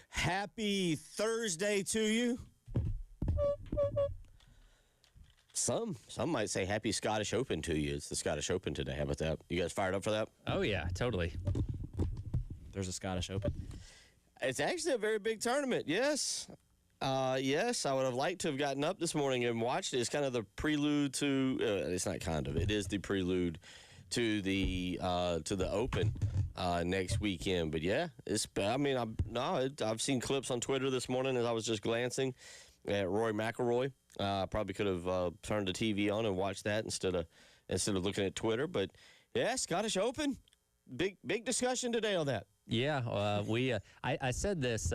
Happy Thursday to you. Some might say happy Scottish Open to you. It's the Scottish Open today. How about that? You guys fired up for that? Oh, yeah, totally. There's a Scottish Open. It's actually a very big tournament, yes. Yes, I would have liked to have gotten up this morning and watched it. It's kind of the prelude to it's not kind of. It is the prelude to the Open next weekend. But yeah, I've seen clips on Twitter this morning as I was just glancing at Rory McIlroy. Probably could have turned the TV on and watched that instead of looking at Twitter. But yeah, Scottish Open, big discussion today on that. Yeah, I said this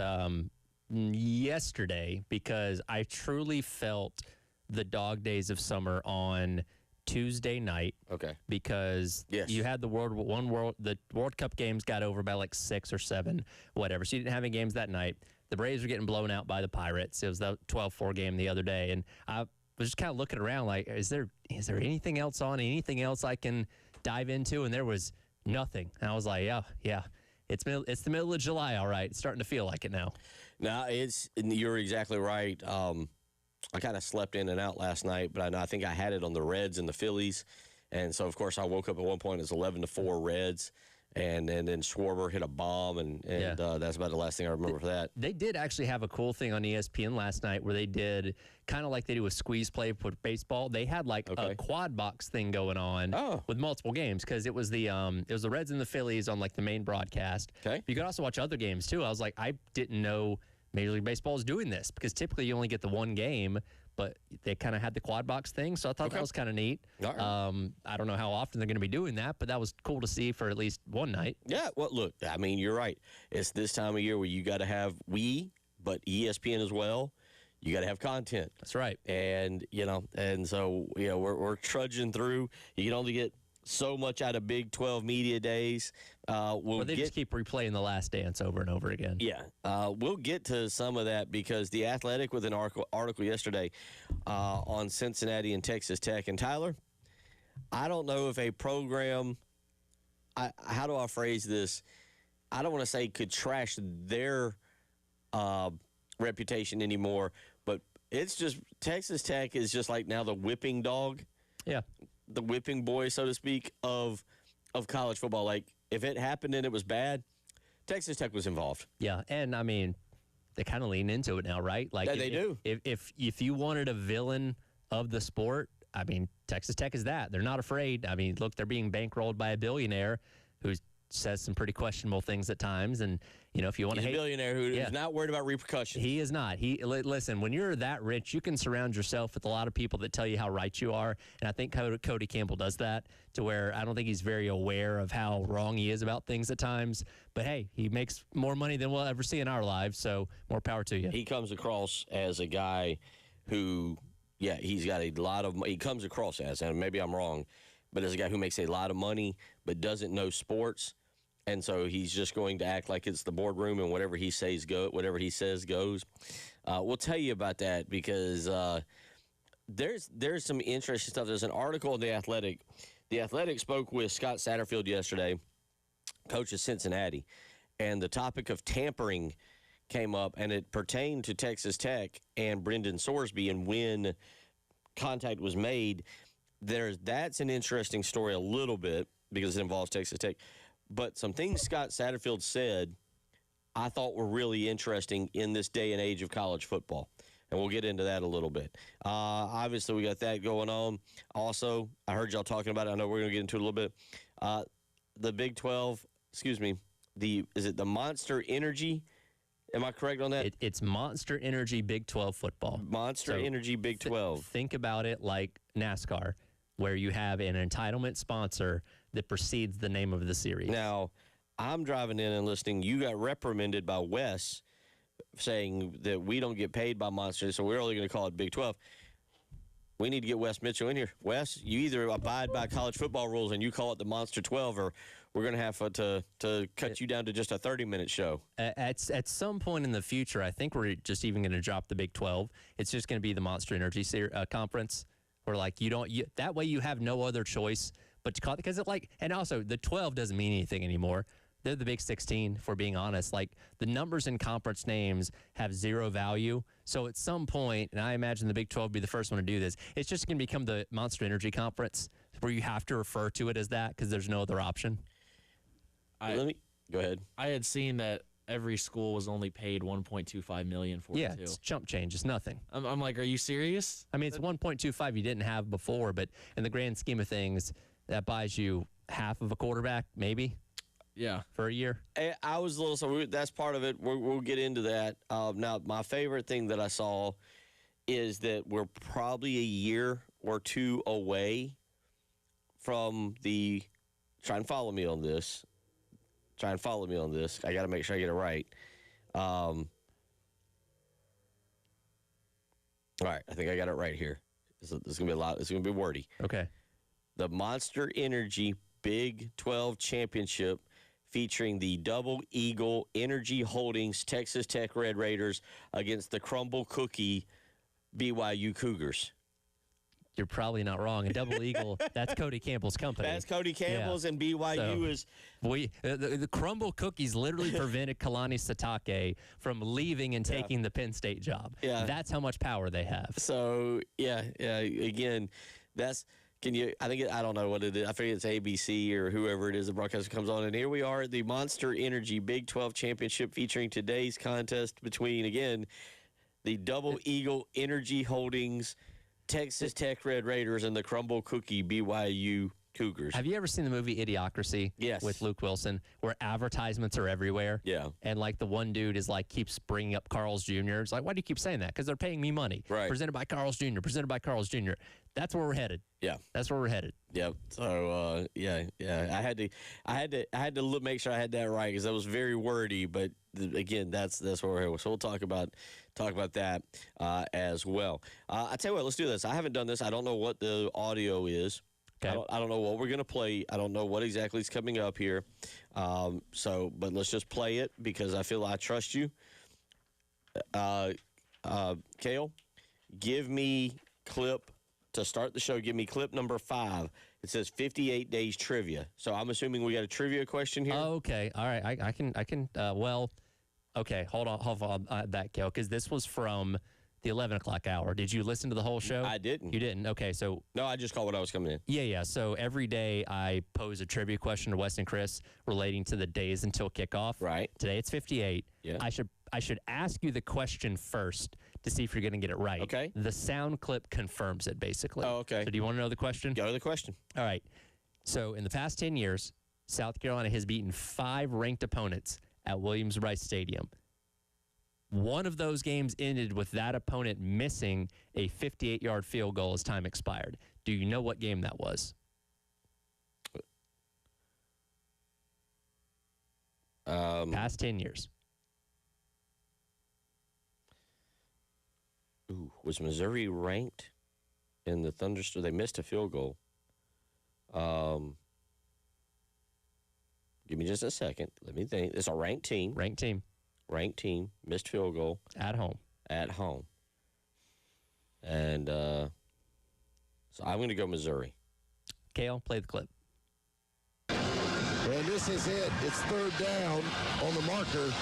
yesterday because I truly felt the dog days of summer on Tuesday night. Okay. Because you had the World Cup games got over by like 6 or 7, whatever. So you didn't have any games that night. The Braves were getting blown out by the Pirates. It was the 12-4 game the other day, and I was just kind of looking around like, is there anything else on? Anything else I can dive into? And there was nothing. And I was like, yeah. It's the middle of July, all right. It's starting to feel like it now. No, you're exactly right. I kind of slept in and out last night, but I think I had it on the Reds and the Phillies. And so, of course, I woke up at one point. It was 11-4 Reds. And then Schwarber hit a bomb, and that's about the last thing I remember for that. They did actually have a cool thing on ESPN last night where they did kind of like they do a squeeze play for baseball. They had like a quad box thing going on with multiple games because it was the Reds and the Phillies on like the main broadcast. Okay. You could also watch other games too. I was like, I didn't know Major League Baseball is doing this because typically you only get the one game, but they kind of had the quad box thing, so I thought that was kind of neat. Right. I don't know how often they're going to be doing that, but that was cool to see for at least one night. Yeah, well, look, I mean, you're right. It's this time of year where you got to have but ESPN as well. You got to have content. That's right. And so we're trudging through. You can only get so much out of Big 12 media days. Just keep replaying The Last Dance over and over again. Yeah. We'll get to some of that because The Athletic with an article yesterday on Cincinnati and Texas Tech. And Tyler, I don't know if a program, how do I phrase this? I don't want to say could trash their reputation anymore, but it's just Texas Tech is just like now the whipping dog. Yeah. The whipping boy, so to speak, of college football. Like, if it happened and it was bad, Texas Tech was involved. Yeah, and, I mean, they kind of lean into it now, right? Like, yeah, they do. If you wanted a villain of the sport, I mean, Texas Tech is that. They're not afraid. I mean, look, they're being bankrolled by a billionaire who says some pretty questionable things at times. And, if you want to hate... He's a billionaire who is not worried about repercussions. He is not. Listen, when you're that rich, you can surround yourself with a lot of people that tell you how right you are. And I think Cody Campbell does that to where I don't think he's very aware of how wrong he is about things at times. But, hey, he makes more money than we'll ever see in our lives, so more power to you. He comes across as a guy who, he's got a lot of money. He comes across as, and maybe I'm wrong, but as a guy who makes a lot of money but doesn't know sports. And so he's just going to act like it's the boardroom and whatever he says goes. We'll tell you about that because there's some interesting stuff. There's an article in The Athletic. The Athletic spoke with Scott Satterfield yesterday, coach of Cincinnati, and the topic of tampering came up, and it pertained to Texas Tech and Brendan Sorsby and when contact was made. That's an interesting story a little bit because it involves Texas Tech. But some things Scott Satterfield said I thought were really interesting in this day and age of college football. And we'll get into that a little bit. Obviously, we got that going on. Also, I heard y'all talking about it. I know we're going to get into it a little bit. The Big 12, is it the Monster Energy? Am I correct on that? It's Monster Energy Big 12 football. Monster Energy Big 12. Think about it like NASCAR, where you have an entitlement sponsor that precedes the name of the series. Now, I'm driving in and listening. You got reprimanded by Wes saying that we don't get paid by Monster, so we're only going to call it Big 12. We need to get Wes Mitchell in here. Wes, you either abide by college football rules and you call it the Monster 12, or we're going to have to cut you down to just a 30-minute show. At some point in the future, I think we're just even going to drop the Big 12. It's just going to be the Monster Energy Conference. Or like that way you have no other choice but to call it, because and also the 12 doesn't mean anything anymore. They're the Big 16, if we're being honest. Like, the numbers in conference names have zero value. So at some point, and I imagine the Big 12 will be the first one to do this, it's just going to become the Monster Energy Conference where you have to refer to it as that because there's no other option. Go ahead. I had seen that every school was only paid $1.25 million for Yeah, it, too. it's chump change. It's nothing. I'm like, are you serious? I mean, it's 1.25 you didn't have before, but in the grand scheme of things, that buys you half of a quarterback, maybe. Yeah. For a year. I was a little, so that's part of it. We'll get into that. Now, my favorite thing that I saw is that we're probably a year or two away from the, try and follow me on this. I got to make sure I get it right. All right, I think I got it right here. This is going to be a lot. It's going to be wordy. Okay. The Monster Energy Big 12 Championship featuring the Double Eagle Energy Holdings Texas Tech Red Raiders against the Crumble Cookie BYU Cougars. You're probably not wrong. And Double Eagle, that's Cody Campbell's company. That's Cody Campbell's, and BYU is... The Crumble Cookies literally prevented Kalani Sitake from leaving and taking the Penn State job. Yeah. That's how much power they have. So, again, that's... I don't know what it is. I figure it's ABC or whoever it is, the broadcaster comes on. And here we are at the Monster Energy Big 12 Championship featuring today's contest between, again, the Double Eagle Energy Holdings, Texas Tech Red Raiders, and the Crumble Cookie BYU Cougars. Have you ever seen the movie Idiocracy? Yes. With Luke Wilson, where advertisements are everywhere? Yeah. And like the one dude is like keeps bringing up Carl's Jr. It's like, why do you keep saying that? Because they're paying me money. Right. Presented by Carl's Jr. Presented by Carl's Jr. That's where we're headed. Yeah. That's where we're headed. Yep. So I had to make sure I had that right because that was very wordy. But again, that's where we're headed. So we'll talk about that as well. I tell you what, let's do this. I haven't done this. I don't know what the audio is. Okay. I don't know what we're going to play. I don't know what exactly is coming up here. But let's just play it because I feel I trust you. Kale, give me clip to start the show. Give me clip number 5. It says 58 days trivia. So I'm assuming we got a trivia question here. Oh, okay. All right. I can. Okay. Hold on that, Kale, because this was from the 11 o'clock hour. Did you listen to the whole show? I didn't. You didn't? Okay, so... No, I just called when I was coming in. Yeah. So every day I pose a trivia question to Wes and Chris relating to the days until kickoff. Right. Today it's 58. Yeah. I should ask you the question first to see if you're going to get it right. Okay. The sound clip confirms it, basically. Oh, okay. So do you want to know the question? Go to the question. All right. So in the past 10 years, South Carolina has beaten 5 ranked opponents at Williams-Brice Stadium. One of those games ended with that opponent missing a 58-yard field goal as time expired. Do you know what game that was? Past 10 years. Was Missouri ranked in the Thunderstorm? They missed a field goal. Give me just a second. Let me think. It's a ranked team. Ranked team, missed field goal. At home. And so I'm going to go Missouri. Kale, play the clip. And this is it. It's third down on the marker.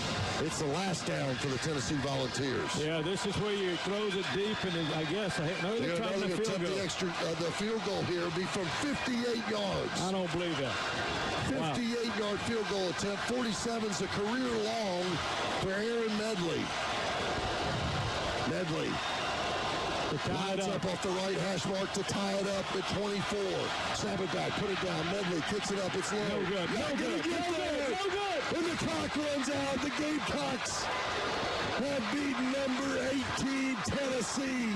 It's the last down for the Tennessee Volunteers. Yeah, this is where you throws it deep, and I guess they're trying to field goal. The field goal here will be from 58 yards. I don't believe that. 58-yard field goal attempt. 47's a career long for Aaron Medley. Lines up off the right hash mark to tie it up at 24. Sabagai put it down. Medley kicks it up. It's low. No good. No good. No good. And the clock runs out. The Gamecocks have beaten number 18 Tennessee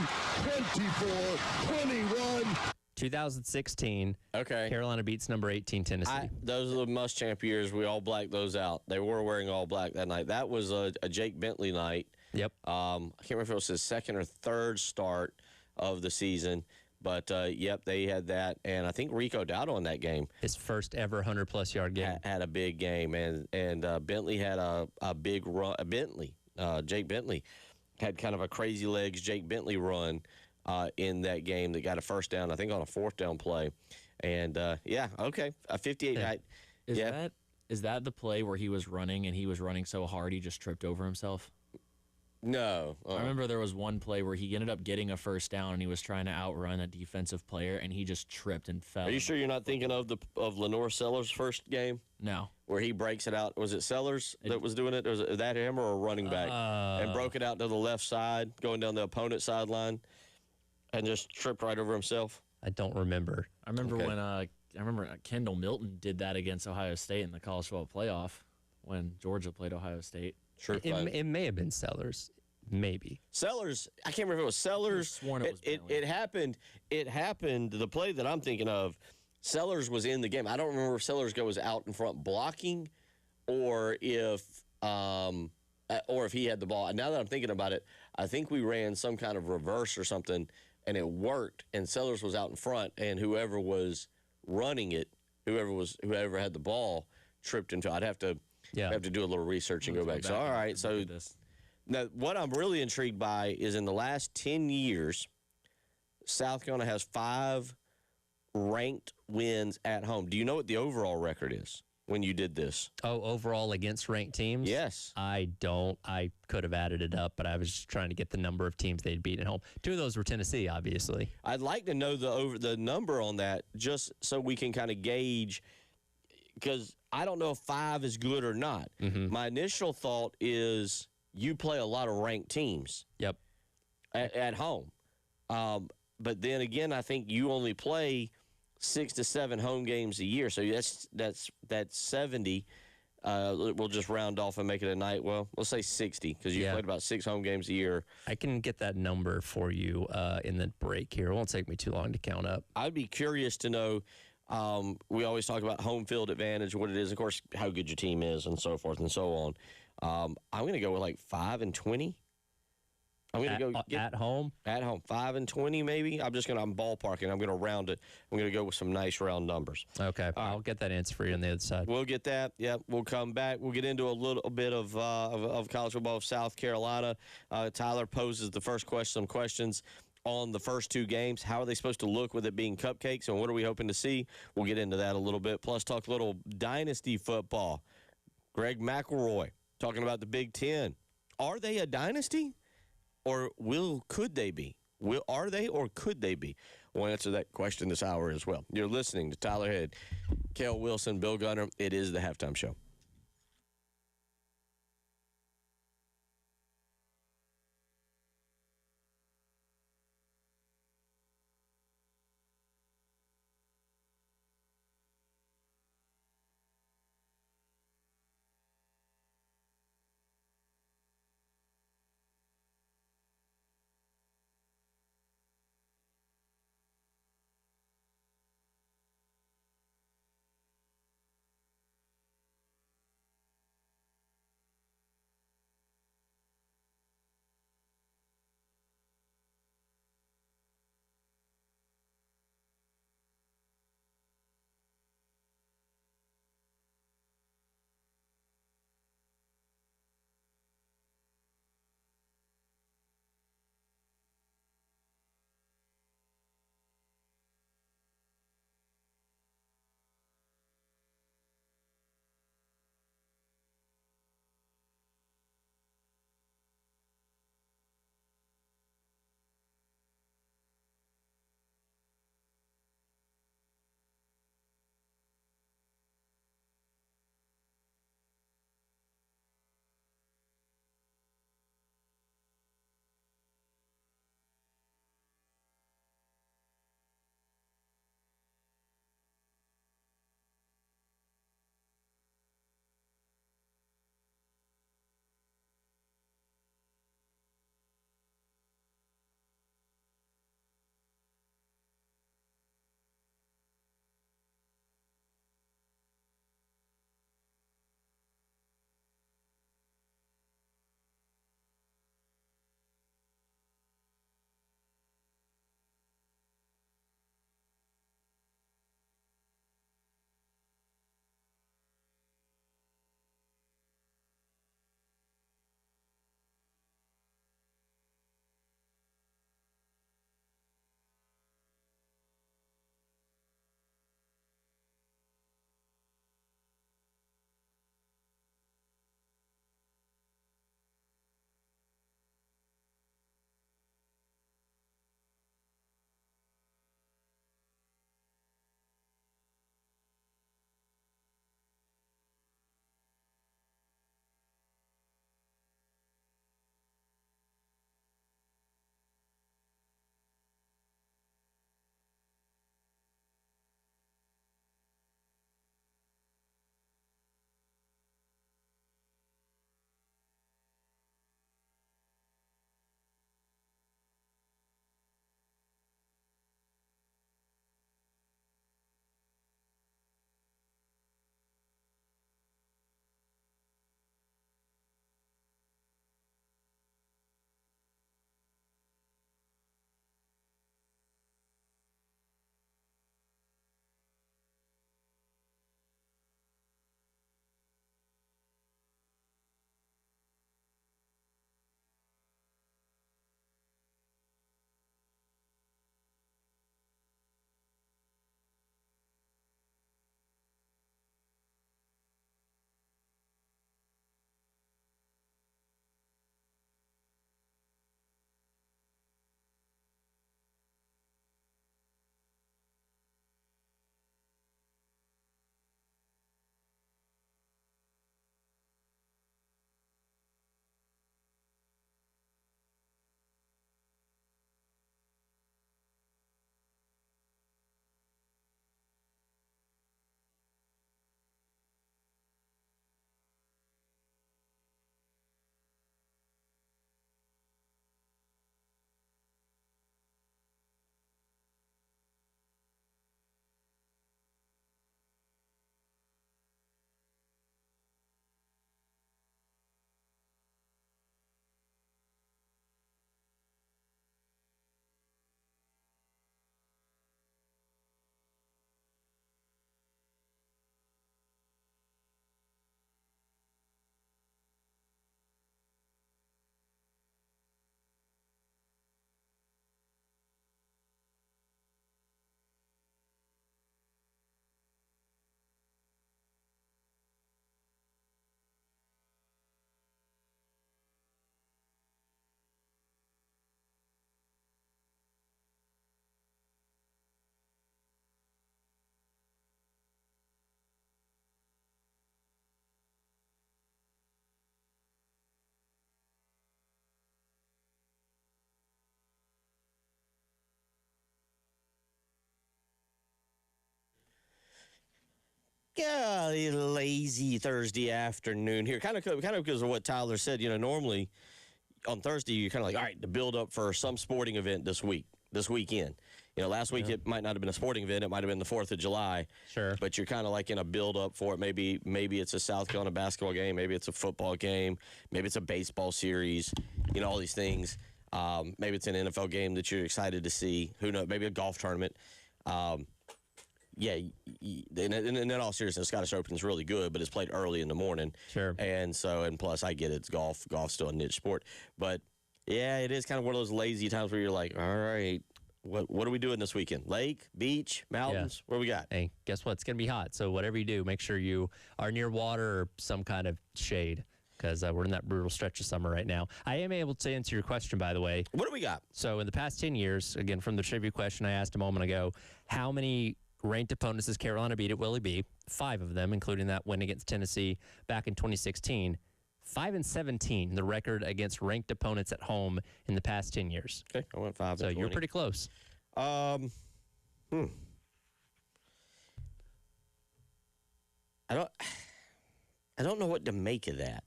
24-21. 2016. Okay. Carolina beats number 18 Tennessee. Those are the Muschamp years. We all blacked those out. They were wearing all black that night. That was a Jake Bentley night. Yep. I can't remember if it was his second or third start of the season, but yep, they had that, and I think Rico Dowdle in that game. His first ever 100-plus yard game. Had a big game, and Bentley had a big run. Jake Bentley had kind of a crazy legs Jake Bentley run in that game that got a first down, I think on a fourth down play, and a 58. Is Is that the play where he was running and he was running so hard he just tripped over himself? No. I remember there was one play where he ended up getting a first down and he was trying to outrun a defensive player and he just tripped and fell. Are you sure you're not thinking of Lenore Sellers' first game? No. Where he breaks it out. Was it Sellers that was doing it? Was it that him or a running back? And broke it out to the left side, going down the opponent's sideline, and just tripped right over himself? I don't remember. I remember when Kendall Milton did that against Ohio State in the college football playoff when Georgia played Ohio State. Sure. It may have been Sellers. Maybe. Sellers, I can't remember if it was Sellers. Sworn it was it happened. It happened. The play that I'm thinking of, Sellers was in the game. I don't remember if Sellers was out in front blocking or if he had the ball. And now that I'm thinking about it, I think we ran some kind of reverse or something, and it worked, and Sellers was out in front, and whoever was running it, whoever had the ball, tripped into. I'd have to do a little research and go back. So, all right, so now what I'm really intrigued by is in the last 10 years, South Carolina has 5 ranked wins at home. Do you know what the overall record is when you did this? Oh, overall against ranked teams? Yes. I don't. I could have added it up, but I was just trying to get the number of teams they'd beat at home. 2 of those were Tennessee, obviously. I'd like to know the number on that just so we can kind of gauge, because I don't know if 5 is good or not. Mm-hmm. My initial thought is you play a lot of ranked teams. Yep. At home. But then again, I think you only play 6 to 7 home games a year. So that's 70. We'll just round off and make it a night. Well, let's say 60 because you played about 6 home games a year. I can get that number for you in the break here. It won't take me too long to count up. I'd be curious to know. We always talk about home field advantage, what it is, of course, how good your team is, and so forth and so on. I'm going to go with like 5-20. I'm going to go at home. At home, 5-20 maybe. I'm ballparking. I'm going to round it. I'm going to go with some nice round numbers. Okay, I'll get that answer for you on the other side. We'll get that. Yep, we'll come back. We'll get into a little bit of college football of South Carolina. Tyler poses the first some questions on the first 2 games. How are they supposed to look with it being cupcakes, and what are we hoping to see? We'll get into that a little bit. Plus, talk a little dynasty football. Greg McElroy talking about the Big Ten. Are they a dynasty, or could they be? Are they, or could they be? We'll answer that question this hour as well. You're listening to Tyler Head, Cale Wilson, Bill Gunner. It is the Halftime Show. Yeah, a lazy Thursday afternoon here. Kind of because of what Tyler said. Normally on Thursday you're kind of like, all right, the build up for some sporting event this weekend. Last week it might not have been a sporting event. It might have been the 4th of July. Sure. But you're kind of like in a build up for it. Maybe it's a South Carolina basketball game. Maybe it's a football game. Maybe it's a baseball series. All these things. Maybe it's an NFL game that you're excited to see. Who knows? Maybe a golf tournament. In all seriousness, Scottish Open is really good, but it's played early in the morning. Sure. And plus, I get it. It's golf. Golf's still a niche sport. But, yeah, it is kind of one of those lazy times where you're like, all right, what are we doing this weekend? Lake, beach, mountains? What do we got? Hey, guess what? It's going to be hot. So whatever you do, make sure you are near water or some kind of shade because we're in that brutal stretch of summer right now. I am able to answer your question, by the way. What do we got? So in the past 10 years, again, from the trivia question I asked a moment ago, how many ranked opponents does Carolina beat at Willie B? 5 of them, including that win against Tennessee back in 2016. 5-17, the record against ranked opponents at home in the past 10 years. Okay, I went 5. So you're pretty close. I don't know what to make of that.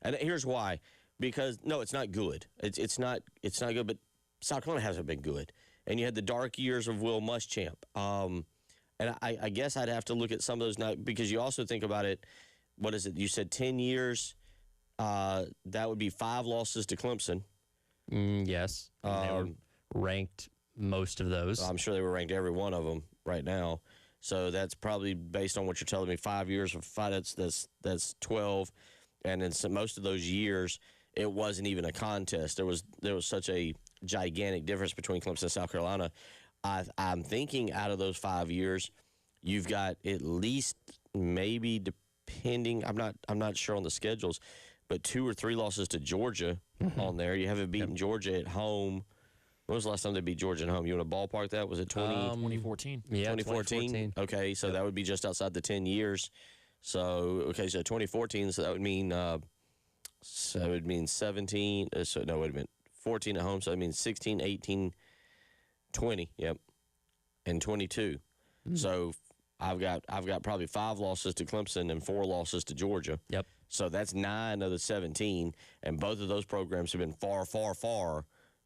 And here's why. Because no, it's not good. It's not good, but South Carolina hasn't been good. And you had the dark years of Will Muschamp. And I guess I'd have to look at some of those now because you also think about it. What is it? You said 10 years. That would be 5 losses to Clemson. Yes. They were ranked most of those. I'm sure they were ranked every one of them right now. So that's probably based on what you're telling me. 5 years of 5. That's 12. And in most of those years, it wasn't even a contest. There was such a gigantic difference between Clemson and South Carolina. I'm thinking out of those 5 years, you've got at least maybe depending. I'm not sure on the schedules, but 2 or 3 losses to Georgia on there. You haven't beaten Georgia at home. When was the last time they beat Georgia at home? You want to ballpark that? Was it 2014? Yeah, 2014. Okay, so that would be just outside the 10 years. So 2014. So that would mean 17. So no, wait a minute. 14 at home. So that means 16, 18, 20. Yep, and 22. So I've got probably 5 losses to Clemson and 4 losses to Georgia. Yep. So that's 9 of the 17, and both of those programs have been far, far, far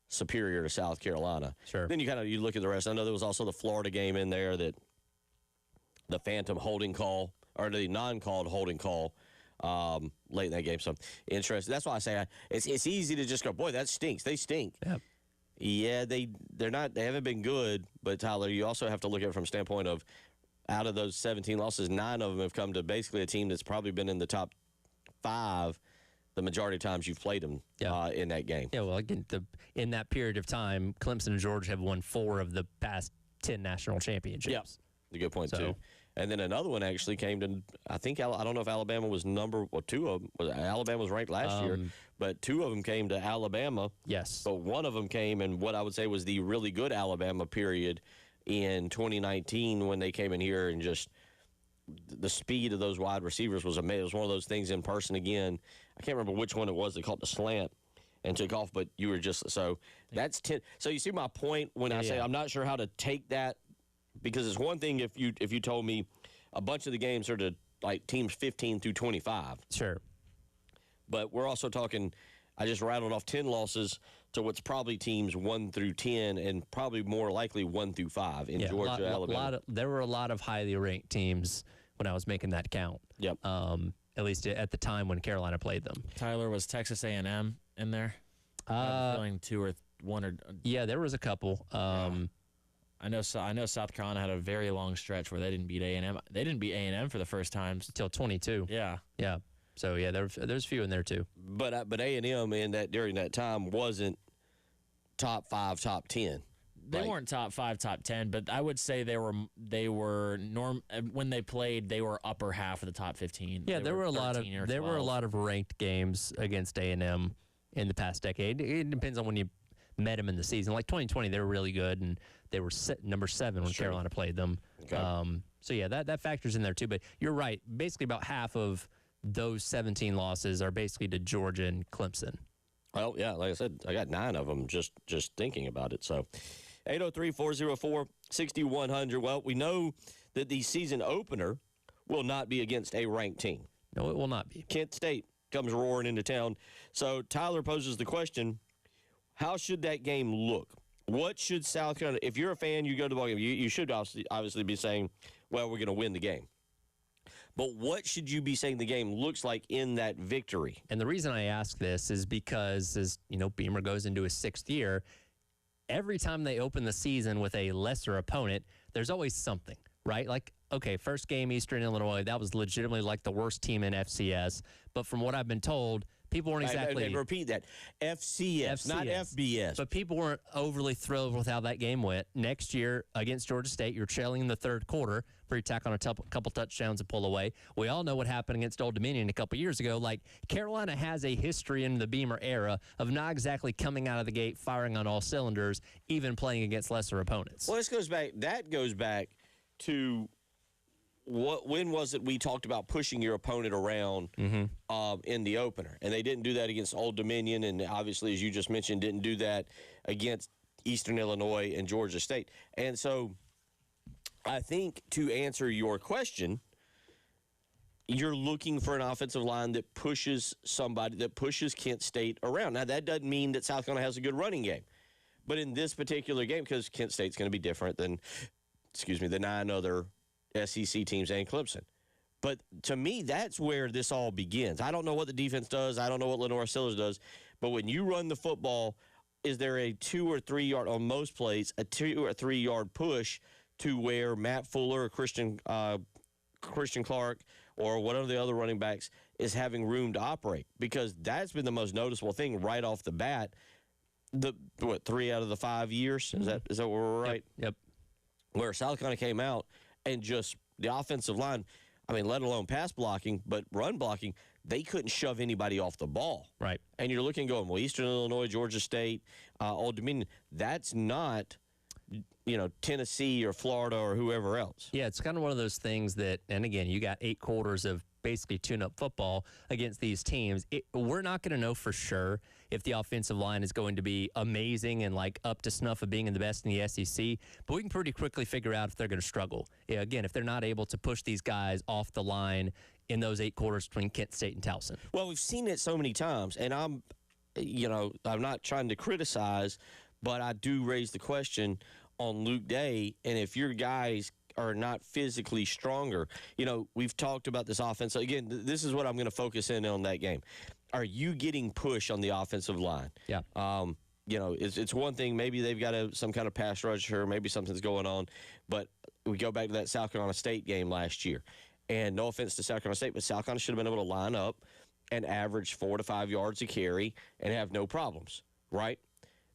superior to South Carolina. Sure. Then you look at the rest. I know there was also the Florida game in there that the phantom holding call or the non-called holding call late in that game. So interesting. That's why I say it's easy to just go, boy, that stinks. They stink. Yep. Yeah, they're not. They haven't been good. But Tyler, you also have to look at it from a standpoint of out of those 17 losses, 9 of them have come to basically a team that's probably been in the top 5 the majority of times you've played them in that game. Yeah, well, again, in that period of time, Clemson and Georgia have won 4 of the past 10 national championships. Yeah, a good point, too. And then another one actually came to, I think, I don't know if Alabama was 2 of them. Alabama was ranked last year, but 2 of them came to Alabama. Yes. But one of them came in what I would say was the really good Alabama period in 2019 when they came in here and just the speed of those wide receivers was amazing. It was one of those things in person again. I can't remember which one it was. They caught the slant and took off, but you were just so that's 10. So you see my point when I say I'm not sure how to take that, because it's one thing if you told me a bunch of the games are to like teams 15 through 25. Sure. But we're also talking, I just rattled off 10 losses to what's probably teams 1 through 10 and probably more likely 1 through 5 in Georgia, Alabama. There were a lot of highly ranked teams when I was making that count. Yep. At least at the time when Carolina played them. Tyler, was Texas A&M in there? I have a feeling 2 or 1 or. Yeah, there was a couple. I know South Carolina had a very long stretch where they didn't beat A&M. They didn't beat A&M for the first time until 22. Yeah. Yeah. So yeah, there's a few in there too. But A&M during that time wasn't top 5, top 10. They weren't top 5, top 10, but I would say they were when they played, they were upper half of the top 15. Yeah, there were a lot of ranked games against A&M in the past decade. It depends on when you met them in the season. Like 2020, they were really good, and they were number 7 when Carolina played them. Okay. So yeah, that factors in there too. But you're right. Basically, about half of those 17 losses are basically to Georgia and Clemson. Well, yeah, like I said, I got 9 of them just thinking about it. So 803-404-6100. Well, we know that the season opener will not be against a ranked team. No, it will not be. Kent State comes roaring into town. So Tyler poses the question, how should that game look? What should South Carolina, if you're a fan, you go to the ball game, you should obviously be saying, well, we're going to win the game. But what should you be saying the game looks like in that victory? And the reason I ask this is because, as you know, Beamer goes into his 6th year, every time they open the season with a lesser opponent, there's always something, right? Like, okay, first game, Eastern Illinois, that was legitimately like the worst team in FCS. But from what I've been told, people weren't exactly... And repeat that. FCS, not FBS. But people weren't overly thrilled with how that game went. Next year, against Georgia State, you're trailing in the 3rd quarter, where you tack on a couple touchdowns and pull away. We all know what happened against Old Dominion a couple years ago. Like, Carolina has a history in the Beamer era of not exactly coming out of the gate, firing on all cylinders, even playing against lesser opponents. Well, that goes back to... when was it we talked about pushing your opponent around in the opener? And they didn't do that against Old Dominion, and obviously, as you just mentioned, didn't do that against Eastern Illinois and Georgia State. And so I think to answer your question, you're looking for an offensive line that pushes Kent State around. Now, that doesn't mean that South Carolina has a good running game. But in this particular game, because Kent State's going to be different than, the 9 other SEC teams and Clemson. But to me, that's where this all begins. I don't know what the defense does. I don't know what Lenore Sellers does. But when you run the football, is there a 2 or 3 yard, on most plays, a 2 or 3 yard push to where Matt Fuller or Christian Clark or one of the other running backs is having room to operate? Because that's been the most noticeable thing right off the bat. 3 out of the 5 years? Is that where we're right? Yep. Where South Carolina came out and just the offensive line, let alone pass blocking, but run blocking, they couldn't shove anybody off the ball. Right. And you're looking going, well, Eastern Illinois, Georgia State, Old Dominion, that's not, Tennessee or Florida or whoever else. Yeah, it's kind of one of those things that, and again, you got 8 quarters of basically tune-up football against these teams. We're not going to know for sure if the offensive line is going to be amazing and up to snuff of being in the best in the SEC, but we can pretty quickly figure out if they're going to struggle. Yeah, again, if they're not able to push these guys off the line in those 8 quarters between Kent State and Towson. Well, we've seen it so many times, and I'm not trying to criticize, but I do raise the question on Luke Day, and if your guys are not physically stronger. We've talked about this offense. Again, this is what I'm going to focus in on that game. Are you getting push on the offensive line? Yeah. It's one thing. Maybe they've got some kind of pass rusher. Maybe something's going on. But we go back to that South Carolina State game last year. And no offense to South Carolina State, but South Carolina should have been able to line up and average 4 to 5 yards a carry and have no problems, right?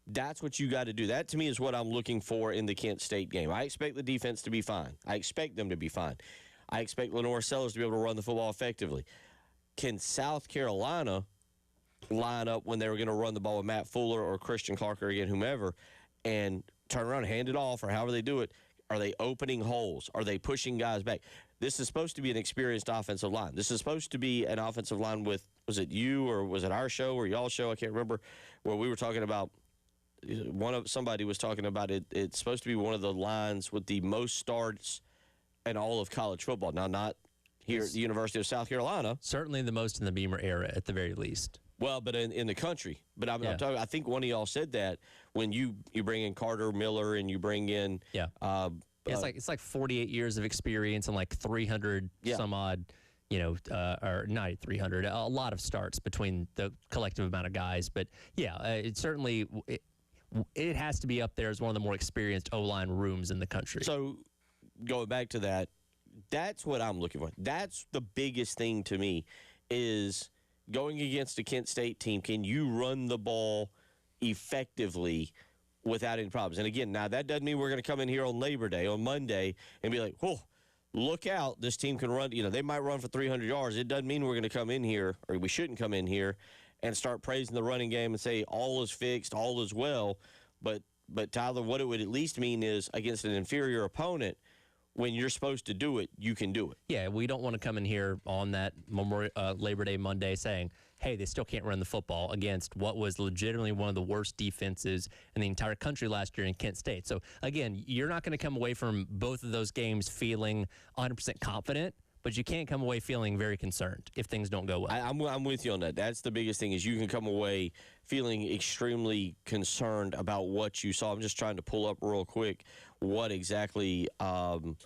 That's what you got to do. That, to me, is what I'm looking for in the Kent State game. I expect the defense to be fine. I expect them to be fine. I expect Lenore Sellers to be able to run the football effectively. Can South Carolina line up when they were going to run the ball with Matt Fuller or Christian Clark or, again, whomever, and turn around and hand it off, or however they do it? Are they opening holes? Are they pushing guys back? This is supposed to be an experienced offensive line. This is supposed to be an offensive line with, was it you or was it our show or y'all's show? I can't remember, where we were talking about, somebody was talking about it. It's supposed to be one of the lines with the most starts in all of college football. Now, not here at the University of South Carolina. Certainly the most in the Beamer era, at the very least. Well, but in the country. But I'm talking. I think one of y'all said that when you bring in Carter Miller and you bring in it's like 48 years of experience and 300 some odd. Or not 300. A lot of starts between the collective amount of guys. But it certainly. It has to be up there as one of the more experienced O-line rooms in the country. So, going back to that, that's what I'm looking for. That's the biggest thing to me is going against a Kent State team. Can you run the ball effectively without any problems? And again, now that doesn't mean we're going to come in here on Labor Day, on Monday, and be like, whoa, look out, this team can run. They might run for 300 yards. It doesn't mean we're going to come in here, or we shouldn't come in here, and start praising the running game and say all is fixed, all is well. But Tyler, what it would at least mean is against an inferior opponent, when you're supposed to do it, you can do it. Yeah, we don't want to come in here on that Labor Day Monday saying, hey, they still can't run the football against what was legitimately one of the worst defenses in the entire country last year in Kent State. So, again, you're not going to come away from both of those games feeling 100% confident, but you can't come away feeling very concerned if things don't go well. I'm with you on that. That's the biggest thing is you can come away feeling extremely concerned about what you saw. I'm just trying to pull up real quick what exactly Kent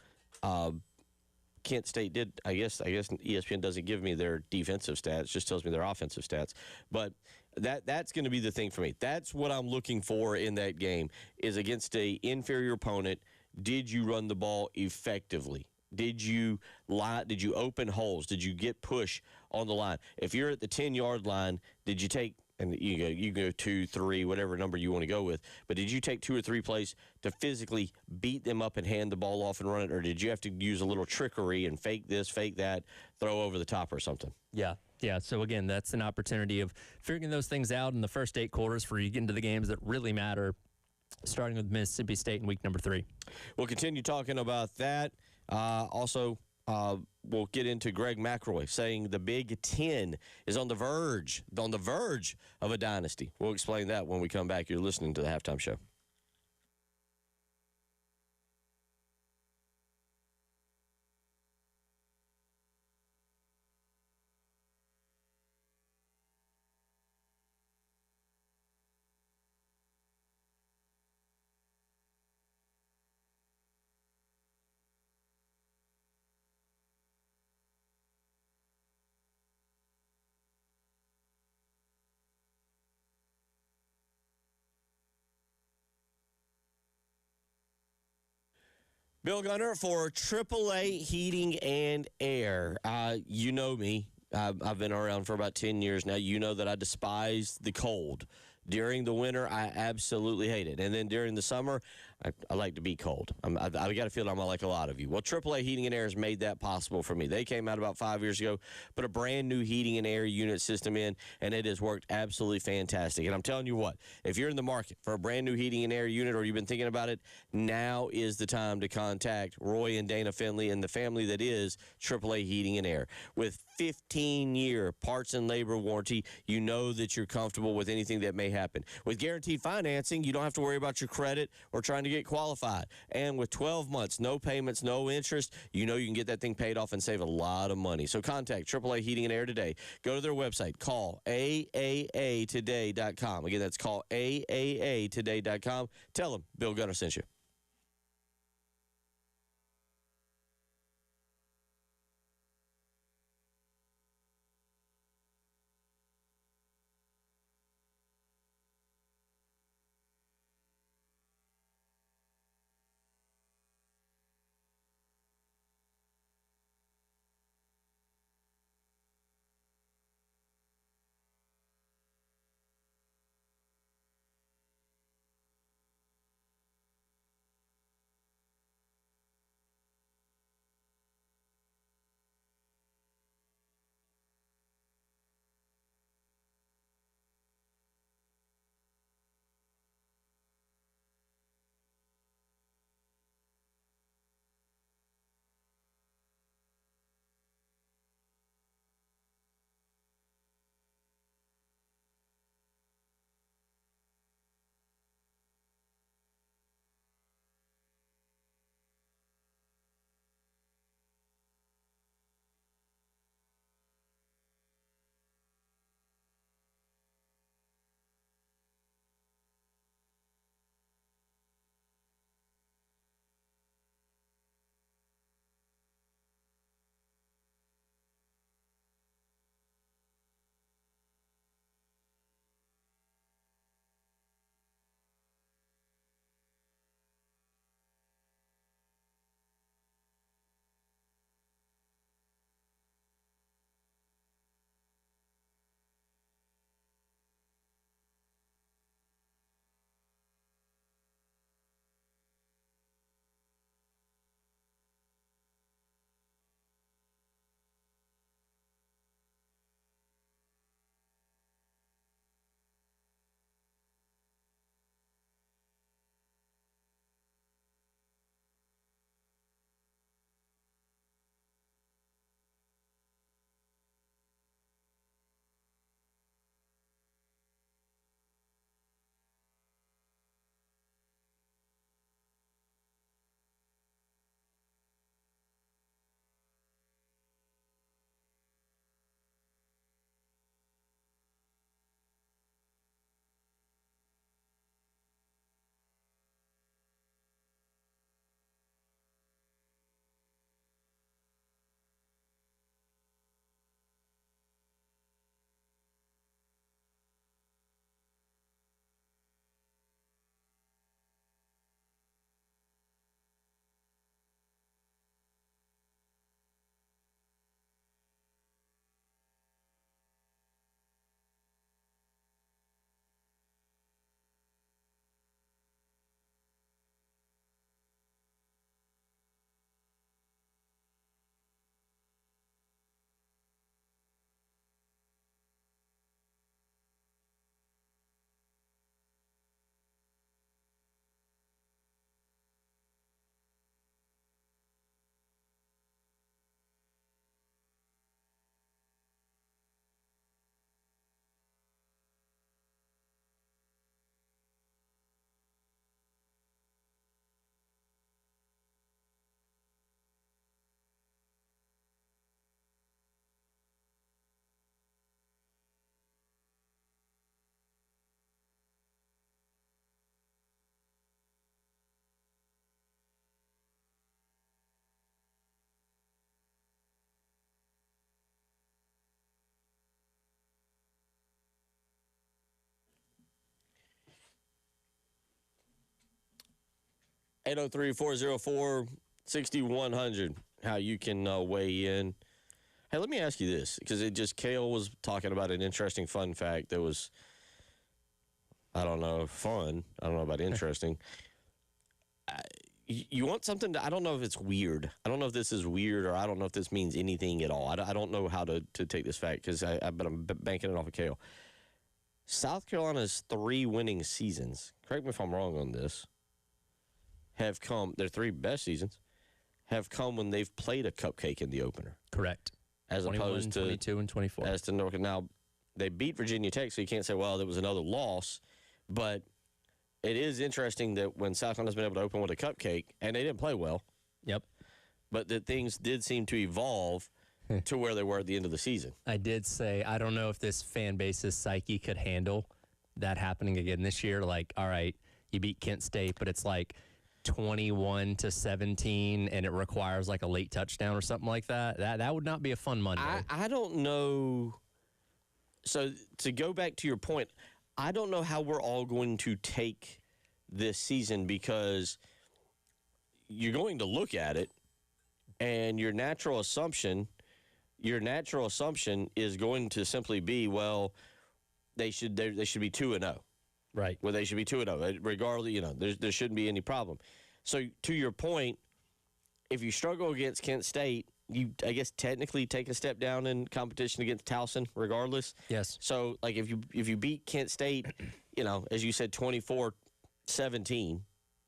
State did. I guess ESPN doesn't give me their defensive stats, just tells me their offensive stats. But that's going to be the thing for me. That's what I'm looking for in that game is against a inferior opponent. Did you run the ball effectively? Did you open holes? Did you get push on the line? If you're at the 10-yard line, did you take, and you go 2, 3, whatever number you want to go with, but did you take 2 or 3 plays to physically beat them up and hand the ball off and run it, or did you have to use a little trickery and fake this, fake that, throw over the top or something? Yeah. So, again, that's an opportunity of figuring those things out in the first 8 quarters for you to get into the games that really matter, starting with Mississippi State in week number 3. We'll continue talking about that. Also, we'll get into Greg McElroy saying the Big Ten is on the verge of a dynasty. We'll explain that when we come back. You're listening to the Halftime Show. Bill Gunner for AAA Heating and Air. You know me. I've been around for about 10 years now. You know that I despise the cold. During the winter, I absolutely hate it. And then during the summer, I like to be cold. I got a feeling I'm like a lot of you. Well, AAA Heating and Air has made that possible for me. They came out about 5 years ago, put a brand new heating and air unit system in, and it has worked absolutely fantastic. And I'm telling you what, if you're in the market for a brand new heating and air unit or you've been thinking about it, now is the time to contact Roy and Dana Finley and the family that is AAA Heating and Air. With 15-year parts and labor warranty, you know that you're comfortable with anything that may happen. With guaranteed financing, you don't have to worry about your credit or trying to get qualified. And with 12 months, no payments, no interest, you know you can get that thing paid off and save a lot of money. So contact AAA Heating and Air today. Go to their website. Call AAAtoday.com. Again, that's call AAAtoday.com. Tell them Bill Gunner sent you. 803-404-6100, how you can weigh in. Hey, let me ask you this, because Kale was talking about an interesting fun fact that was, I don't know, fun. I don't know about interesting. You want something I don't know if it's weird. I don't know if this is weird, or I don't know if this means anything at all. I don't know how to take this fact, but I'm banking it off of Kale. South Carolina's 3 winning seasons, correct me if I'm wrong on this, have come, their 3 best seasons, have come when they've played a cupcake in the opener. Correct. As 21, opposed to 22, and 24. As to North. Now, they beat Virginia Tech, so you can't say, well, there was another loss. But it is interesting that when South Carolina's been able to open with a cupcake, and they didn't play well. Yep. But that things did seem to evolve to where they were at the end of the season. I did say, I don't know if this fan base's psyche could handle that happening again this year. Like, all right, you beat Kent State, but it's like 21-17, and it requires like a late touchdown or something like that. That would not be a fun Monday. I don't know. So to go back to your point, I don't know how we're all going to take this season, because you're going to look at it, and your natural assumption is going to simply be, well, they should be 2-0. Right. Well, they should be 2-0. Regardless, there shouldn't be any problem. So to your point, if you struggle against Kent State, you, I guess, technically take a step down in competition against Towson, regardless. Yes. So, like, if you beat Kent State, as you said, 24-17,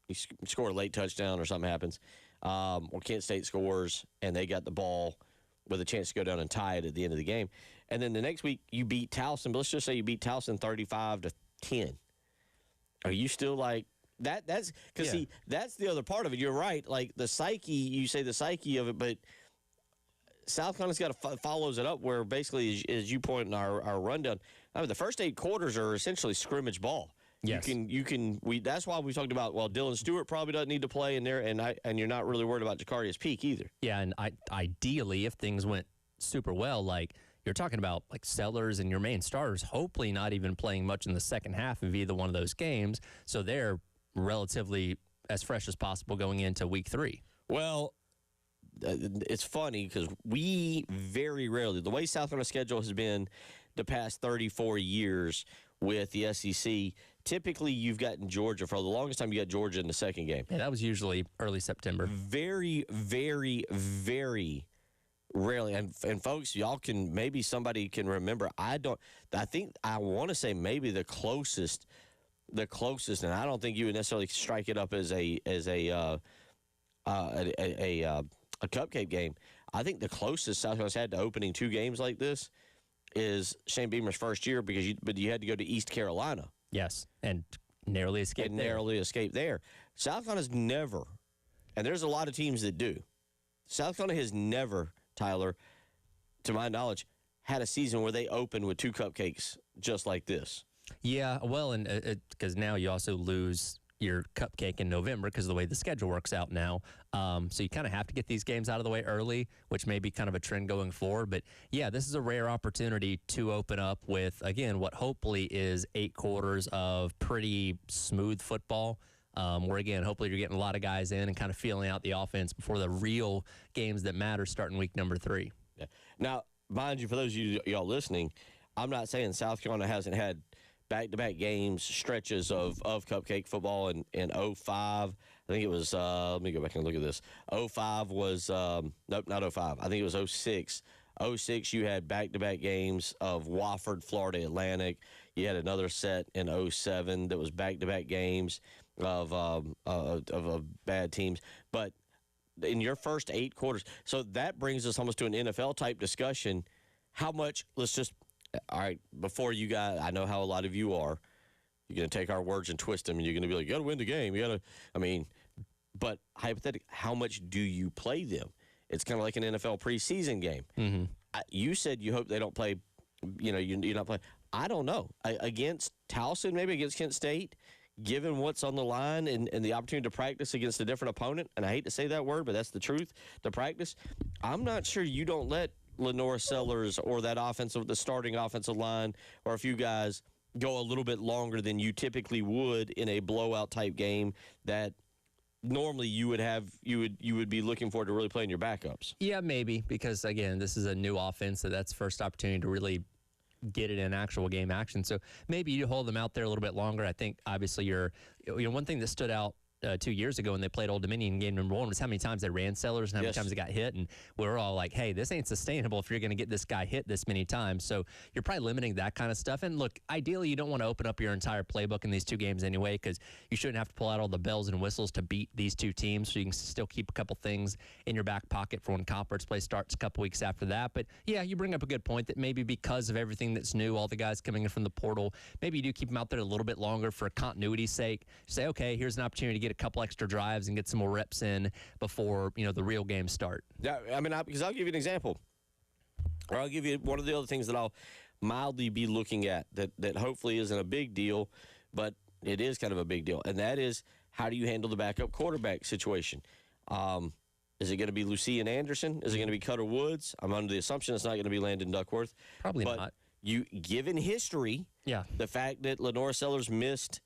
you score a late touchdown or something happens, or Kent State scores and they got the ball with a chance to go down and tie it at the end of the game, and then the next week you beat Towson. But let's just say you beat Towson 35-10. Are you still like that? That's because see, that's the other part of it. You're right. Like the psyche, you say the psyche of it, but South Carolina's got to follows it up where basically, as you point in our rundown, I mean, the first 8 quarters are essentially scrimmage ball. Yes. You can. That's why we talked about, well, Dylan Stewart probably doesn't need to play in there, and you're not really worried about Jacarius Peak either. Yeah, and ideally, if things went super well, like you're talking about, like Sellers and your main starters, hopefully not even playing much in the second half of either one of those games, so they're relatively as fresh as possible going into week 3. Well, it's funny because we very rarely, the way South Carolina's schedule has been the past 34 years with the SEC, typically you've gotten Georgia for the longest time. You got Georgia in the second game. Yeah, that was usually early September. Very, very, very rarely. And folks, y'all can, maybe somebody can remember. I want to say maybe the closest, and I don't think you would necessarily strike it up as a cupcake game. I think the closest South Carolina's had to opening 2 games like this is Shane Beamer's first year, but you had to go to East Carolina. Yes, and narrowly escaped there. South Carolina's never, and there's a lot of teams that do. South Carolina has never, Tyler, to my knowledge, had a season where they opened with 2 cupcakes just like this. Yeah, well, and because now you also lose your cupcake in November because of the way the schedule works out now. So you kind of have to get these games out of the way early, which may be kind of a trend going forward. But, yeah, this is a rare opportunity to open up with, again, what hopefully is 8 quarters of pretty smooth football, where, again, hopefully you're getting a lot of guys in and kind of feeling out the offense before the real games that matter start in week number 3. Yeah. Now, mind you, for those of y'all listening, I'm not saying South Carolina hasn't had back-to-back games, stretches of cupcake football in 05. I think it was, let me go back and look at this. 05 was, nope, not 05. I think it was 06. 06, you had back-to-back games of Wofford, Florida Atlantic. You had another set in 07 that was back-to-back games of bad teams. But in your first 8 quarters, so that brings us almost to an NFL-type discussion. How much, all right, before you guys, I know how a lot of you are. You're going to take our words and twist them, and you're going to be like, you got to win the game. But hypothetically, how much do you play them? It's kind of like an NFL preseason game. Mm-hmm. You said you hope they don't play, you're not playing. I don't know. Against Towson, maybe against Kent State, given what's on the line and the opportunity to practice against a different opponent, and I hate to say that word, but that's the truth, to practice, I'm not sure you don't let Lenore Sellers or the starting offensive line, or a few guys go a little bit longer than you typically would in a blowout type game that normally you would be looking forward to really playing your backups. Yeah, maybe, because again, this is a new offense, so that's first opportunity to really get it in actual game action. So maybe you hold them out there a little bit longer. I think obviously one thing that stood out 2 years ago when they played Old Dominion game number 1 was how many times they ran Sellers and how many times they got hit. And we were all like, hey, this ain't sustainable if you're going to get this guy hit this many times. So you're probably limiting that kind of stuff. And look, ideally, you don't want to open up your entire playbook in these 2 games anyway, because you shouldn't have to pull out all the bells and whistles to beat these 2 teams. So you can still keep a couple things in your back pocket for when conference play starts a couple weeks after that. But yeah, you bring up a good point that maybe because of everything that's new, all the guys coming in from the portal, maybe you do keep them out there a little bit longer for continuity's sake. Say, okay, here's an opportunity to get a couple extra drives and get some more reps in before the real games start. Yeah, I mean, because I'll give you an example, or I'll give you one of the other things that I'll mildly be looking at that hopefully isn't a big deal, but it is kind of a big deal, and that is how do you handle the backup quarterback situation? Is it going to be Lucian Anderson? Is it going to be Cutter Woods? I'm under the assumption it's not going to be Landon Duckworth. Probably not. Given history, the fact that Lenore Sellers missed.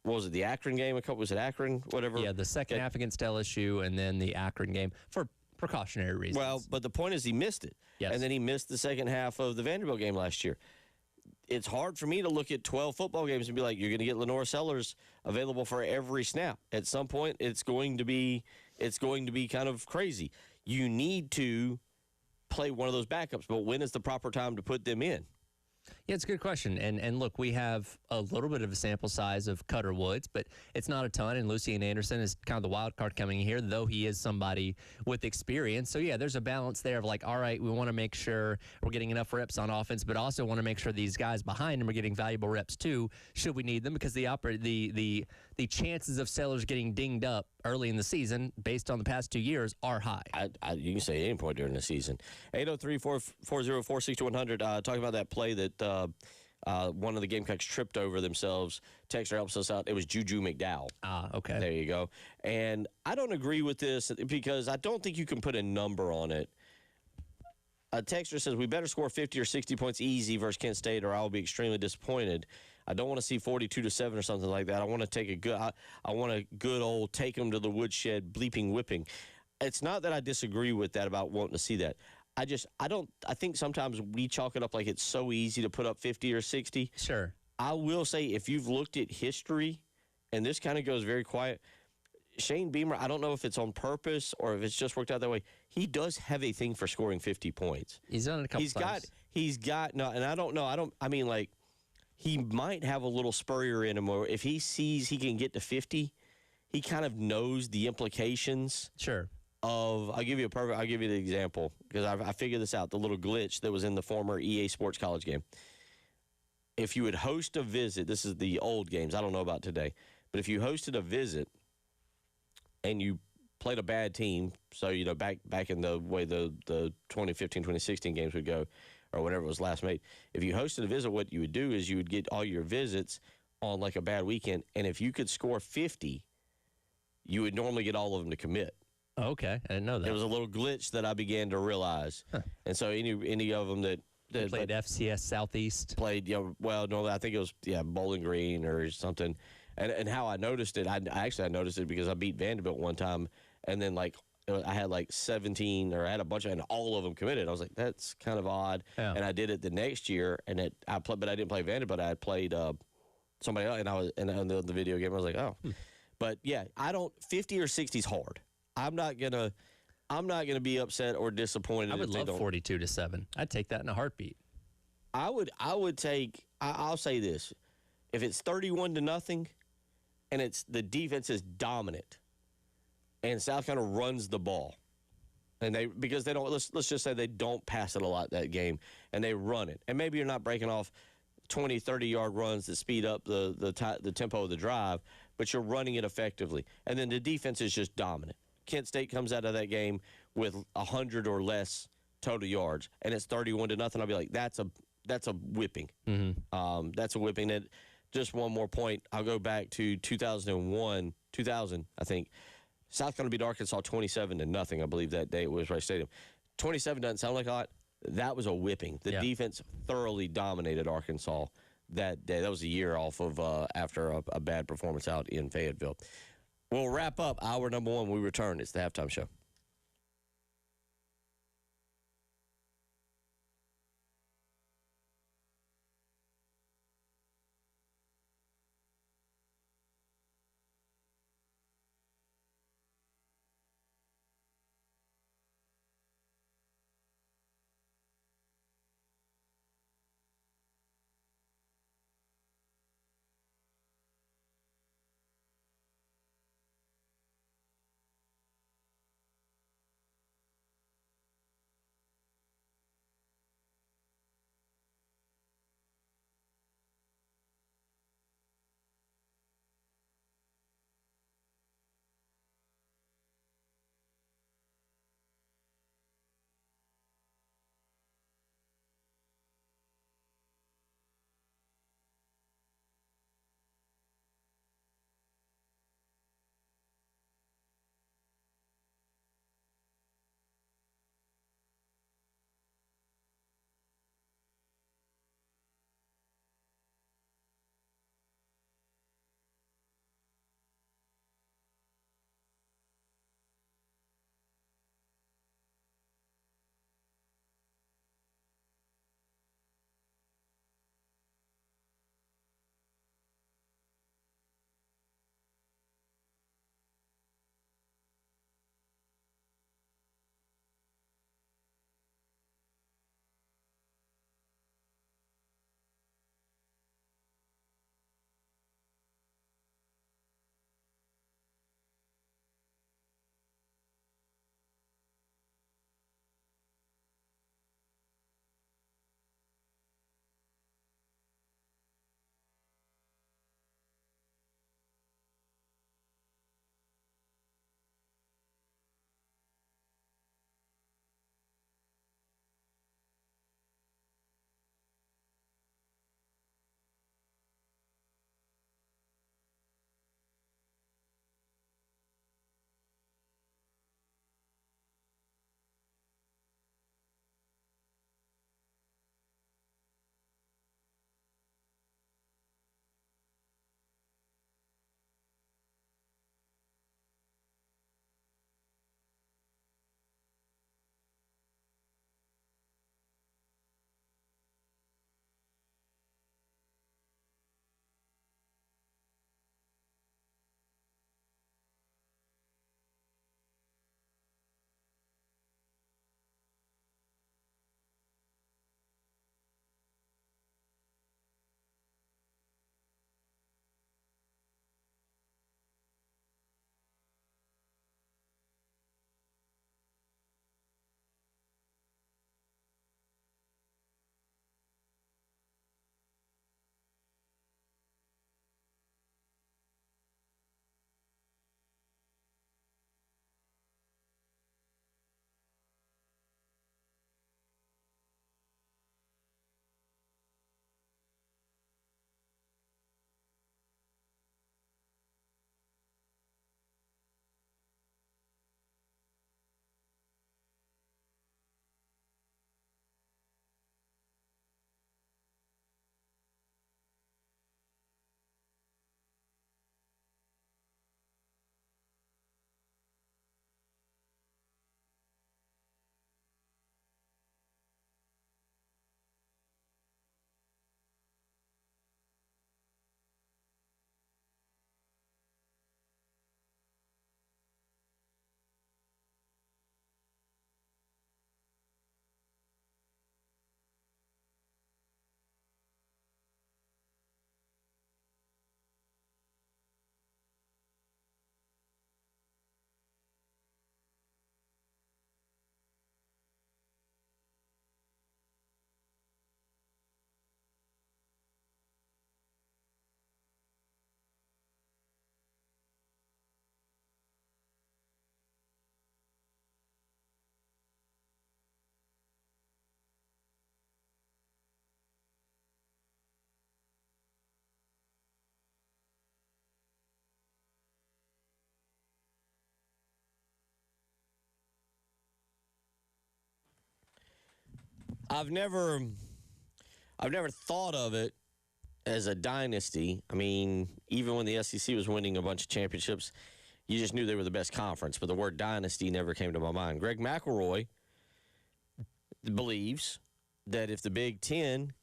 What was it, the Akron game? Was it Akron? Whatever. Yeah, the second half against LSU and then the Akron game for precautionary reasons. Well, but the point is he missed it. Yes. And then he missed the second half of the Vanderbilt game last year. It's hard for me to look at 12 football games and be like, you're going to get Lenore Sellers available for every snap. At some point, it's going to be kind of crazy. You need to play one of those backups, but when is the proper time to put them in? Yeah, it's a good question. And look, we have a little bit of a sample size of Cutter Woods, but it's not a ton. And Lucian Anderson is kind of the wild card coming here, though he is somebody with experience. So, yeah, there's a balance there of like, all right, we want to make sure we're getting enough reps on offense, but also want to make sure these guys behind him are getting valuable reps too, should we need them, because the chances of Sellers getting dinged up early in the season, based on the past 2 years, are high. You can say at any point during the season. 803-440-462100, talking about that play that one of the Gamecocks tripped over themselves. Texter helps us out. It was Juju McDowell. Okay. There you go. And I don't agree with this because I don't think you can put a number on it. A texter says, we better score 50 or 60 points easy versus Kent State or I'll be extremely disappointed. I don't want to see 42-7 or something like that. I want to take I want a good old take them to the woodshed bleeping whipping. It's not that I disagree with that about wanting to see that. I think sometimes we chalk it up like it's so easy to put up 50 or 60. Sure. I will say if you've looked at history, and this kind of goes very quiet, Shane Beamer, I don't know if it's on purpose or if it's just worked out that way. He does have a thing for scoring 50 points. He's done it a couple times. He's got, no, and I don't know. He might have a little spurrier in him, or if he sees he can get to 50, he kind of knows the implications. Sure. I'll give you the example because I figured this out. The little glitch that was in the former EA Sports College game. If you would host a visit, this is the old games. I don't know about today, but if you hosted a visit and you played a bad team, so back in the way the 2015, 2016 games would go, or whenever it was last made. If you hosted a visit, what you would do is you would get all your visits on like a bad weekend, and if you could score 50, you would normally get all of them to commit. Okay, I didn't know that. It was a little glitch that I began to realize, and so any of them that played FCS Southeast played, no, I think it was Bowling Green or something, and how I noticed it, I noticed it because I beat Vanderbilt one time, and then I had 17, or I had a bunch of, and all of them committed. I was like, that's kind of odd. Yeah. And I did it the next year, but I didn't play Vanderbilt. I had played somebody else, and on the video game, I was like, oh. But yeah, 50 or 60 is hard. I'm not gonna be upset or disappointed. I would love 42-7. I'd take that in a heartbeat. I'll say this: if it's 31-0, and it's the defense is dominant, and South Carolina runs the ball, and because they don't, let's just say they don't pass it a lot that game, and they run it, and maybe you're not breaking off 20, 30-yard runs that speed up the tempo of the drive, but you're running it effectively, and then the defense is just dominant. Kent State comes out of that game with 100 or less total yards, and it's 31-0. I'll be like, that's a whipping. Mm-hmm. That's a whipping. And just one more point. I'll go back to 2000, I think. South Carolina beat Arkansas 27-0. I believe that day it was Rice Stadium. 27 doesn't sound like a lot. That was a whipping. The defense thoroughly dominated Arkansas that day. That was a year off of after a bad performance out in Fayetteville. We'll wrap up hour number 1 when we return. It's the halftime show. I've never thought of it as a dynasty. I mean, even when the SEC was winning a bunch of championships, You just knew they were the best conference, but the word dynasty never came to my mind. Greg McElroy believes that if the Big Ten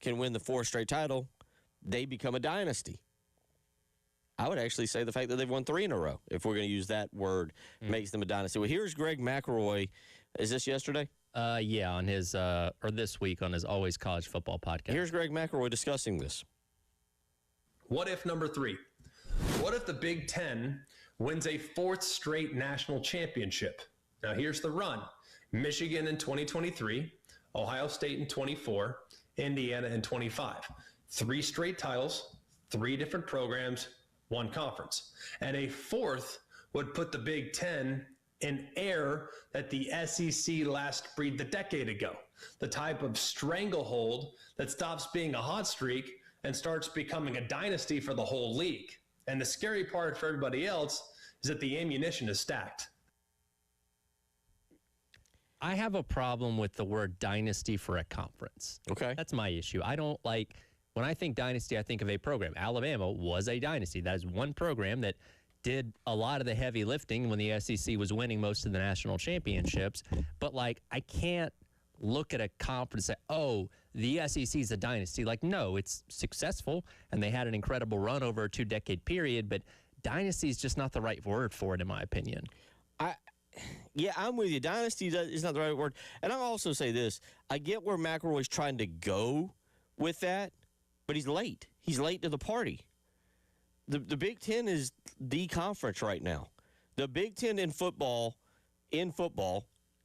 can win the 4th straight title, they become a dynasty. I would actually say the fact that they've won 3 in a row, if we're going to use that word, makes them a dynasty. Well, here's Greg McElroy. Is this yesterday? Yeah, on his or this week on his Always College Football podcast. Here's Greg McElroy discussing this. What if number 3? What if the Big Ten wins a 4th straight national championship? Now here's the run. Michigan in 2023, Ohio State in 24, Indiana in 25. 3 straight titles, 3 different programs, 1 conference. And a 4th would put the Big Ten in air that the SEC last breathed a decade ago. The type of stranglehold that stops being a hot streak and starts becoming a dynasty for the whole league. And the scary part for everybody else is that the ammunition is stacked. I have a problem with the word dynasty for a conference. Okay. That's my issue. I don't like, when I think dynasty, I think of a program. Alabama was a dynasty. That is one program that did a lot of the heavy lifting when the SEC was winning most of the national championships. But, like, I can't look at a conference and say, oh, the SEC is a dynasty. Like, no, it's successful, and they had an incredible run over a 2-decade period, but dynasty is just not the right word for it, in my opinion. Yeah, I'm with you. Dynasty is not the right word. And I'll also say this. I get where McElroy's trying to go with that, but he's late. He's late to the party. The Big Ten is the conference right now. The Big Ten in football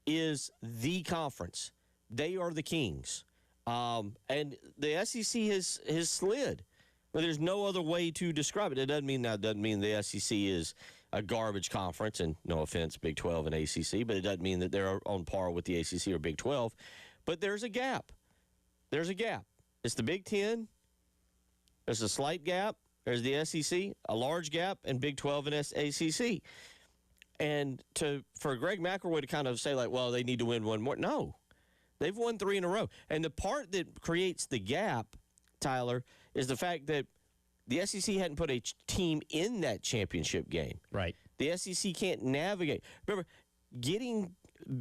is the conference. They are the kings. And the SEC has slid. But there's no other way to describe it. It doesn't mean the SEC is a garbage conference, and no offense, Big 12 and ACC, but it doesn't mean that they're on par with the ACC or Big 12. But there's a gap. There's a gap. It's the Big 10. There's a slight gap. There's the SEC, a large gap, and Big 12 and ACC. And for Greg McElroy to kind of say, like, well, they need to win one more. No. They've won 3 in a row. And the part that creates the gap, Tyler, is the fact that the SEC hadn't put a team in that championship game. Right. The SEC can't navigate. Remember,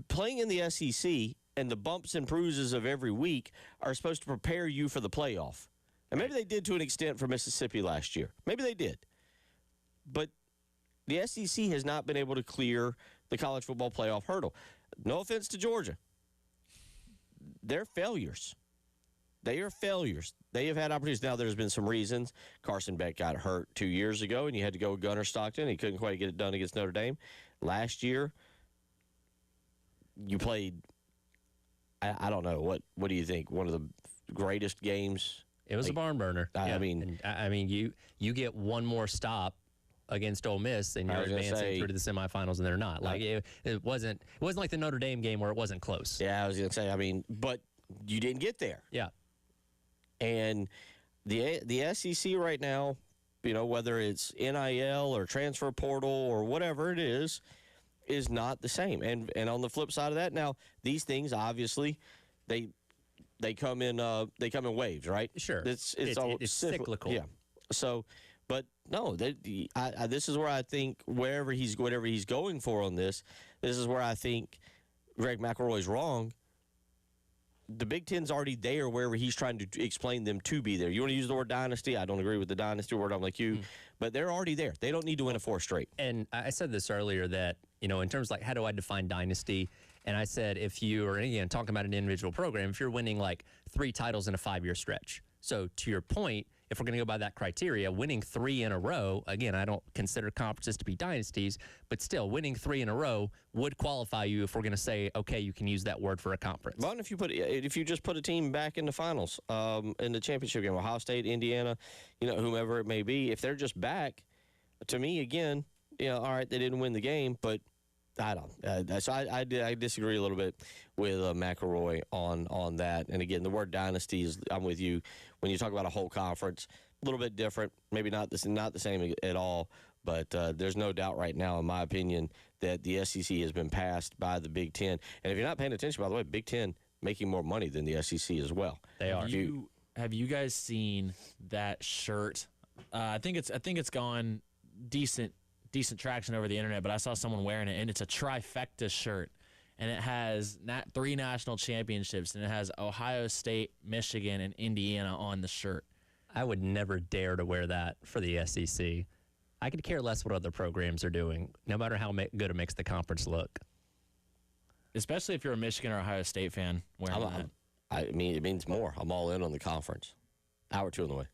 playing in the SEC and the bumps and bruises of every week are supposed to prepare you for the playoff. And maybe they did to an extent for Mississippi last year. Maybe they did. But the SEC has not been able to clear the college football playoff hurdle. No offense to Georgia. They're failures. They are failures. They have had opportunities. Now, there's been some reasons. Carson Beck got hurt 2 years ago, and you had to go with Gunnar Stockton. He couldn't quite get it done against Notre Dame. Last year, you played, I don't know, what do you think? One of the greatest games? It was a barn burner. I mean, you get one more stop against Ole Miss, and you're advancing through to the semifinals, and they're not. Like it wasn't like the Notre Dame game where it wasn't close. Yeah, I was going to say. But you didn't get there. Yeah. And the SEC right now, whether it's NIL or transfer portal or whatever it is not the same. And on the flip side of that, now these things obviously they come in waves, right? Sure. It's cyclical. Yeah. So, but no, this is where I think whatever he's going for on this is where I think Greg McElroy's wrong. The Big Ten's already there wherever he's trying to explain them to be there. You want to use the word dynasty? I don't agree with the dynasty word. I'm like you. But they're already there. They don't need to win a 4 straight. And I said this earlier that, in terms of like how do I define dynasty? And I said if you are, again, talking about an individual program, if you're winning like 3 titles in a 5-year stretch. So to your point, if we're going to go by that criteria, winning 3 in a row, again, I don't consider conferences to be dynasties, but still winning 3 in a row would qualify you if we're going to say, okay, you can use that word for a conference. Well, if you just put a team back in the finals, in the championship game, Ohio State, Indiana, whomever it may be, if they're just back, to me, again, all right, they didn't win the game, but I don't. So I disagree a little bit with McElroy on that. And again, the word dynasty is, I'm with you. When you talk about a whole conference, a little bit different, maybe not the same at all. But there's no doubt right now, in my opinion, that the SEC has been passed by the Big Ten. And if you're not paying attention, by the way, Big Ten making more money than the SEC as well. They are. Have you guys seen that shirt? I think it's gone decent decent traction over the internet, but I saw someone wearing it, and it's a trifecta shirt. And it has 3 national championships, and it has Ohio State, Michigan, and Indiana on the shirt. I would never dare to wear that for the SEC. I could care less what other programs are doing, no matter how good it makes the conference look. Especially if you're a Michigan or Ohio State fan wearing that. I mean, it means more. I'm all in on the conference. Hour 2 on the way.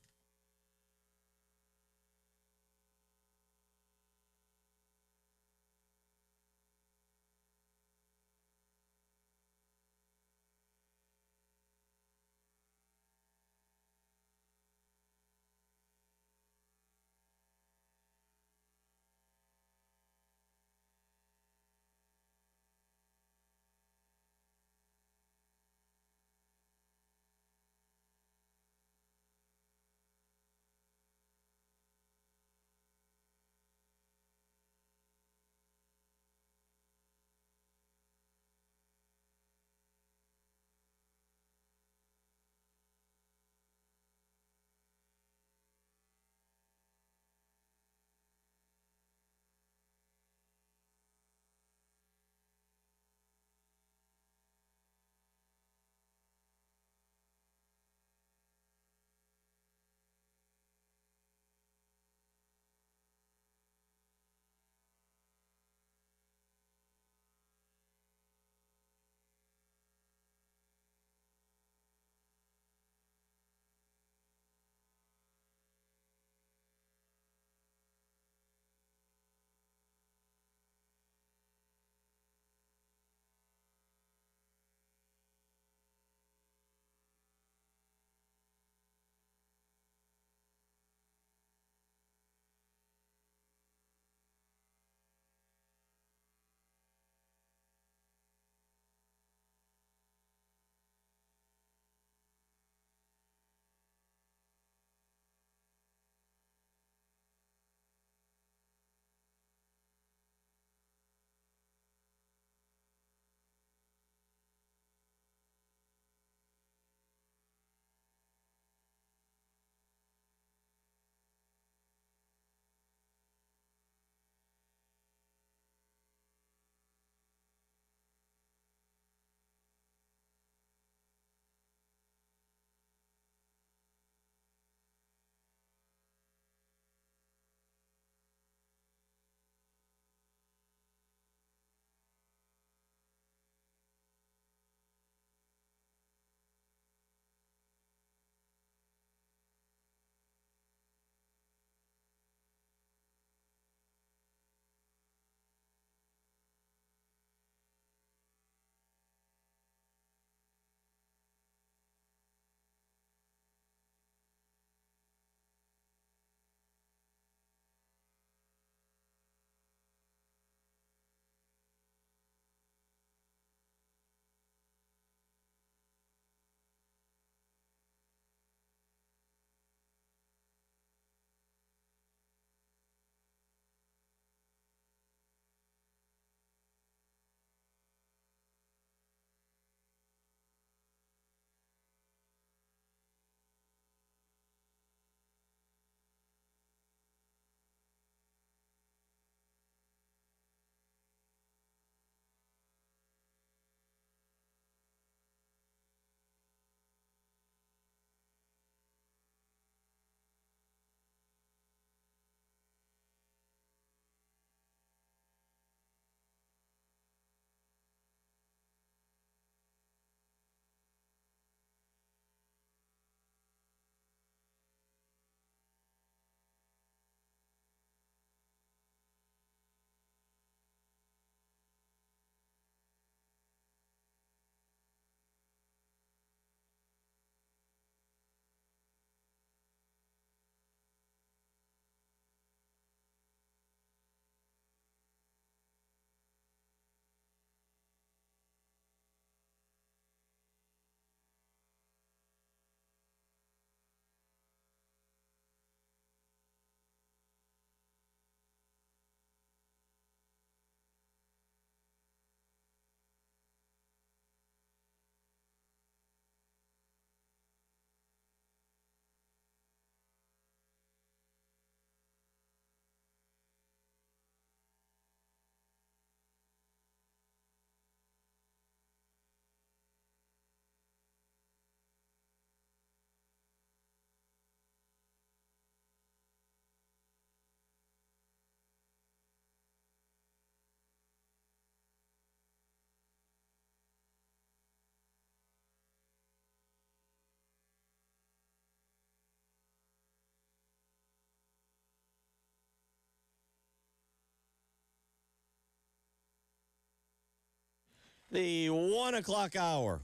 The 1 o'clock hour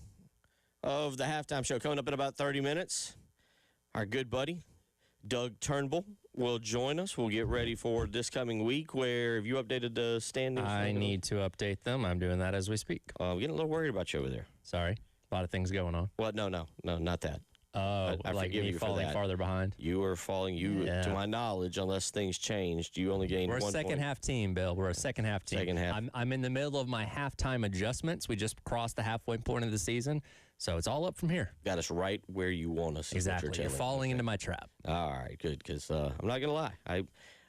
of the halftime show coming up in about 30 minutes. Our good buddy, Doug Turnbull, will join us. We'll get ready for this coming week. Where have you updated the standings? I need to update them. I'm doing that as we speak. I'm getting a little worried about you over there. Sorry. A lot of things going on. Well, no, not that. Oh, I like forgive me you for falling that. farther behind? You are falling. To my knowledge, unless things changed, you only gained 1 We're a point. second-half team, Bill. We're a second-half team. Second half. I'm in the middle of my halftime adjustments. We just crossed the halfway point of the season, so it's all up from here. Got us right where you want us. Exactly. You're falling into my trap. All right, good, because I'm not going to lie.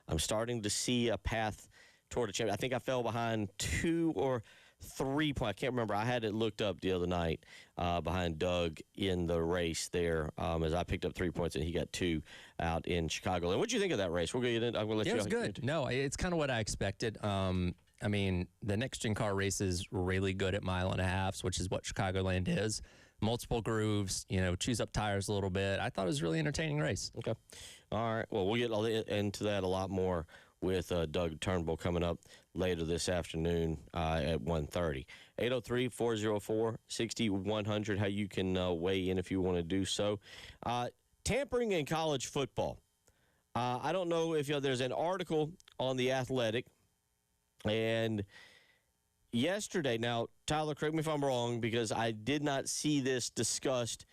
I'm starting to see a path toward a champion. I think I fell behind 2 or 3 points. I can't remember. I had it looked up the other night behind Doug in the race there as I picked up 3 points and he got 2 out in Chicago. And what did you think of that race? We'll get in. I'm going to let you. It was good. No, it's kind of what I expected. I mean, the next-gen car race is really good at mile and a halves, which is what Chicagoland is. Multiple grooves, choose up tires a little bit. I thought it was a really entertaining race. Okay. All right. Well, we'll get into that a lot more with Doug Turnbull coming up later this afternoon at 1:30. 803-404-6100, how you can weigh in if you want to do so. Tampering in college football. I don't know if there's an article on The Athletic, and yesterday, now, Tyler, correct me if I'm wrong, because I did not see this discussed.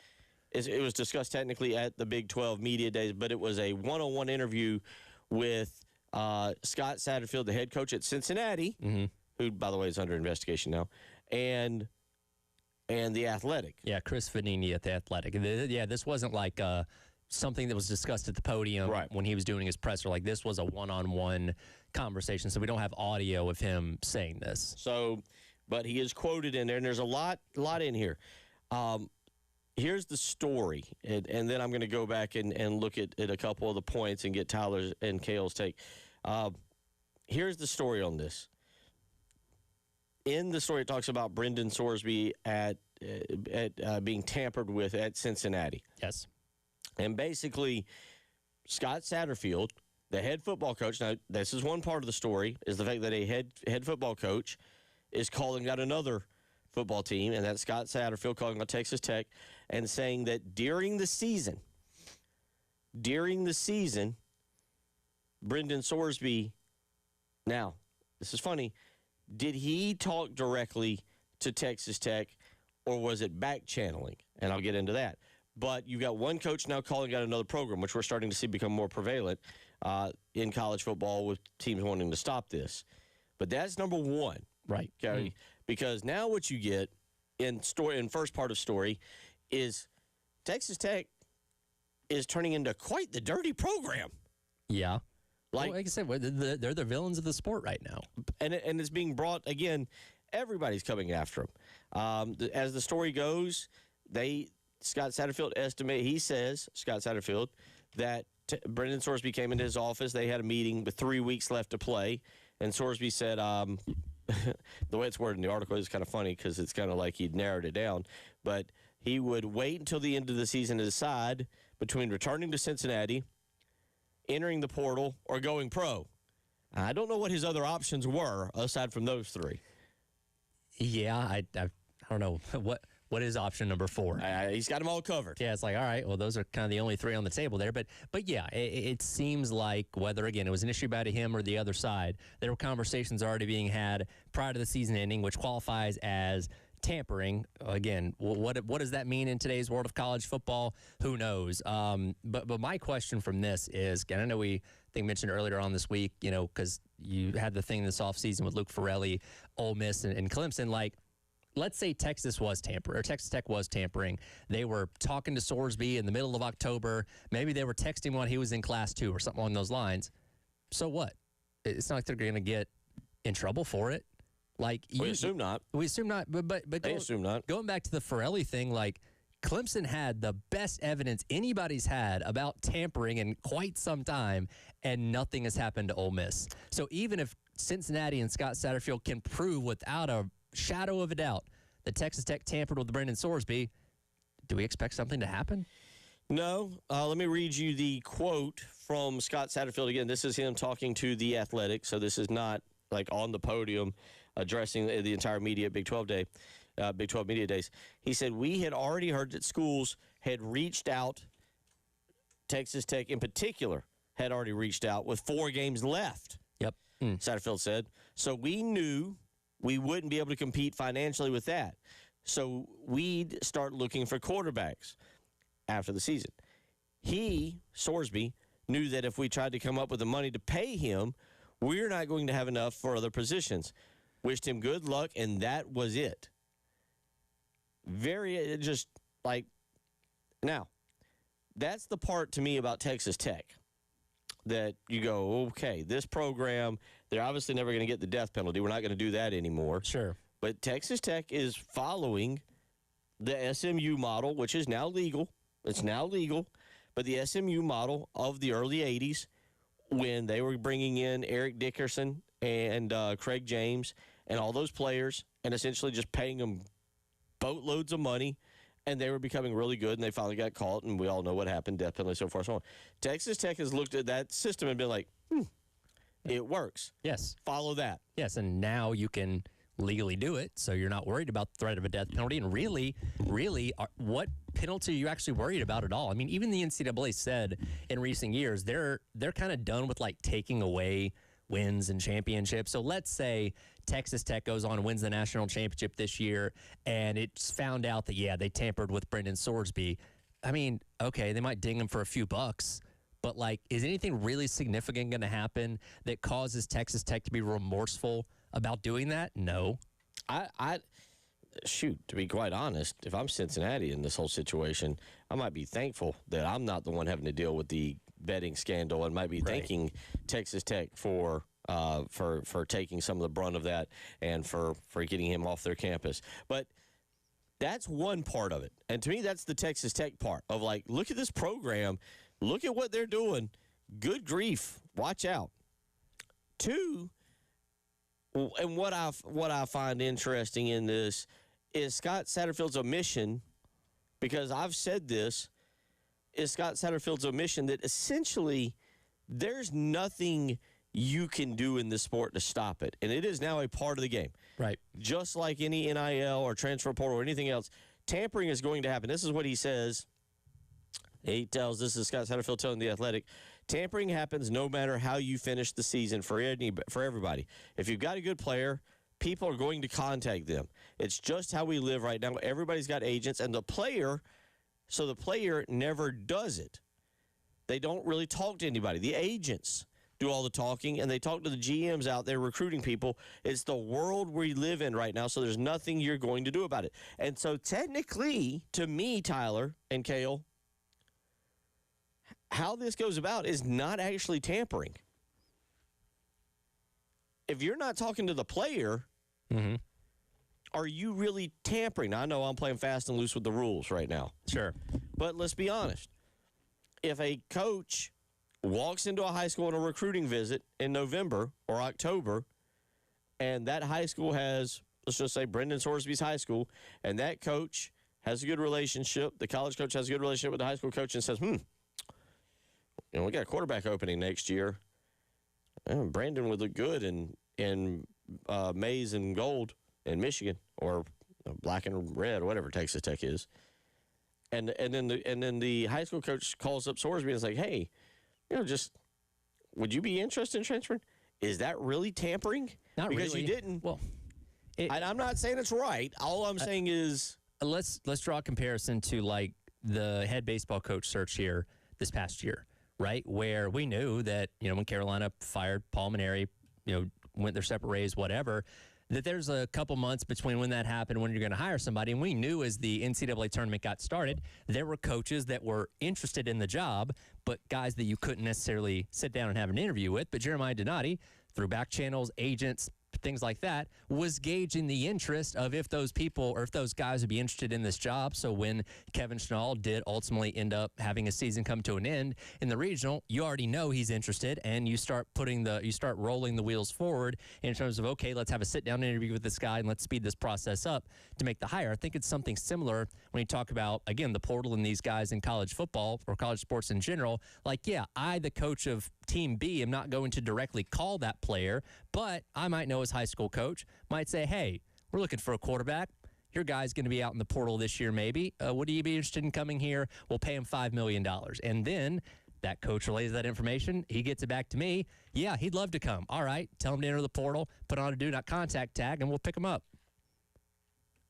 It was discussed technically at the Big 12 Media Days, but it was a one-on-one interview with Scott Satterfield, the head coach at Cincinnati, who, by the way, is under investigation now, and The Athletic. Yeah, Chris Vanini at The Athletic. Yeah, this wasn't like something that was discussed at the podium when he was doing his presser. Like, this was a one-on-one conversation, so we don't have audio of him saying this. So, but he is quoted in there, and there's a lot in here. Here's the story, and then I'm going to go back and look at a couple of the points and get Tyler's and Cale's take. Here's the story on this. In the story, it talks about Brendan Sorsby at being tampered with at Cincinnati. Yes. And basically, Scott Satterfield, the head football coach, now this is one part of the story, is the fact that a head football coach is calling out another football team, and that's Scott Satterfield calling out Texas Tech and saying that during the season, Brendan Sorsby, now, this is funny, did he talk directly to Texas Tech, or was it back channeling? And I'll get into that. But you've got one coach now calling out another program, which we're starting to see become more prevalent in college football with teams wanting to stop this. But that's number one. Right. Okay. Because now what you get in first part of story is Texas Tech is turning into quite the dirty program. Yeah. Like I said, they're the villains of the sport right now. And it's being brought, again, everybody's coming after them. As the story goes, Scott Satterfield that Brendan Sorsby came into his office. They had a meeting with 3 weeks left to play. And Sorsby said, the way it's worded in the article is kind of funny because it's kind of like he'd narrowed it down. But he would wait until the end of the season to decide between returning to Cincinnati, entering the portal, or going pro. I don't know what his other options were aside from those three. Yeah, I don't know. What is option number 4? He's got them all covered. Yeah, it's like, all right, well, those are kind of the only 3 on the table there. But yeah, it seems like whether, again, it was an issue about him or the other side, there were conversations already being had prior to the season ending, which qualifies as tampering. Again, what does that mean in today's world of college football? Who knows? But my question from this is, and I know I think mentioned earlier on this week, because you had the thing this offseason with Luke Farrelly, Ole Miss, and Clemson, like, let's say Texas Tech was tampering. They were talking to Sorsby in the middle of October. Maybe they were texting while he was in class 2 or something along those lines. So what? It's not like they're going to get in trouble for it. Like we assume not. We assume not. But they assume not. Going back to the Farrelly thing, like Clemson had the best evidence anybody's had about tampering in quite some time, and nothing has happened to Ole Miss. So even if Cincinnati and Scott Satterfield can prove without a shadow of a doubt that Texas Tech tampered with Brendan Sorsby, do we expect something to happen? No. Let me read you the quote from Scott Satterfield again. This is him talking to The Athletic, so this is not like on the podium addressing the entire media at Big 12 Media Days. He said, we had already heard that schools had reached out, Texas Tech in particular had already reached out with 4 games left. Yep. Satterfield said. So we knew we wouldn't be able to compete financially with that. So we'd start looking for quarterbacks after the season. He, Sorsby, knew that if we tried to come up with the money to pay him, we're not going to have enough for other positions. Wished him good luck, and that was it. Now, that's the part to me about Texas Tech that you go, okay, this program, they're obviously never going to get the death penalty. We're not going to do that anymore. Sure. But Texas Tech is following the SMU model, which is now legal. It's now legal. But the SMU model of the early 80s, when they were bringing in Eric Dickerson and Craig James and all those players and essentially just paying them boatloads of money, and they were becoming really good, and they finally got caught, and we all know what happened, death penalty, so far, so on. Texas Tech has looked at that system and been like, it works. Yes. Follow that. Yes, and now you can legally do it, so you're not worried about the threat of a death penalty. And really, what penalty are you actually worried about at all? I mean, even the NCAA said in recent years they're kind of done with like taking away wins and championships. So let's say Texas Tech goes on and wins the national championship this year, and it's found out that they tampered with Brendan Sorsby. I mean, okay, they might ding him for a few bucks. But, like, is anything really significant going to happen that causes Texas Tech to be remorseful about doing that? No. To be quite honest, if I'm Cincinnati in this whole situation, I might be thankful that I'm not the one having to deal with the betting scandal, and might be thanking Texas Tech for taking some of the brunt of that and for getting him off their campus. But that's one part of it. And to me, that's the Texas Tech part of, like, look at this program. Look at what they're doing. Good grief. Watch out. 2, and what I find interesting in this is Scott Satterfield's omission, because I've said this, is Scott Satterfield's omission that essentially there's nothing you can do in this sport to stop it. And it is now a part of the game. Right. Just like any NIL or transfer portal or anything else, tampering is going to happen. This is what he says. This is Scott Satterfield telling The Athletic, tampering happens no matter how you finish the season for everybody. If you've got a good player, people are going to contact them. It's just how we live right now. Everybody's got agents, and the player never does it. They don't really talk to anybody. The agents do all the talking, and they talk to the GMs out there recruiting people. It's the world we live in right now, so there's nothing you're going to do about it. And so technically, to me, Tyler and Cale, how this goes about is not actually tampering. If you're not talking to the player, are you really tampering? Now, I know I'm playing fast and loose with the rules right now. Sure. But let's be honest. If a coach walks into a high school on a recruiting visit in November or October, and that high school has, let's just say Brendan Sorsby's high school, and that coach has a good relationship, the college coach has a good relationship with the high school coach and says, we got a quarterback opening next year. Brandon would look good in maize and gold in Michigan, or black and red, or whatever Texas Tech is. And then the high school coach calls up Sorsby and is like, hey, would you be interested in transferring? Is that really tampering? Not because really. You didn't. Well, I'm not saying it's right. All I'm saying is, let's draw a comparison to like the head baseball coach search here this past year. Right, where we knew that, when Carolina fired Paul Maneri, went their separate ways, whatever, that there's a couple months between when that happened and when you're going to hire somebody. And we knew as the NCAA tournament got started, there were coaches that were interested in the job, but guys that you couldn't necessarily sit down and have an interview with. But Jeremiah Donati, through back channels, agents, things like that, was gauging the interest of if those people or if those guys would be interested in this job. So when Kevin Schnall did ultimately end up having a season come to an end in the regional, you already know he's interested, and you start rolling the wheels forward in terms of, okay, let's have a sit-down interview with this guy and let's speed this process up to make the hire. I think it's something similar when you talk about, again, the portal and these guys in college football or college sports in general. Like, the coach of Team B, am not going to directly call that player, But I might know his high school coach, might say, hey, we're looking for a quarterback. Your guy's going to be out in the portal this year maybe. Would you be interested in coming here? We'll pay him $5 million. And then that coach relays that information. He gets it back to me. Yeah, he'd love to come. All right, tell him to enter the portal, put on a do not contact tag, and we'll pick him up.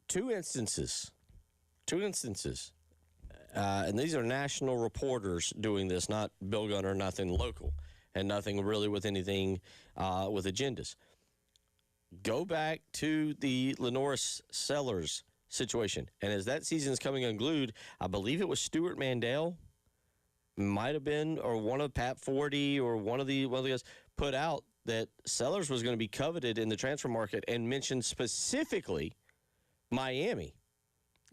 Two instances. And these are national reporters doing this, not Bill Gunner, nothing local, and nothing really with anything with agendas. Go back to the Lenoris Sellers situation. And as that season is coming unglued, I believe it was Stuart Mandel, might have been, or one of Pat Forty or one of the guys put out that Sellers was going to be coveted in the transfer market and mentioned specifically Miami.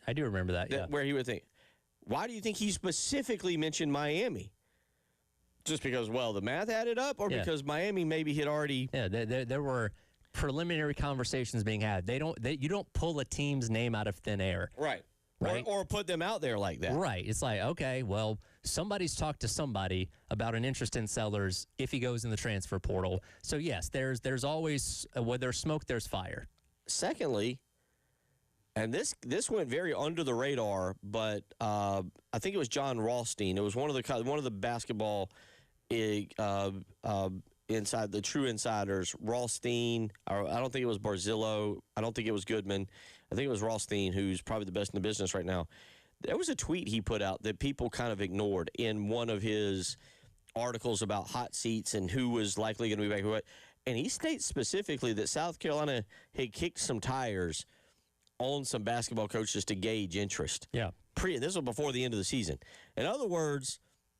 I do remember that, yeah. Where he would think, why do you think he specifically mentioned Miami? Just because, well, the math added up, or because Miami maybe had already... Yeah, there were preliminary conversations being had. You don't pull a team's name out of thin air. Right. Or put them out there like that. Right. It's like, okay, well, somebody's talked to somebody about an interest in Sellers if he goes in the transfer portal. So, yes, there's always, where there's smoke, there's fire. Secondly, and this went very under the radar, but I think it was John Rothstein. It was one of the basketball inside the true insiders. Rothstein. Or I don't think it was Barzillo. I don't think it was Goodman. I think it was Rothstein, who's probably the best in the business right now. There was a tweet he put out that people kind of ignored in one of his articles about hot seats and who was likely going to be back. And he states specifically that South Carolina had kicked some tires on some basketball coaches to gauge interest. Yeah. This was before the end of the season. In other words,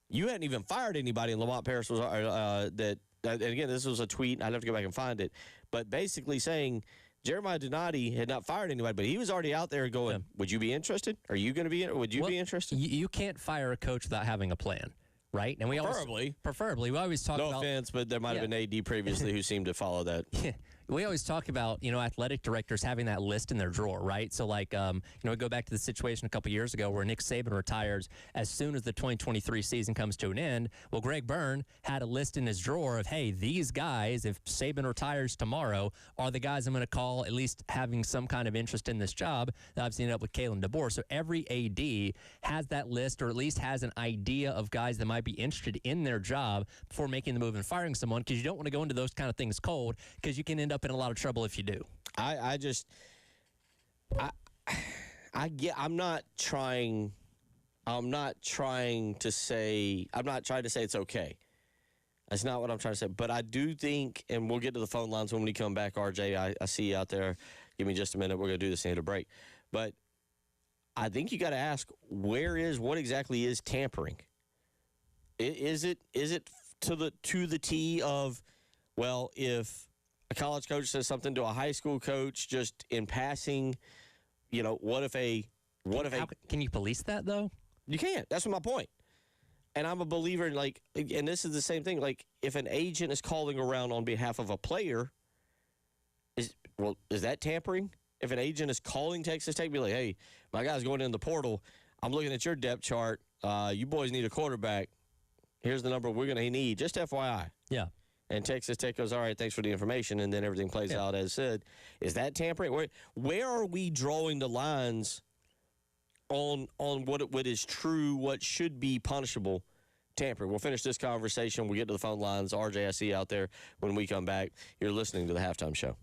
you hadn't even fired anybody, and Lamont Paris was that. And again, this was a tweet. I'd have to go back and find it, but basically saying Jeremiah Donati had not fired anybody, but he was already out there going, "Would you be interested? Are you going to be? Would you be interested?" You can't fire a coach without having a plan. Right? And preferably. We always talk about... No offense, but there might have been AD previously who seemed to follow that. We always talk about, athletic directors having that list in their drawer, right? So, like, we go back to the situation a couple years ago where Nick Saban retires as soon as the 2023 season comes to an end. Well, Greg Byrne had a list in his drawer of, hey, these guys, if Saban retires tomorrow, are the guys I'm going to call, at least having some kind of interest in this job. I've seen it up with Kalen DeBoer. So every AD has that list, or at least has an idea of guys that might be interested in their job before making the move and firing someone, because you don't want to go into those kind of things cold, because you can end up in a lot of trouble if you do. I'm not trying to say it's okay. That's not what I'm trying to say. But I do think, and we'll get to the phone lines when we come back, RJ. I see you out there. Give me just a minute. We're going to do this and hit a break. But I think you got to ask, what exactly is tampering? Is it to the T of, well, if a college coach says something to a high school coach just in passing, what if can you police that though? You can't. That's my point. And I'm a believer in, and this is the same thing, if an agent is calling around on behalf of a player, is that tampering? If an agent is calling Texas Tech, be like, hey, my guy's going in the portal, I'm looking at your depth chart, you boys need a quarterback, here's the number we're going to need, just FYI. Yeah. And Texas Tech goes, all right, thanks for the information, and then everything plays out as said. Is that tampering? Where are we drawing the lines on what is true, what should be punishable tampering? We'll finish this conversation. We'll get to the phone lines. RJ, I see you out there when we come back. You're listening to The Halftime Show.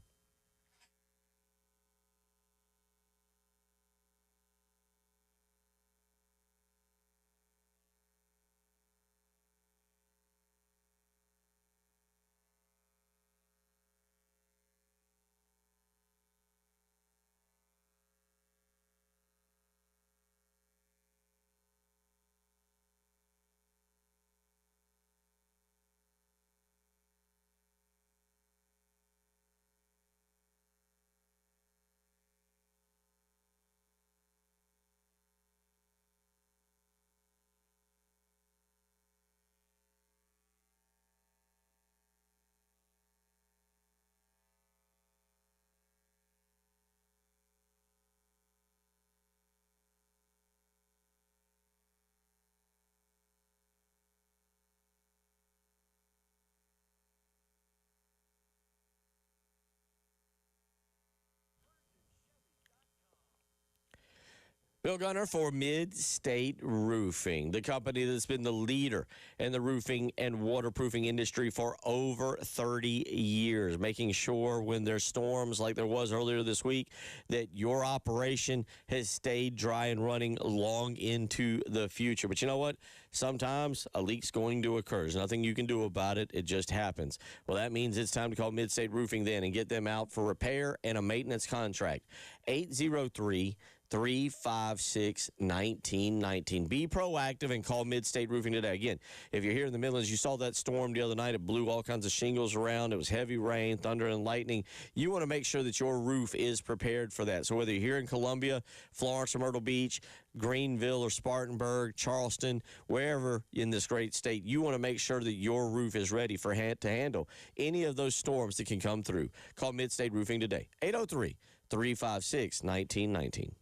Bill Gunner for Mid-State Roofing, the company that's been the leader in the roofing and waterproofing industry for over 30 years, making sure when there's storms like there was earlier this week that your operation has stayed dry and running long into the future. But you know what? Sometimes a leak's going to occur. There's nothing you can do about it. It just happens. Well, that means it's time to call Mid-State Roofing then and get them out for repair and a maintenance contract. 803-356-1919. Be proactive and call Mid-State Roofing today. Again, if you're here in the Midlands, you saw that storm the other night. It blew all kinds of shingles around. It was heavy rain, thunder, and lightning. You want to make sure that your roof is prepared for that. So whether you're here in Columbia, Florence, or Myrtle Beach, Greenville, or Spartanburg, Charleston, wherever in this great state, you want to make sure that your roof is ready to handle any of those storms that can come through. Call Mid-State Roofing today. 803-356-1919.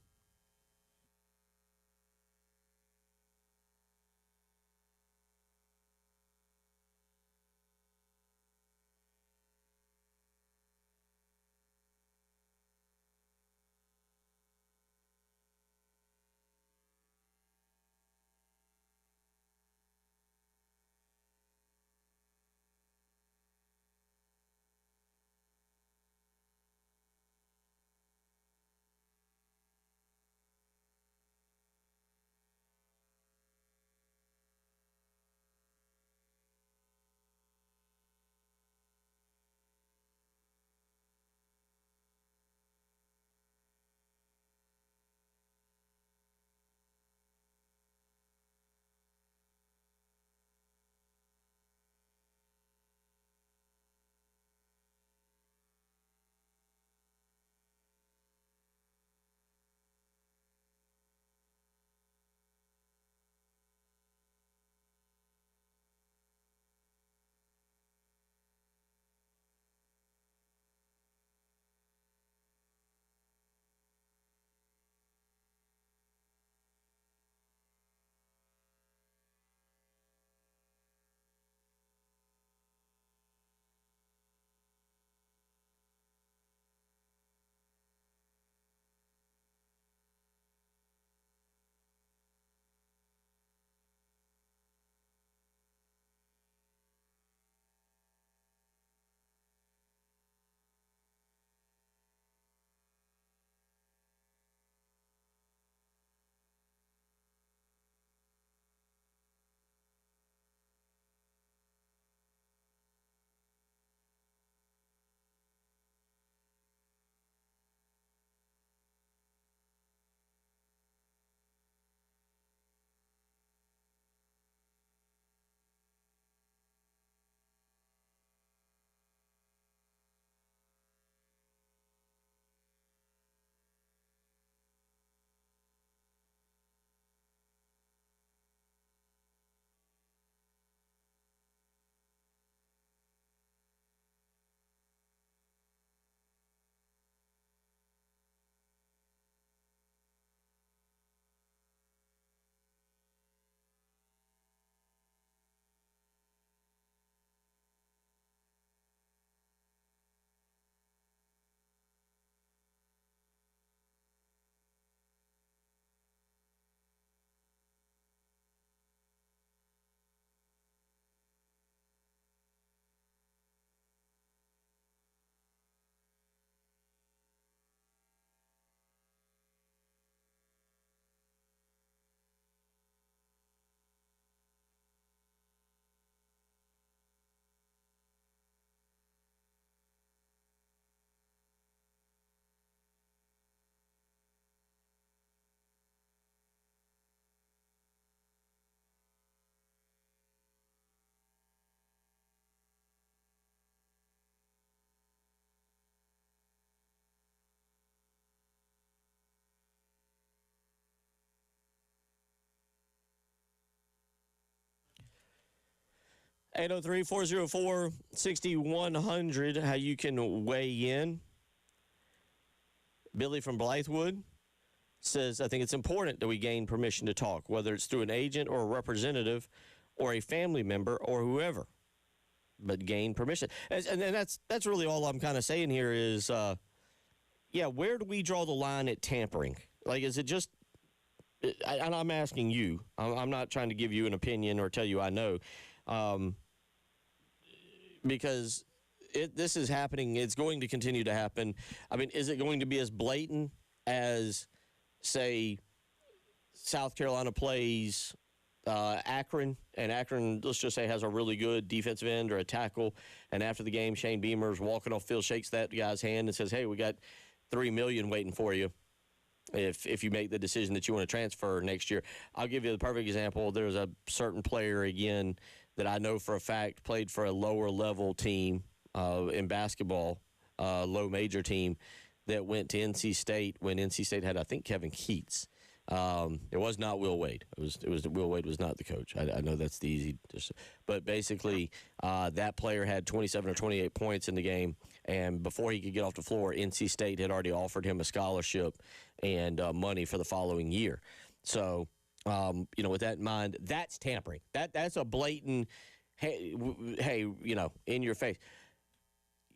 Eight zero three 404-6100, how you can weigh in. Billy from Blythewood says, I think it's important that we gain permission to talk, whether it's through an agent or a representative or a family member or whoever, but gain permission. And that's really all I'm kind of saying here is, where do we draw the line at tampering? Like, is it just and I'm asking you. I'm not trying to give you an opinion or tell you I know, because this is happening. It's going to continue to happen. I mean, is it going to be as blatant as, say, South Carolina plays Akron, and Akron, let's just say, has a really good defensive end or a tackle, and after the game, Shane Beamer's walking off field, shakes that guy's hand and says, hey, we got $3 million waiting for you if you make the decision that you want to transfer next year. I'll give you the perfect example. There's a certain player, again, that I know for a fact played for a lower-level team in basketball, low major team, that went to NC State when NC State had, I think, Kevin Keats. It was not Will Wade. It was Will Wade was not the coach. I know that's the easy, but basically that player had 27 or 28 points in the game, and before he could get off the floor, NC State had already offered him a scholarship and money for the following year. So, with that in mind, that's tampering. That's a blatant, hey, in your face.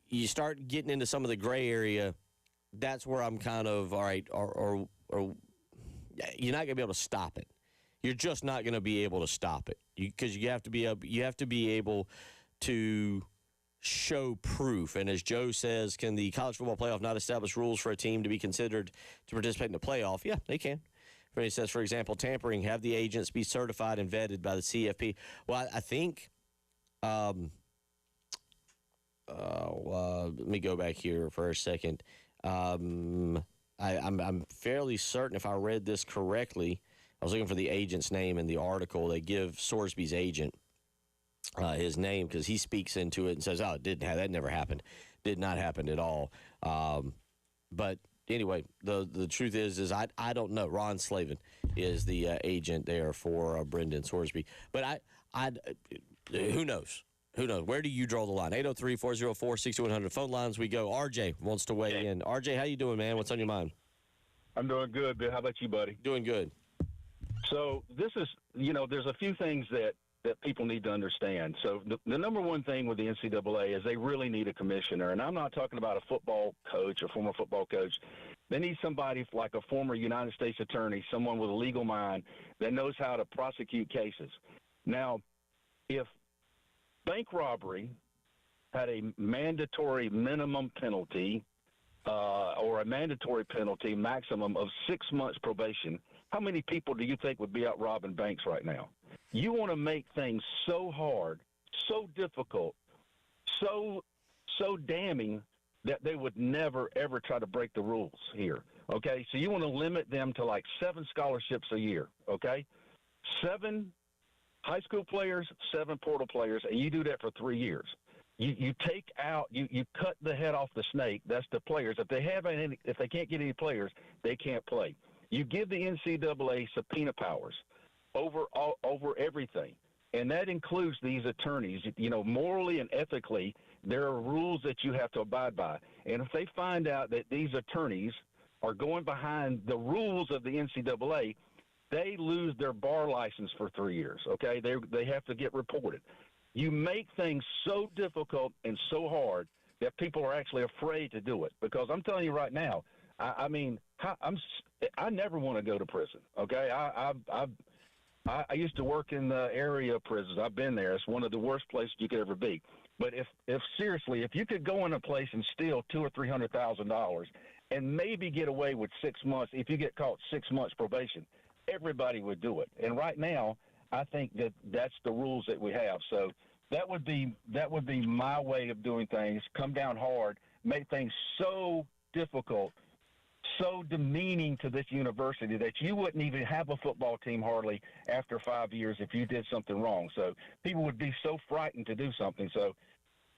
You start getting into some of the gray area. That's where I'm kind of, all right, or you're not going to be able to stop it. You're just not going to be able to stop it because you have to be able to show proof. And as Joe says, can the college football playoff not establish rules for a team to be considered to participate in the playoff? Yeah, they can. He says, for example, tampering, have the agents be certified and vetted by the CFP. Well, I think. Let me go back here for a second. I'm fairly certain, if I read this correctly, I was looking for the agent's name in the article. They give Sorsby's agent his name because he speaks into it and says, "Oh, that never happened, did not happen at all." But anyway, the truth is I don't know. Ron Slavin is the agent there for Brendan Sorsby, but who knows? Who knows? Where do you draw the line? 803-404-6100. Phone lines we go. RJ wants to weigh in. RJ, how you doing, man? What's on your mind? I'm doing good, Bill. How about you, buddy? Doing good. So this is, there's a few things that people need to understand. So the number one thing with the NCAA is they really need a commissioner. And I'm not talking about a football coach or former football coach. They need somebody like a former United States attorney, someone with a legal mind that knows how to prosecute cases. Now, if bank robbery had a mandatory minimum penalty or a mandatory penalty maximum of 6 months probation, how many people do you think would be out robbing banks right now? You want to make things so hard, so difficult, so damning that they would never, ever try to break the rules here, okay? So you want to limit them to like 7 scholarships a year, okay? 7 high school players, 7 portal players, and you do that for 3 years. You take out, you cut the head off the snake. That's the players. If they can't get any players, they can't play. You give the NCAA subpoena powers over everything, and that includes these attorneys. Morally and ethically, there are rules that you have to abide by. And if they find out that these attorneys are going behind the rules of the NCAA, they lose their bar license for 3 years, okay? They have to get reported. You make things so difficult and so hard that people are actually afraid to do it. Because I'm telling you right now, I never want to go to prison, okay? I used to work in the area prisons. I've been there. It's one of the worst places you could ever be. But if seriously, if you could go in a place and steal $200,000 or $300,000 and maybe get away with 6 months, if you get caught 6 months probation, everybody would do it. And right now, I think that's the rules that we have. So that would be my way of doing things. Come down hard, make things so difficult, so demeaning to this university that you wouldn't even have a football team hardly after 5 years if you did something wrong. So people would be so frightened to do something. So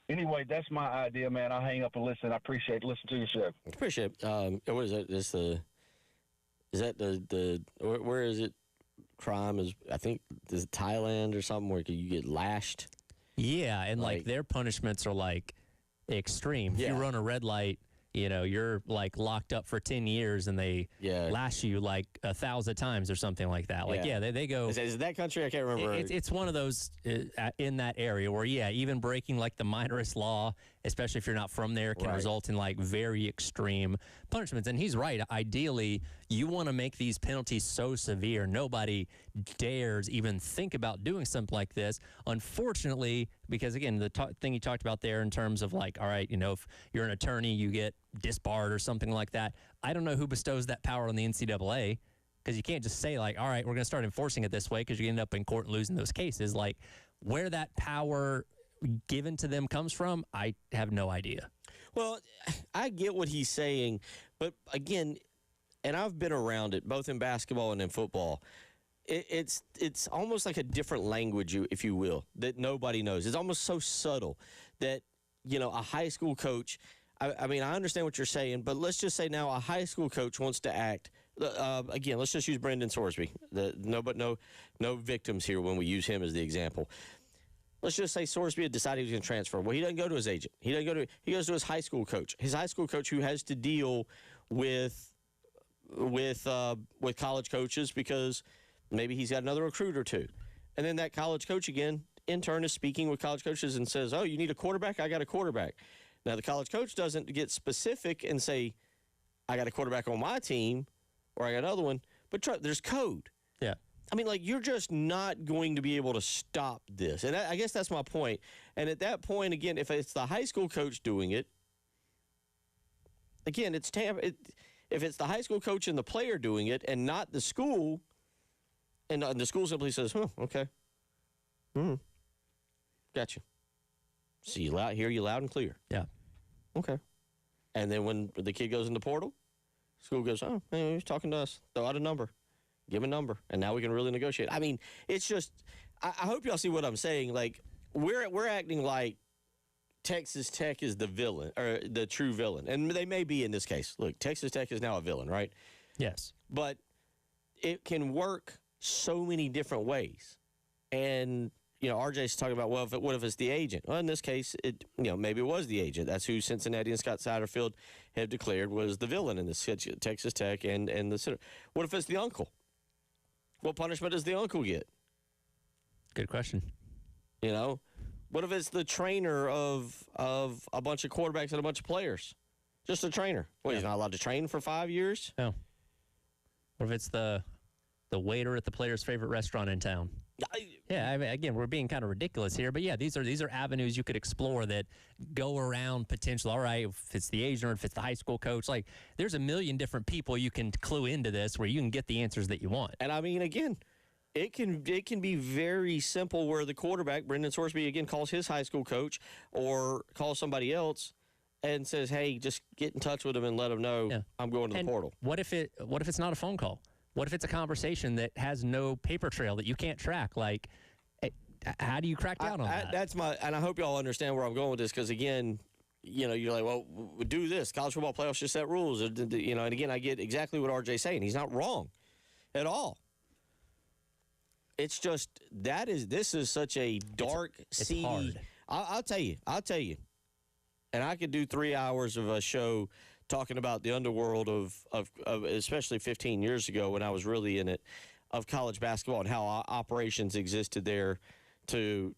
anyway, that's my idea, man. I'll hang up and listen. I appreciate listening to your show. Appreciate it. What is it? Where is it? Crime is, I think, is it Thailand or something where you get lashed? Yeah, and like their punishments are like extreme. Yeah. If you run a red light, you're like locked up for 10 years and they lash you like 1,000 times or something like that. Like, they go. Is that country? I can't remember. It's one of those in that area where, even breaking like the minorist law, especially if you're not from there, can result in like very extreme punishments. And he's right. Ideally, you want to make these penalties so severe, nobody dares even think about doing something like this. Unfortunately, because again, the thing you talked about there in terms of like, all right, if you're an attorney, you get disbarred or something like that. I don't know who bestows that power on the NCAA, because you can't just say like, all right, we're going to start enforcing it this way because you end up in court and losing those cases. Like, where that power given to them comes from, I have no idea. Well, I get what he's saying, but again, and I've been around it both in basketball and in football. It's almost like a different language, if you will, that nobody knows. It's almost so subtle that a high school coach. I mean, I understand what you're saying, but let's just say now a high school coach wants to act. Again, let's just use Brendan Sorsby. No victims here when we use him as the example. Let's just say Sorsby had decided he was going to transfer. Well, he doesn't go to his agent. He goes to his high school coach. His high school coach, who has to deal with college coaches because maybe he's got another recruit or two, and then that college coach again in turn is speaking with college coaches and says, "Oh, you need a quarterback? I got a quarterback." Now the college coach doesn't get specific and say, "I got a quarterback on my team," or "I got another one," but there's code. Yeah. I mean, like, you're just not going to be able to stop this. And I guess that's my point. And at that point, again, if it's the high school coach doing it, again, if it's the high school coach and the player doing it and not the school, and the school simply says, okay. Gotcha. See you hear you loud and clear. Yeah. Okay. And then when the kid goes in the portal, school goes, oh, man, he's talking to us. Throw out a number. Give him a number. And now we can really negotiate. I mean, it's just, I hope y'all see what I'm saying. Like, we're acting like Texas Tech is the villain, or the true villain. And they may be in this case. Look, Texas Tech is now a villain, right? Yes. But it can work so many different ways. And, RJ's talking about, well, what if it's the agent? Well, in this case, maybe it was the agent. That's who Cincinnati and Scott Satterfield have declared was the villain in this Texas Tech and the center. What if it's the uncle? What punishment does the uncle get? Good question. What if it's the trainer of a bunch of quarterbacks and a bunch of players? Just a trainer. He's not allowed to train for 5 years? No. What if it's the waiter at the player's favorite restaurant in town? I mean, again, we're being kind of ridiculous here, but these are avenues you could explore that go around potential. All right, if it's the agent or if it's the high school coach, like there's a million different people you can clue into this where you can get the answers that you want. And I mean, again, it can be very simple where the quarterback, Brendan Sorsby, again calls his high school coach or calls somebody else and says, "Hey, just get in touch with them and let them know I'm going to the portal." What if it's not a phone call? What if it's a conversation that has no paper trail that you can't track? Like, how do you crack down on that? And I hope y'all understand where I'm going with this, because again, you're like, well, do this. College football playoffs just set rules. And again, I get exactly what RJ's saying. He's not wrong at all. It's just this is such a dark, seedy. Hard. I'll tell you. And I could do 3 hours of a show talking about the underworld of especially 15 years ago when I was really in it, of college basketball and how operations existed there to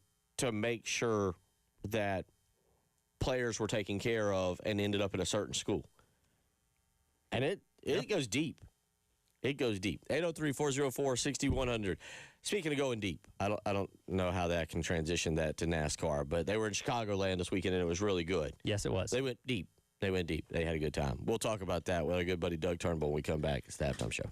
make sure that players were taken care of and ended up at a certain school. And it goes deep. It goes deep. 803-404-6100. Speaking of going deep, I don't know how that can transition that to NASCAR, but they were in Chicagoland this weekend and it was really good. Yes, it was. They went deep. They had a good time. We'll talk about that with our good buddy Doug Turnbull when we come back. It's the Halftime Show.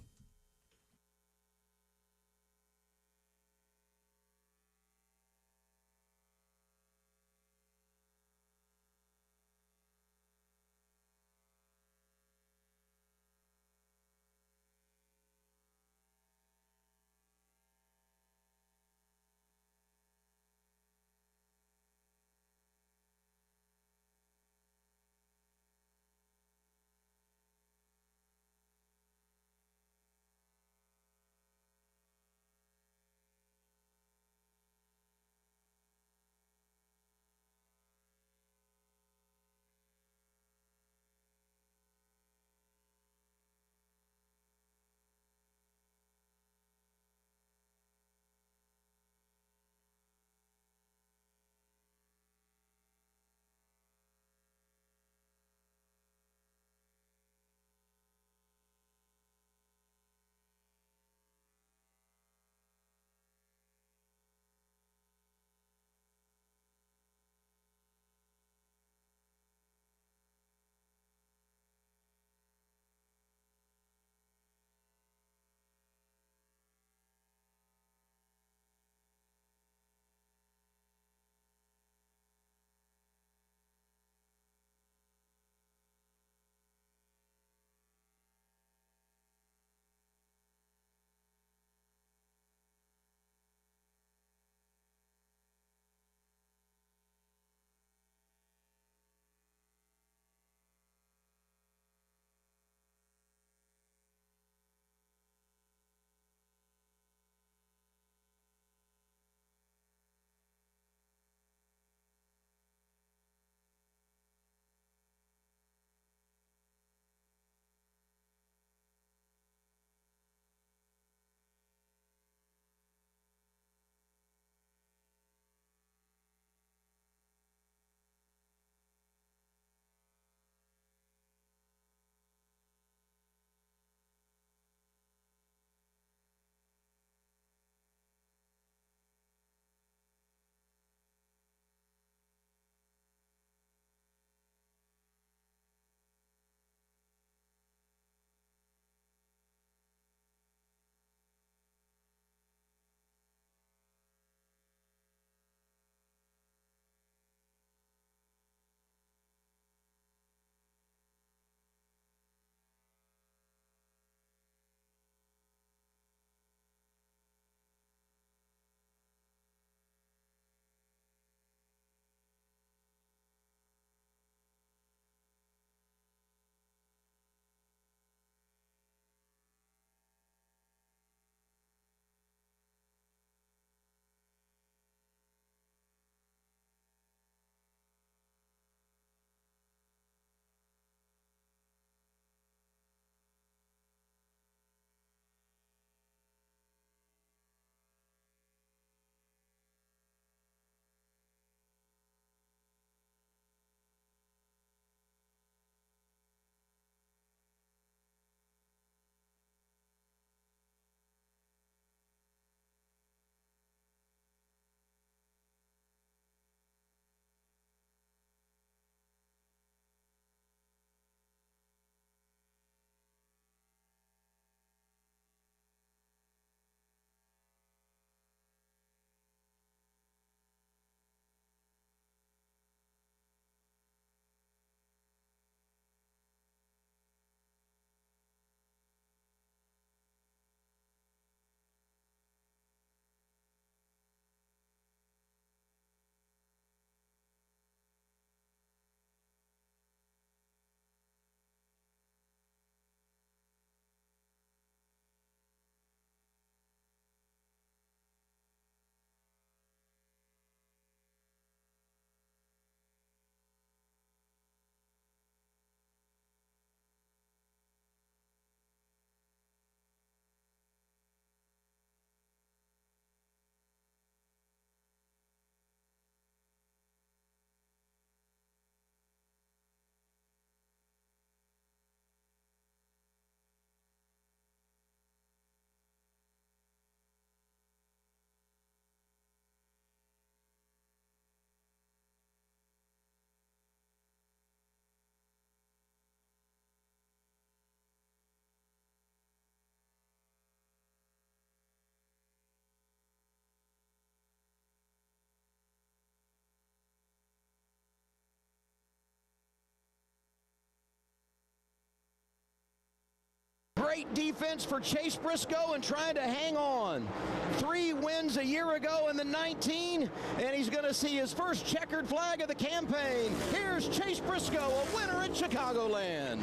great defense for Chase Briscoe and trying to hang on. 3 wins a year ago in the 19, and he's going to see his first checkered flag of the campaign. Here's Chase Briscoe, a winner at Chicagoland.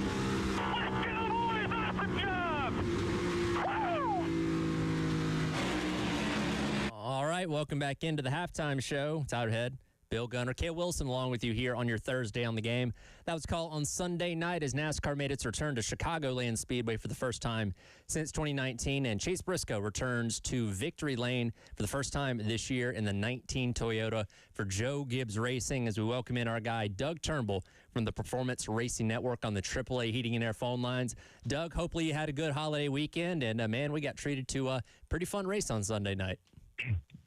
Let's go, boys! Awesome job! Woo! All right, welcome back into the halftime show. Tyler Head, Bill Gunner, Kale Wilson along with you here on your Thursday on the Game. That was called on Sunday night as NASCAR made its return to Chicagoland Speedway for the first time since 2019. And Chase Briscoe returns to Victory Lane for the first time this year in the 19 Toyota for Joe Gibbs Racing as we welcome in our guy, Doug Turnbull from the Performance Racing Network on the AAA Heating and Air phone lines. Doug, hopefully you had a good holiday weekend. And, man, we got treated to a pretty fun race on Sunday night.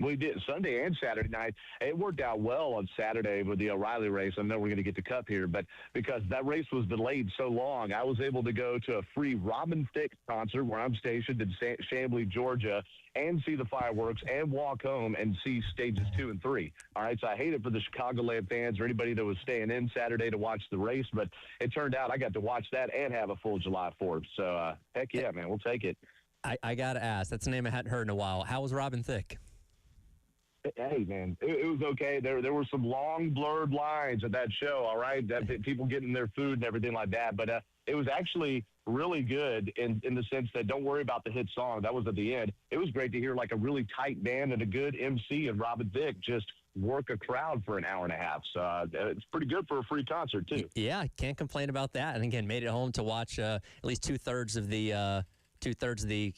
We did Sunday and Saturday night. It worked out well on Saturday with the O'Reilly race. I know we're going to get to Cup here, but because that race was delayed so long, I was able to go to a free Robin Thicke concert where I'm stationed in Chamblee, Georgia, and see the fireworks and walk home and see stages 2 and 3. All right, so I hate it for the Chicagoland fans or anybody that was staying in Saturday to watch the race, but it turned out I got to watch that and have a full July 4th. So, heck yeah, man, we'll take it. I got to ask, that's a name I hadn't heard in a while. How was Robin Thicke? Hey, man, it was okay. There were some long, blurred lines at that show, all right, that people getting their food and everything like that. But it was actually really good in the sense that don't worry about the hit song. That was at the end. It was great to hear, like, a really tight band and a good MC and Robin Thicke just work a crowd for an hour and a half. So it's pretty good for a free concert, too. Yeah, can't complain about that. And, again, made it home to watch at least two-thirds of the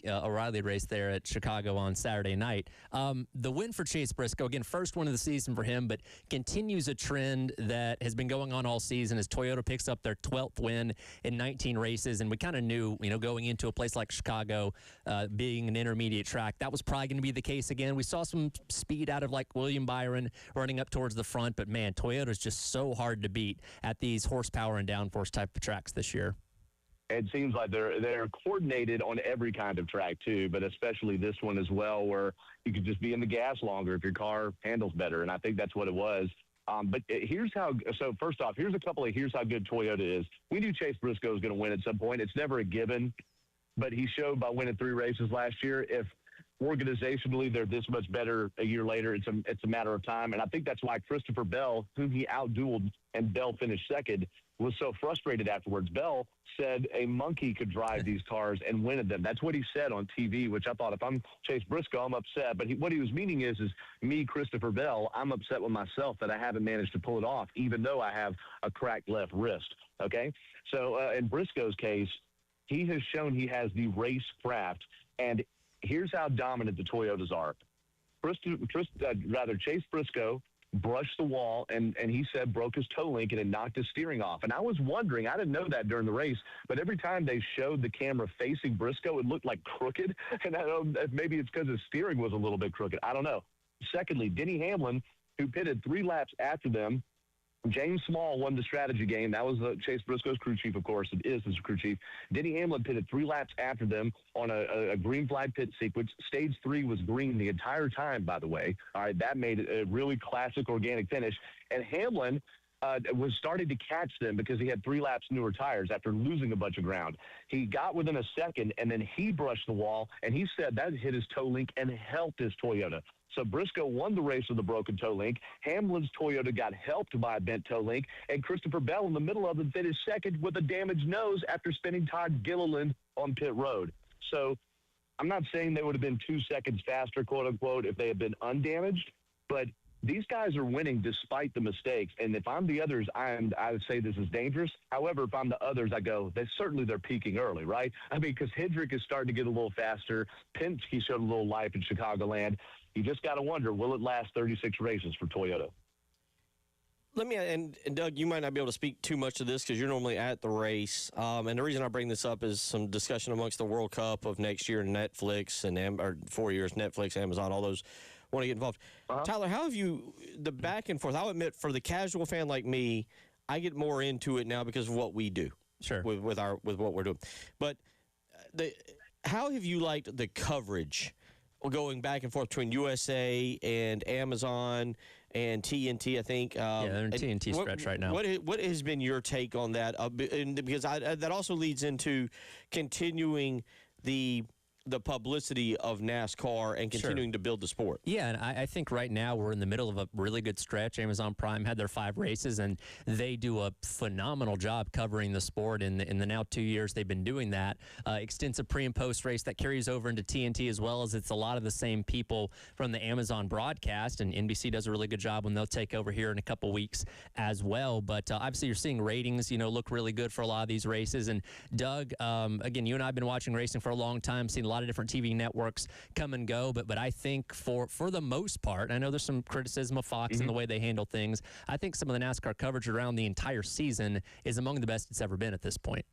O'Reilly race there at Chicago on Saturday night. The win for Chase Briscoe, again, first win of the season for him, but continues a trend that has been going on all season as Toyota picks up their 12th win in 19 races. And we kind of knew, going into a place like Chicago, being an intermediate track, that was probably going to be the case again. We saw some speed out of like William Byron running up towards the front, but man, Toyota's just so hard to beat at these horsepower and downforce type of tracks this year. It seems like they're coordinated on every kind of track too, but especially this one as well, where you could just be in the gas longer if your car handles better, and I think that's what it was. But here's how. So first off, here's how good Toyota is. We knew Chase Briscoe was going to win at some point. It's never a given, but he showed by winning 3 races last year. If organizationally they're this much better a year later, it's a matter of time, and I think that's why Christopher Bell, whom he outdueled and Bell finished second, was so frustrated afterwards. Bell said a monkey could drive these cars and win them. That's what he said on TV, which I thought, if I'm Chase Briscoe, I'm upset. But what he was meaning is me, Christopher Bell, I'm upset with myself that I haven't managed to pull it off, even though I have a cracked left wrist. Okay? So in Briscoe's case, he has shown he has the race craft. And here's how dominant the Toyotas are. Chase Briscoe brushed the wall and he said broke his toe link and it knocked his steering off. And I was wondering, I didn't know that during the race, but every time they showed the camera facing Briscoe, it looked like crooked. And I don't know, maybe it's because his steering was a little bit crooked. I don't know. Secondly, Denny Hamlin, who pitted 3 laps after them, James Small won the strategy game. That was Chase Briscoe's crew chief, of course. It is his crew chief. Denny Hamlin pitted 3 laps after them on a green flag pit sequence. Stage 3 was green the entire time, by the way. All right, that made it a really classic organic finish. And Hamlin was starting to catch them because he had 3 laps newer tires after losing a bunch of ground. He got within a second, and then he brushed the wall, and he said that hit his toe link and helped his Toyota. So Briscoe won the race with a broken toe link. Hamlin's Toyota got helped by a bent toe link, and Christopher Bell in the middle of it finished second with a damaged nose after spinning Todd Gilliland on pit road. So I'm not saying they would have been 2 seconds faster, quote unquote, if they had been undamaged, but these guys are winning despite the mistakes. And if I'm the others, I would say this is dangerous. However, if I'm the others, I go, they're peaking early, right? I mean, because Hendrick is starting to get a little faster. Penske showed a little life in Chicagoland. You just got to wonder, will it last 36 races for Toyota? Let me, and Doug, you might not be able to speak too much to this because you're normally at the race. And the reason I bring this up is some discussion amongst the World Cup of next year, Netflix, or 4 years, Netflix, Amazon, all those want to get involved. Tyler, how have you, the back and forth, I'll admit, for the casual fan like me, I get more into it now because of what we do. Sure. With what we're doing. But how have you liked the coverage going back and forth between USA and Amazon and TNT, I think. They're in TNT stretch right now. What has been your take on that? Because that also leads into continuing the publicity of NASCAR and continuing to build the sport. Yeah, and I think right now we're in the middle of a really good stretch. Amazon Prime had their 5 races, and they do a phenomenal job covering the sport in the now 2 years they've been doing that. Extensive pre- and post-race that carries over into TNT, as well as it's a lot of the same people from the Amazon broadcast, and NBC does a really good job when they'll take over here in a couple weeks as well. But obviously you're seeing ratings, look really good for a lot of these races. And Doug, again, you and I have been watching racing for a long time, seen a lot of different TV networks come and go, but I think for the most part, I know there's some criticism of Fox and the way they handle things. I think some of the NASCAR coverage around the entire season is among the best it's ever been at this point.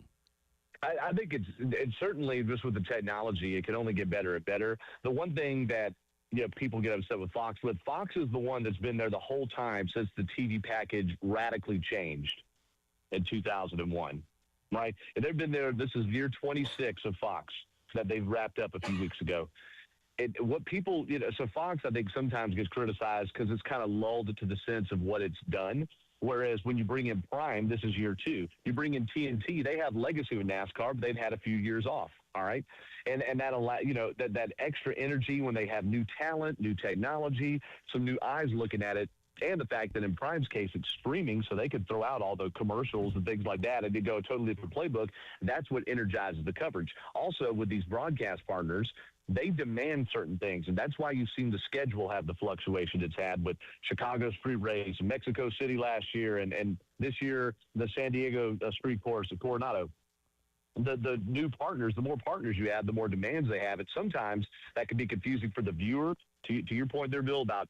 I think it's certainly, just with the technology, it can only get better and better. The one thing that people get upset with Fox is the one that's been there the whole time since the TV package radically changed in 2001, right? And they've been there. This is year 26 of Fox that they've wrapped up a few weeks ago. What people, so Fox, I think, sometimes gets criticized because it's kind of lulled it to the sense of what it's done. Whereas when you bring in Prime, this is year 2. You bring in TNT, they have legacy with NASCAR, but they've had a few years off. All right. And that allow, that extra energy when they have new talent, new technology, some new eyes looking at it. And the fact that in Prime's case, it's streaming, so they could throw out all the commercials and things like that, and they go a totally different playbook. That's what energizes the coverage. Also, with these broadcast partners, they demand certain things, and that's why you've seen the schedule have the fluctuation it's had with Chicago's free race, Mexico City last year, and this year, the San Diego street course at Coronado. The new partners, the more partners you have, the more demands they have. And sometimes that can be confusing for the viewer, to your point there, Bill, about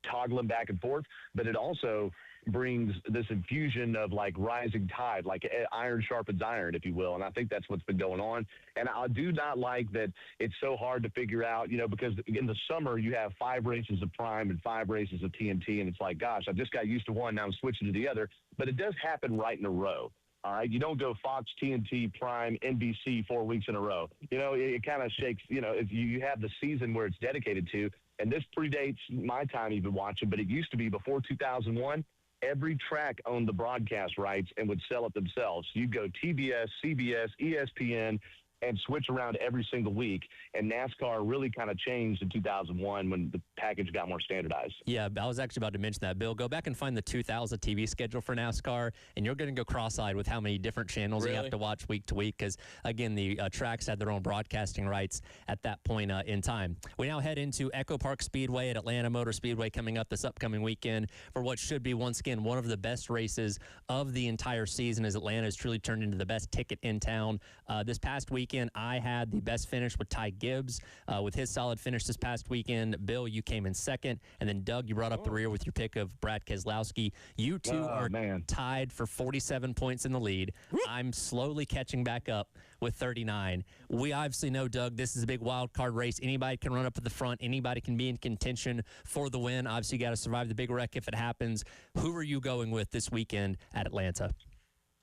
toggling back and forth. But it also brings this infusion of like rising tide, like iron sharpens iron, if you will. And I think that's what's been going on. And I do not like that it's so hard to figure out, because in the summer you have 5 races of Prime and 5 races of TNT. And it's like, gosh, I just got used to one. Now I'm switching to the other. But it does happen right in a row. All right, you don't go Fox, TNT, Prime, NBC 4 weeks in a row. It kind of shakes, if you have the season where it's dedicated to, and this predates my time even watching, but it used to be before 2001, every track owned the broadcast rights and would sell it themselves. You'd go TBS, CBS, ESPN, and switch around every single week. And NASCAR really kind of changed in 2001 when the package got more standardized. Yeah, I was actually about to mention that, Bill. Go back and find the 2000 TV schedule for NASCAR, and you're going to go cross-eyed with how many different channels you have to watch week to week because, again, the tracks had their own broadcasting rights at that point in time. We now head into Echo Park Speedway at Atlanta Motor Speedway coming up this upcoming weekend for what should be, once again, one of the best races of the entire season, as Atlanta has truly turned into the best ticket in town. This past weekend, I had the best finish with Ty Gibbs with his solid finish this past weekend. Bill, you came in second, and then Doug, you brought up the rear with your pick of Brad Keselowski. You two are tied for 47 points in the lead. I'm slowly catching back up with 39. We obviously know, Doug, this is a big wild card race. Anybody can run up at the front. Anybody can be in contention for the win. Obviously, you got to survive the big wreck if it happens. Who are you going with this weekend at Atlanta?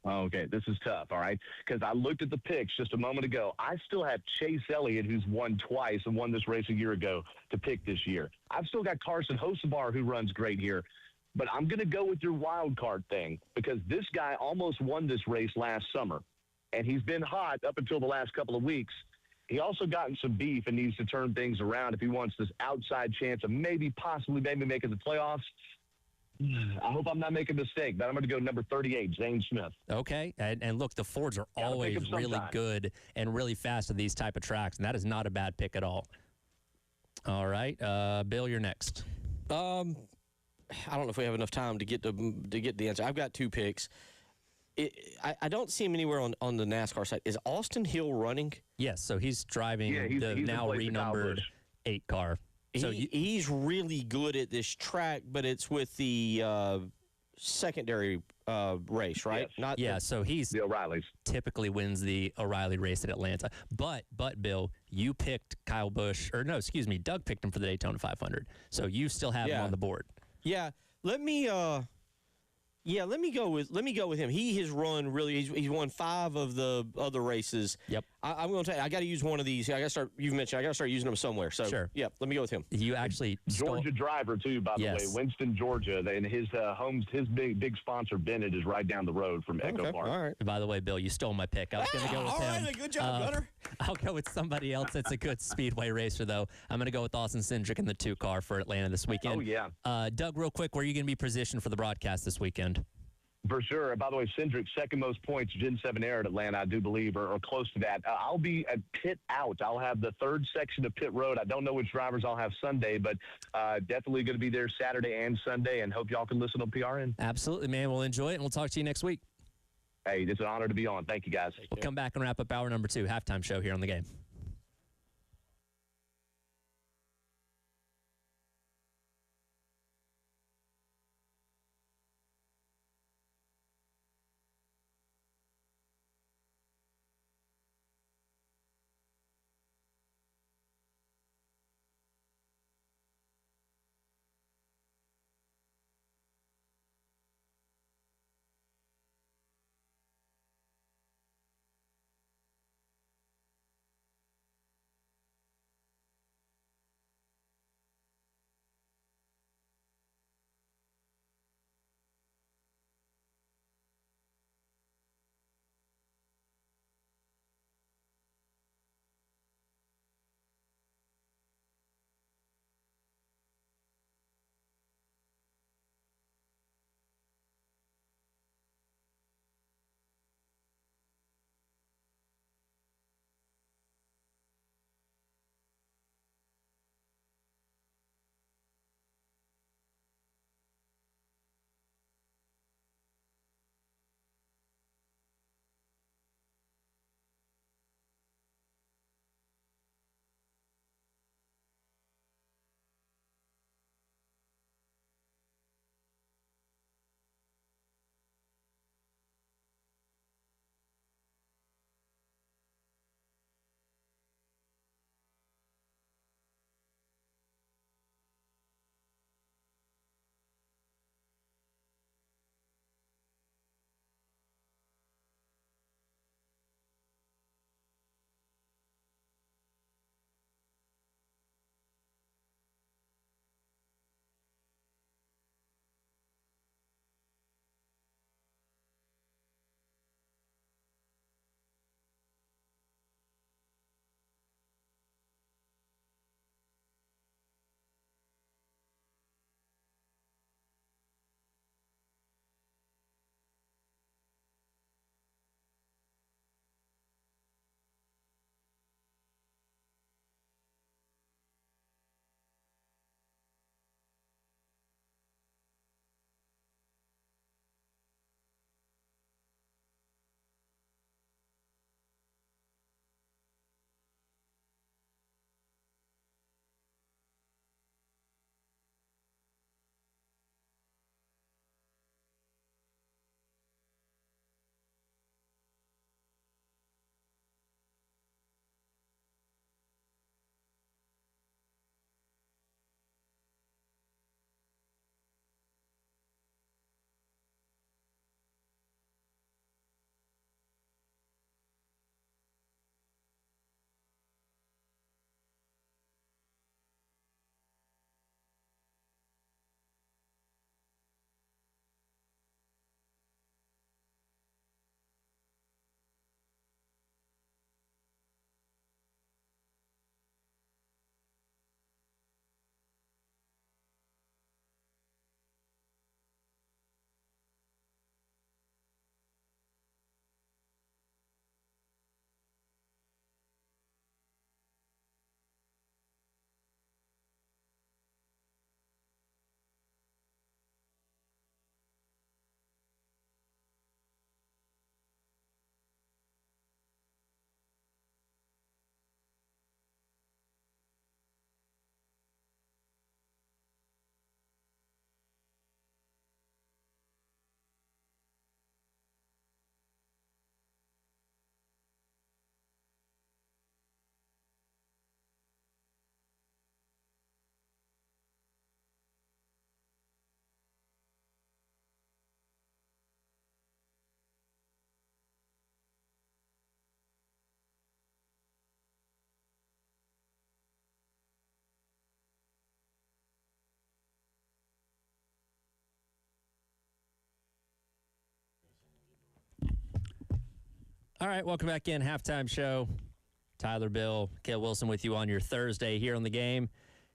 Okay, this is tough, all right? Because I looked at the picks just a moment ago. I still have Chase Elliott, who's won twice and won this race a year ago, to pick this year. I've still got Carson Hocevar, who runs great here. But I'm going to go with your wild card thing because this guy almost won this race last summer, and he's been hot up until the last couple of weeks. He also gotten some beef and needs to turn things around if he wants this outside chance of maybe making the playoffs. I hope I'm not making a mistake, but I'm going to go number 38, Zane Smith. Okay, and look, the Fords are always really good and really fast at these type of tracks, and that is not a bad pick at all. All right, Bill, you're next. I don't know if we have enough time to get the answer. I've got 2 picks. I don't see him anywhere on the NASCAR side. Is Austin Hill running? Yes, so he's driving the now renumbered 8 car. So he's really good at this track, but it's with the secondary race, right? Yes. So he's the O'Reillys. Typically wins the O'Reilly race at Atlanta. But Bill, you picked Doug picked him for the Daytona 500. So you still have him on the board. Yeah. Let me Yeah, let me go with him. He has run really. He's won 5 of the other races. Yep. I'm going to tell you, I got to use one of these. I got to start. You've mentioned I got to start using them somewhere. So Sure. Yeah, let me go with him. You actually Georgia driver too, by the way, Winston, Georgia, and his his big sponsor Bennett is right down the road from Echo Park. All right. By the way, Bill, you stole my pick. I was going to go with him. All right, good job, Gunner. I'll go with somebody else that's a good speedway racer, though. I'm going to go with Austin Cindric in the 2-car for Atlanta this weekend. Oh, yeah. Doug, real quick, where are you going to be positioned for the broadcast this weekend? For sure. By the way, Cindric's second most points, Gen 7 air at Atlanta, I do believe, or close to that. I'll be at pit out. I'll have the third section of pit road. I don't know which drivers I'll have Sunday, but definitely going to be there Saturday and Sunday, and hope y'all can listen on PRN. Absolutely, man. We'll enjoy it, and we'll talk to you next week. Hey, it's an honor to be on. Thank you, guys. We'll come back and wrap up hour number 2, halftime show here on The Game. All right, welcome back in. Halftime show. Tyler, Bill, Cale Wilson with you on your Thursday here on the game.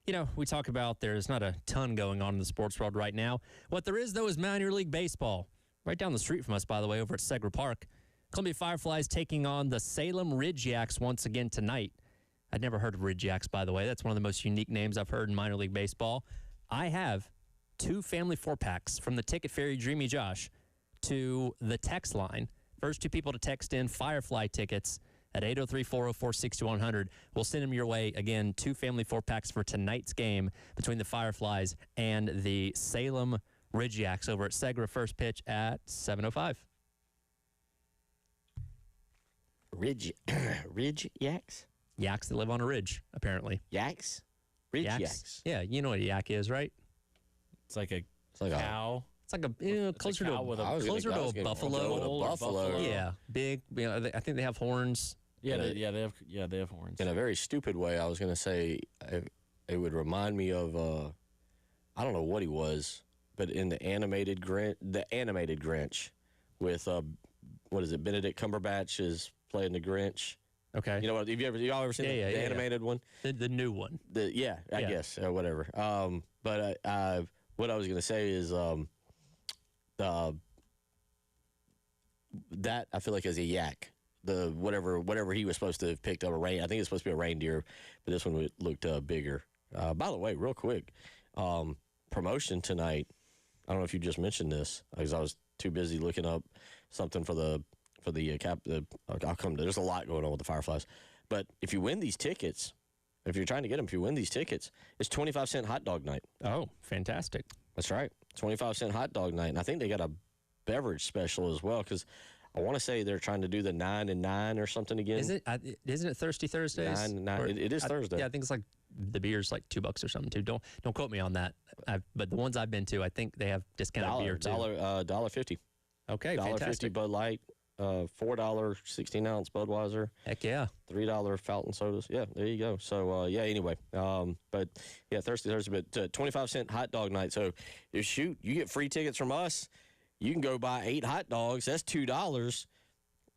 You know, we talk about there's not a ton going on in the sports world right now. What there is, though, is minor league baseball. Right down the street from us, by the way, over at Segra Park. Columbia Fireflies taking on the Salem Ridge Yaks once again tonight. I'd never heard of Ridge Yaks, by the way. That's one of the most unique names I've heard in minor league baseball. I have 2 family 4-packs from the Ticket Fairy Dreamy Josh to the text line. First 2 people to text in Firefly tickets at 803-404-6100. We'll send them your way. Again, 2 family 4-packs for tonight's game between the Fireflies and the Salem Ridge Yaks over at Segra. First pitch at 7:05. Ridge yaks? Yaks that live on a ridge, apparently. Yaks? Ridge yaks. Yeah, you know what a yak is, right? It's like a like cow. It's like closer to a buffalo. Buffalo. Yeah, big. You know, I think they have horns. Yeah, they have horns. In a very stupid way, I was going to say it would remind me of I don't know what he was, but in the animated Grinch with what is it? Benedict Cumberbatch is playing the Grinch. Okay. You know what? Y'all ever seen the animated one? The new one. I guess whatever. But what I was going to say is that I feel like is a yak. The whatever he was supposed to have picked up I think it's supposed to be a reindeer, but this one looked bigger. By the way, real quick, promotion tonight. I don't know if you just mentioned this because I was too busy looking up something for the cap. I'll come. There's a lot going on with the Fireflies, but if you win these tickets, if you're trying to get them, if you win these tickets, it's 25-cent hot dog night. Oh, fantastic! That's right, 25-cent hot dog night, and I think they got a beverage special as well because I want to say they're trying to do the 9 and 9 or something again. Isn't it Thirsty Thursdays? 9 and 9. It is Thursday. Yeah, I think it's like the beer's like $2 or something too. Don't quote me on that. But the ones I've been to, I think they have discounted beer too. $1.50. Okay, fantastic. $1.50 Bud Light, $4 16-ounce Budweiser. Heck yeah. $3 fountain sodas. Yeah, there you go. So anyway, but yeah, Thursday, but 25-cent hot dog night. So you get free tickets from us. You can go buy 8 hot dogs. That's $2.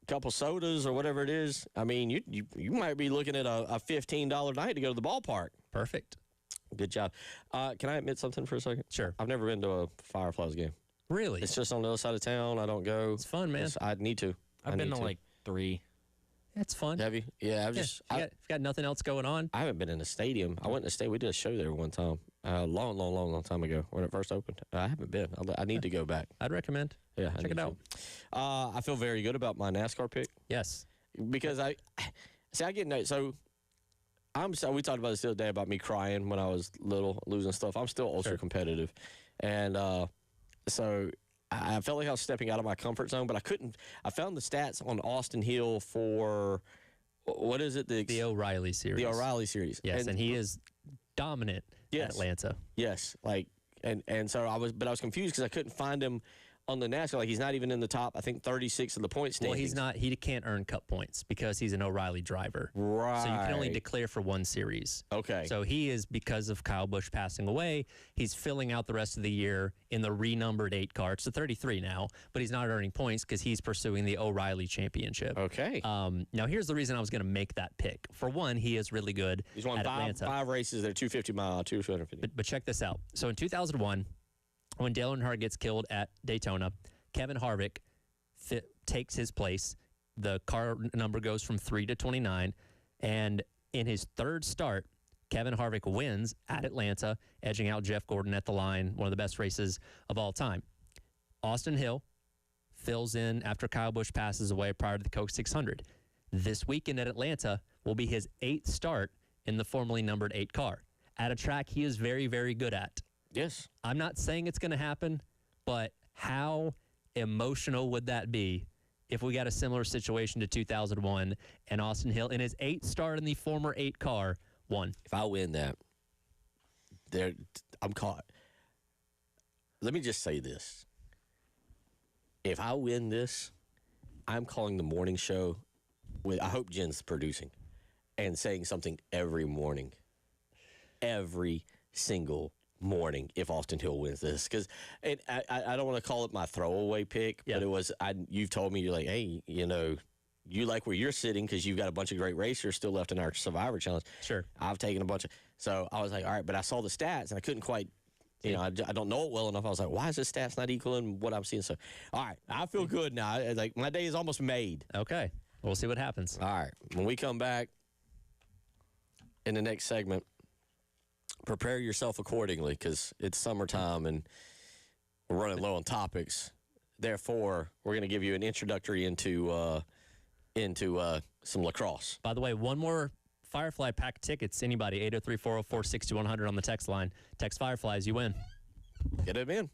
A couple sodas or whatever it is. I mean, you might be looking at a $15 night to go to the ballpark. Perfect. Good job. Can I admit something for a second? Sure. I've never been to a Fireflies game. Really? It's just on the other side of town. I don't go. It's fun, man. I need to. I've been to like 3. It's fun. Have you? Yeah, If you got nothing else going on. I haven't been in a stadium. I went to stadium. We did a show there one time, long time ago when it first opened. I haven't been. I need to go back. I'd recommend. Yeah, check it out. I feel very good about my NASCAR pick. Yes, because I get so. We talked about this the other day about me crying when I was little, losing stuff. I'm still ultra competitive, and so I felt like I was stepping out of my comfort zone, but I couldn't. I found the stats on Austin Hill for what is it? The O'Reilly series. The O'Reilly series. Yes, and he is dominant at Atlanta. Yes, and so I was confused because I couldn't find him on the NASCAR. Like he's not even in the top, I think 36 of the point standings. Well, he's not. He can't earn cup points because he's an O'Reilly driver. Right. So you can only declare for one series. Okay. So he is, because of Kyle Busch passing away, he's filling out the rest of the year in the renumbered 8 car. It's the 33 now, but he's not earning points because he's pursuing the O'Reilly championship. Okay. Now here's the reason I was going to make that pick. For one, he is really good. He's won five races. They're 250 mile, 250. But check this out. So in 2001, when Dale Earnhardt gets killed at Daytona, Kevin Harvick takes his place. The car number goes from 3 to 29. And in his third start, Kevin Harvick wins at Atlanta, edging out Jeff Gordon at the line, one of the best races of all time. Austin Hill fills in after Kyle Busch passes away prior to the Coke 600. This weekend at Atlanta will be his 8th start in the formerly numbered 8 car at a track he is very, very good at. Yes. I'm not saying it's going to happen, but how emotional would that be if we got a similar situation to 2001 and Austin Hill in his 8th start in the former 8 car won? If I win that, I'm caught. Let me just say this. If I win this, I'm calling the morning show I hope Jen's producing and saying something every morning. Every single morning if Austin Hill wins this, because I don't want to call it my throwaway pick, but it was you've told me, you're like, hey, you like where you're sitting because you've got a bunch of great racers still left in our Survivor Challenge. Sure. I've taken a bunch of. So I was like, all right, but I saw the stats and I couldn't quite. I don't know it well enough. I was like, why is this stats not equaling what I'm seeing? So, all right, I feel good now. Like my day is almost made. Okay, we'll see what happens. All right, when we come back in the next segment, prepare yourself accordingly because it's summertime and we're running low on topics. Therefore, we're going to give you an introductory into some lacrosse. By the way, one more Firefly pack tickets. Anybody, 803-404-6100 on the text line. Text Fireflies, you win. Get it in.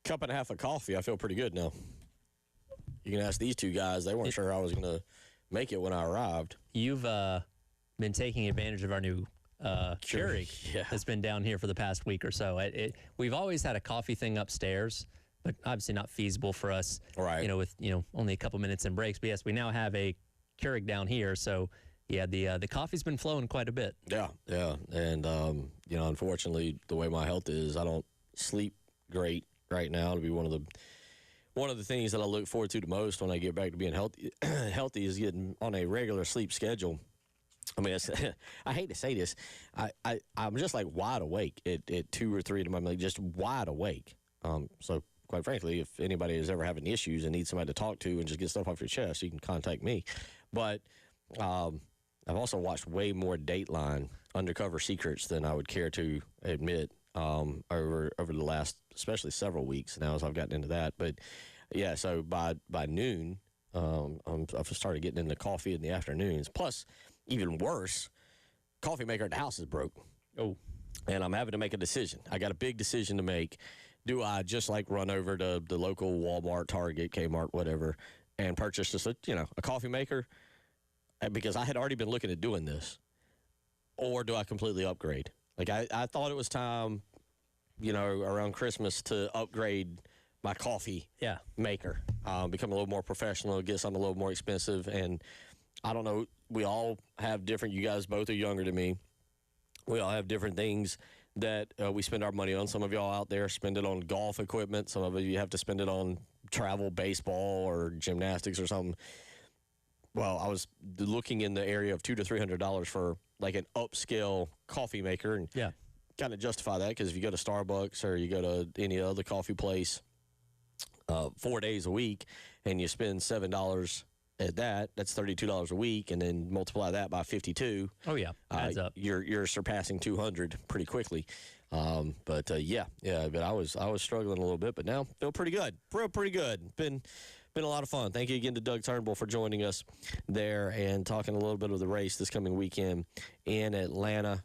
cup and a half of coffee, I feel pretty good now. You can ask these two guys. They weren't sure I was going to make it when I arrived. You've been taking advantage of our new Keurig that's been down here for the past week or so. We've always had a coffee thing upstairs, but obviously not feasible for us, right? With only a couple minutes in breaks. But yes, we now have a Keurig down here, so yeah, the coffee's been flowing quite a bit. Yeah, and unfortunately, the way my health is, I don't sleep great right now. To be one of the things that I look forward to the most when I get back to being healthy is getting on a regular sleep schedule. I mean, I hate to say this, I'm just like wide awake at 2 or 3 in the morning, just wide awake. So quite frankly, if anybody is ever having issues and needs somebody to talk to and just get stuff off your chest, you can contact me. But I've also watched way more Dateline Undercover Secrets than I would care to admit over the last, especially several weeks now as I've gotten into that. But yeah, so by noon, I've started getting into coffee in the afternoons. Plus, even worse, coffee maker at the house is broke. Oh. And I'm having to make a decision. I got a big decision to make. Do I just run over to the local Walmart, Target, Kmart, whatever, and purchase just a coffee maker? Because I had already been looking at doing this. Or do I completely upgrade? I thought it was time, around Christmas to upgrade my coffee maker, become a little more professional, get something a little more expensive. And I don't know, we all have different, you guys both are younger than me. We all have different things that we spend our money on. Some of y'all out there spend it on golf equipment. Some of you have to spend it on travel, baseball, or gymnastics or something. Well, I was looking in the area of $200 to $300 for an upscale coffee maker, and kind of justify that because if you go to Starbucks or you go to any other coffee place 4 days a week and you spend $7 at that's $32 a week, and then multiply that by 52. Oh yeah, adds up. You're surpassing 200 pretty quickly. But I was struggling a little bit, but now feel pretty good. Pretty good. Been a lot of fun. Thank you again to Doug Turnbull for joining us there and talking a little bit of the race this coming weekend in Atlanta.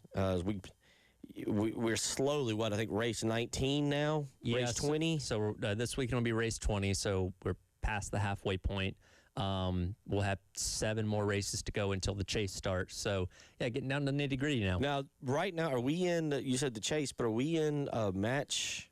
We're slowly, race 19 now? Yeah, race 20? So this weekend will be race 20, so we're past the halfway point. We'll have 7 more races to go until the chase starts. So, yeah, getting down to the nitty-gritty now. Now, right now, are we in, you said the chase, but are we in a match?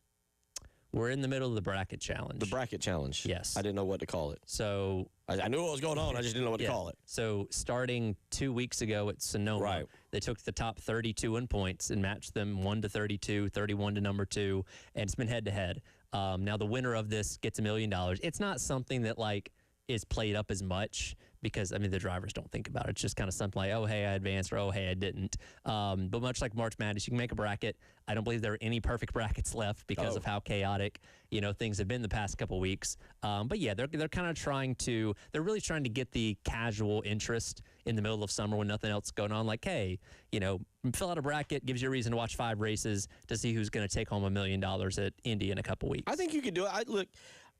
We're in the middle of the bracket challenge. The bracket challenge? Yes. I didn't know what to call it. So I knew what was going on. I just didn't know what to call it. So starting 2 weeks ago at Sonoma, they took the top 32 in points and matched them 1 to 32, 31 to number 2, and it's been head-to-head. Now, the winner of this gets $1 million. It's not something that, is played up as much because, the drivers don't think about it. It's just kind of something like, oh, hey, I advanced, or oh, hey, I didn't. But much like March Madness, you can make a bracket. I don't believe there are any perfect brackets left because of how chaotic, things have been the past couple weeks. But yeah, they're kind of they're really trying to get the casual interest in the middle of summer when nothing else is going on. Like, hey, fill out a bracket, gives you a reason to watch 5 races to see who's going to take home $1 million at Indy in a couple weeks. I think you could do it.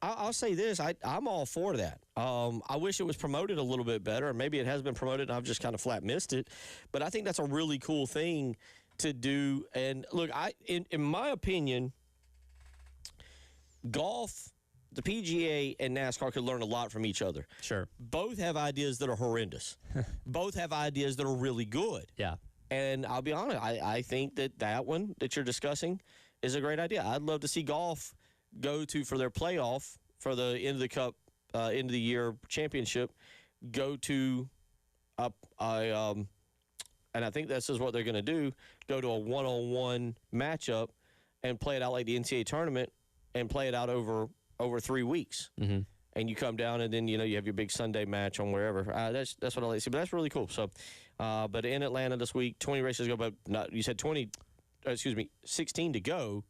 I'll say this. I'm all for that. I wish it was promoted a little bit better, or maybe it has been promoted and I've just kind of flat missed it. But I think that's a really cool thing to do. And look, in my opinion, golf, the PGA, and NASCAR could learn a lot from each other. Sure. Both have ideas that are horrendous. Both have ideas that are really good. Yeah. And I'll be honest, I think that one that you're discussing is a great idea. I'd love to see golf go to, for their playoff, for the end of the Cup, end of the year championship, go to and I think this is what they're going to do, go to a one-on-one matchup and play it out like the NCAA tournament and play it out over 3 weeks. Mm-hmm. And you come down and then, you have your big Sunday match on wherever. That's what I like to see. But that's really cool. So, but in Atlanta this week, 20 races go, but you said 16 to go.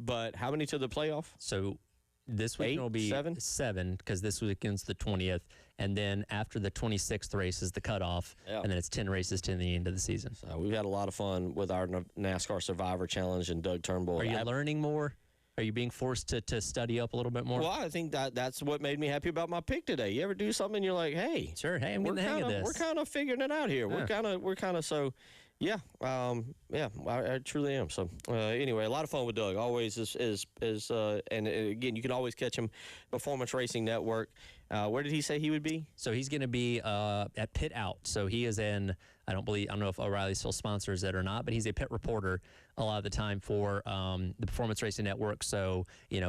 But how many to the playoff? So this weekend will be 7 because this weekend's the 20th. And then after the 26th race is the cutoff. Yeah. And then it's 10 races to the end of the season. So we've had a lot of fun with our NASCAR Survivor Challenge and Doug Turnbull. Are you learning more? Are you being forced to study up a little bit more? Well, I think that's what made me happy about my pick today. You ever do something and you're like, hey. Sure, hey, I'm getting the hang of this. We're kind of figuring it out here. Yeah. We're kind of so. Yeah, I truly am. So anyway, a lot of fun with Doug. Always and again, you can always catch him, Performance Racing Network. Where did he say he would be? So he's going to be at Pit Out. So he is in. I don't know if O'Reilly still sponsors it or not, but he's a pit reporter a lot of the time for the Performance Racing Network. So he'll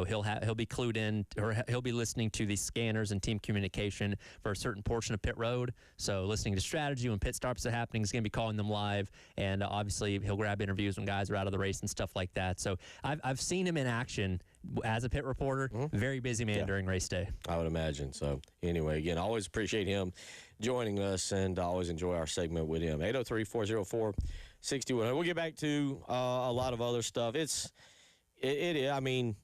be clued in, or he'll be listening to the scanners and team communication for a certain portion of pit road. So listening to strategy when pit stops are happening, he's going to be calling them live, and obviously he'll grab interviews when guys are out of the race and stuff like that. So I've seen him in action as a pit reporter. Very busy man during race day. I would imagine. So anyway, again, I always appreciate him joining us, and I always enjoy our segment with him. 803-404-6100. We'll get back to a lot of other stuff. I mean,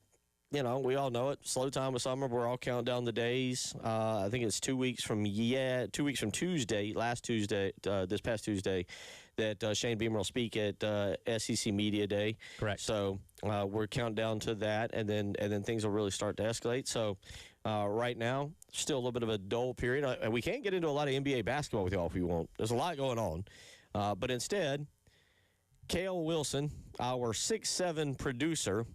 we all know it. Slow time of summer. We're all counting down the days. I think it's 2 weeks from Tuesday, this past Tuesday, that Shane Beamer will speak at SEC Media Day. Correct. So we're counting down to that, and then things will really start to escalate. So right now, still a little bit of a dull period. And we can't get into a lot of NBA basketball with y'all if we want. There's a lot going on. But instead, Cale Wilson, our 6'7" producer,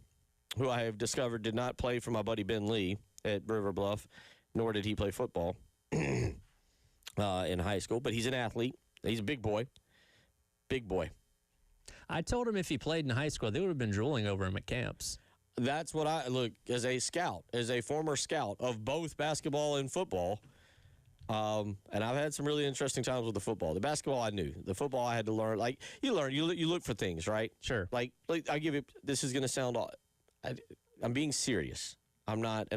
who I have discovered did not play for my buddy Ben Lee at River Bluff, nor did he play football in high school. But he's an athlete. He's a big boy. Big boy. I told him if he played in high school, they would have been drooling over him at camps. That's what look, as a former scout of both basketball and football, and I've had some really interesting times with the football. The basketball I knew. The football I had to learn. Like, you look for things, right? Sure. Like I give it, this is going to sound, I'm being serious. I'm not.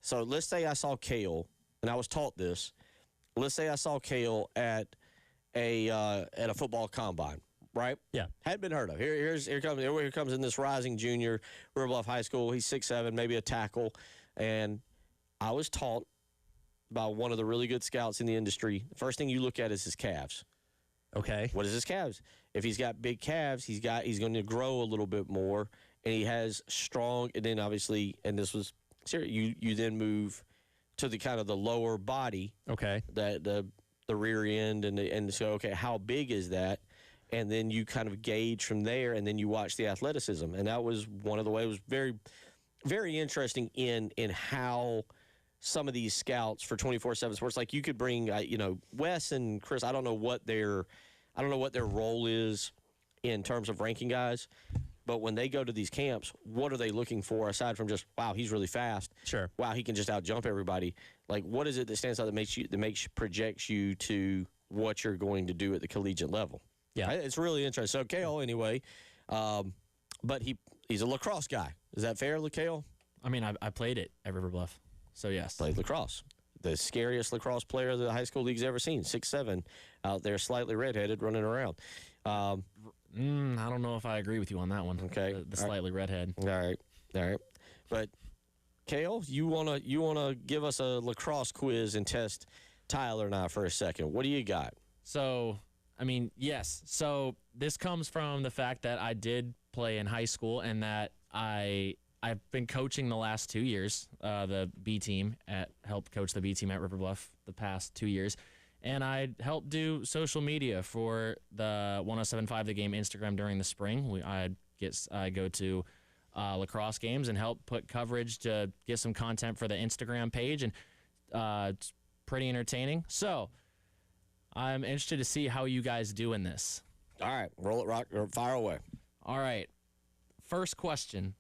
So let's say I saw Cale, and I was taught this. Let's say I saw Cale at a football combine. Right? Yeah. Hadn't been heard of. Here comes in this rising junior, River Bluff High School. He's 6'7", maybe a tackle. And I was taught by one of the really good scouts in the industry, the first thing you look at is his calves. Okay. What is his calves? If he's got big calves, he's going to grow a little bit more, and he has strong, and then obviously, and this was serious, you then move to the kind of the lower body. Okay. The rear end, and so, okay, how big is that? And then you kind of gauge from there, and then you watch the athleticism. And that was one of the ways. It was very, very interesting in how some of these scouts for 24/7 Sports, like you could bring, Wes and Chris. I don't know what their role is in terms of ranking guys, but when they go to these camps, what are they looking for aside from just, wow, he's really fast? Sure. Wow, he can just out-jump everybody. Like, what is it that stands out that projects you to what you're going to do at the collegiate level? Yeah, it's really interesting. So Cale, anyway, but he's a lacrosse guy. Is that fair, Cale? I mean, I played it at River Bluff, so yes. Played lacrosse. The scariest lacrosse player the high school league's ever seen. 6'7", out there, slightly redheaded, running around. I don't know if I agree with you on that one. Okay, the slightly redhead. All right. But Cale, you wanna give us a lacrosse quiz and test Tyler and I for a second? What do you got? So, I mean, yes. So this comes from the fact that I did play in high school, and that I've been coaching the last 2 years, the B team helped coach the B team at River Bluff the past 2 years. And I helped do social media for the 107.5 The Game Instagram during the spring. I go to lacrosse games and help put coverage to get some content for the Instagram page, and it's pretty entertaining. So I'm interested to see how you guys do in this. All right, roll it, rock, or fire away. All right, first question.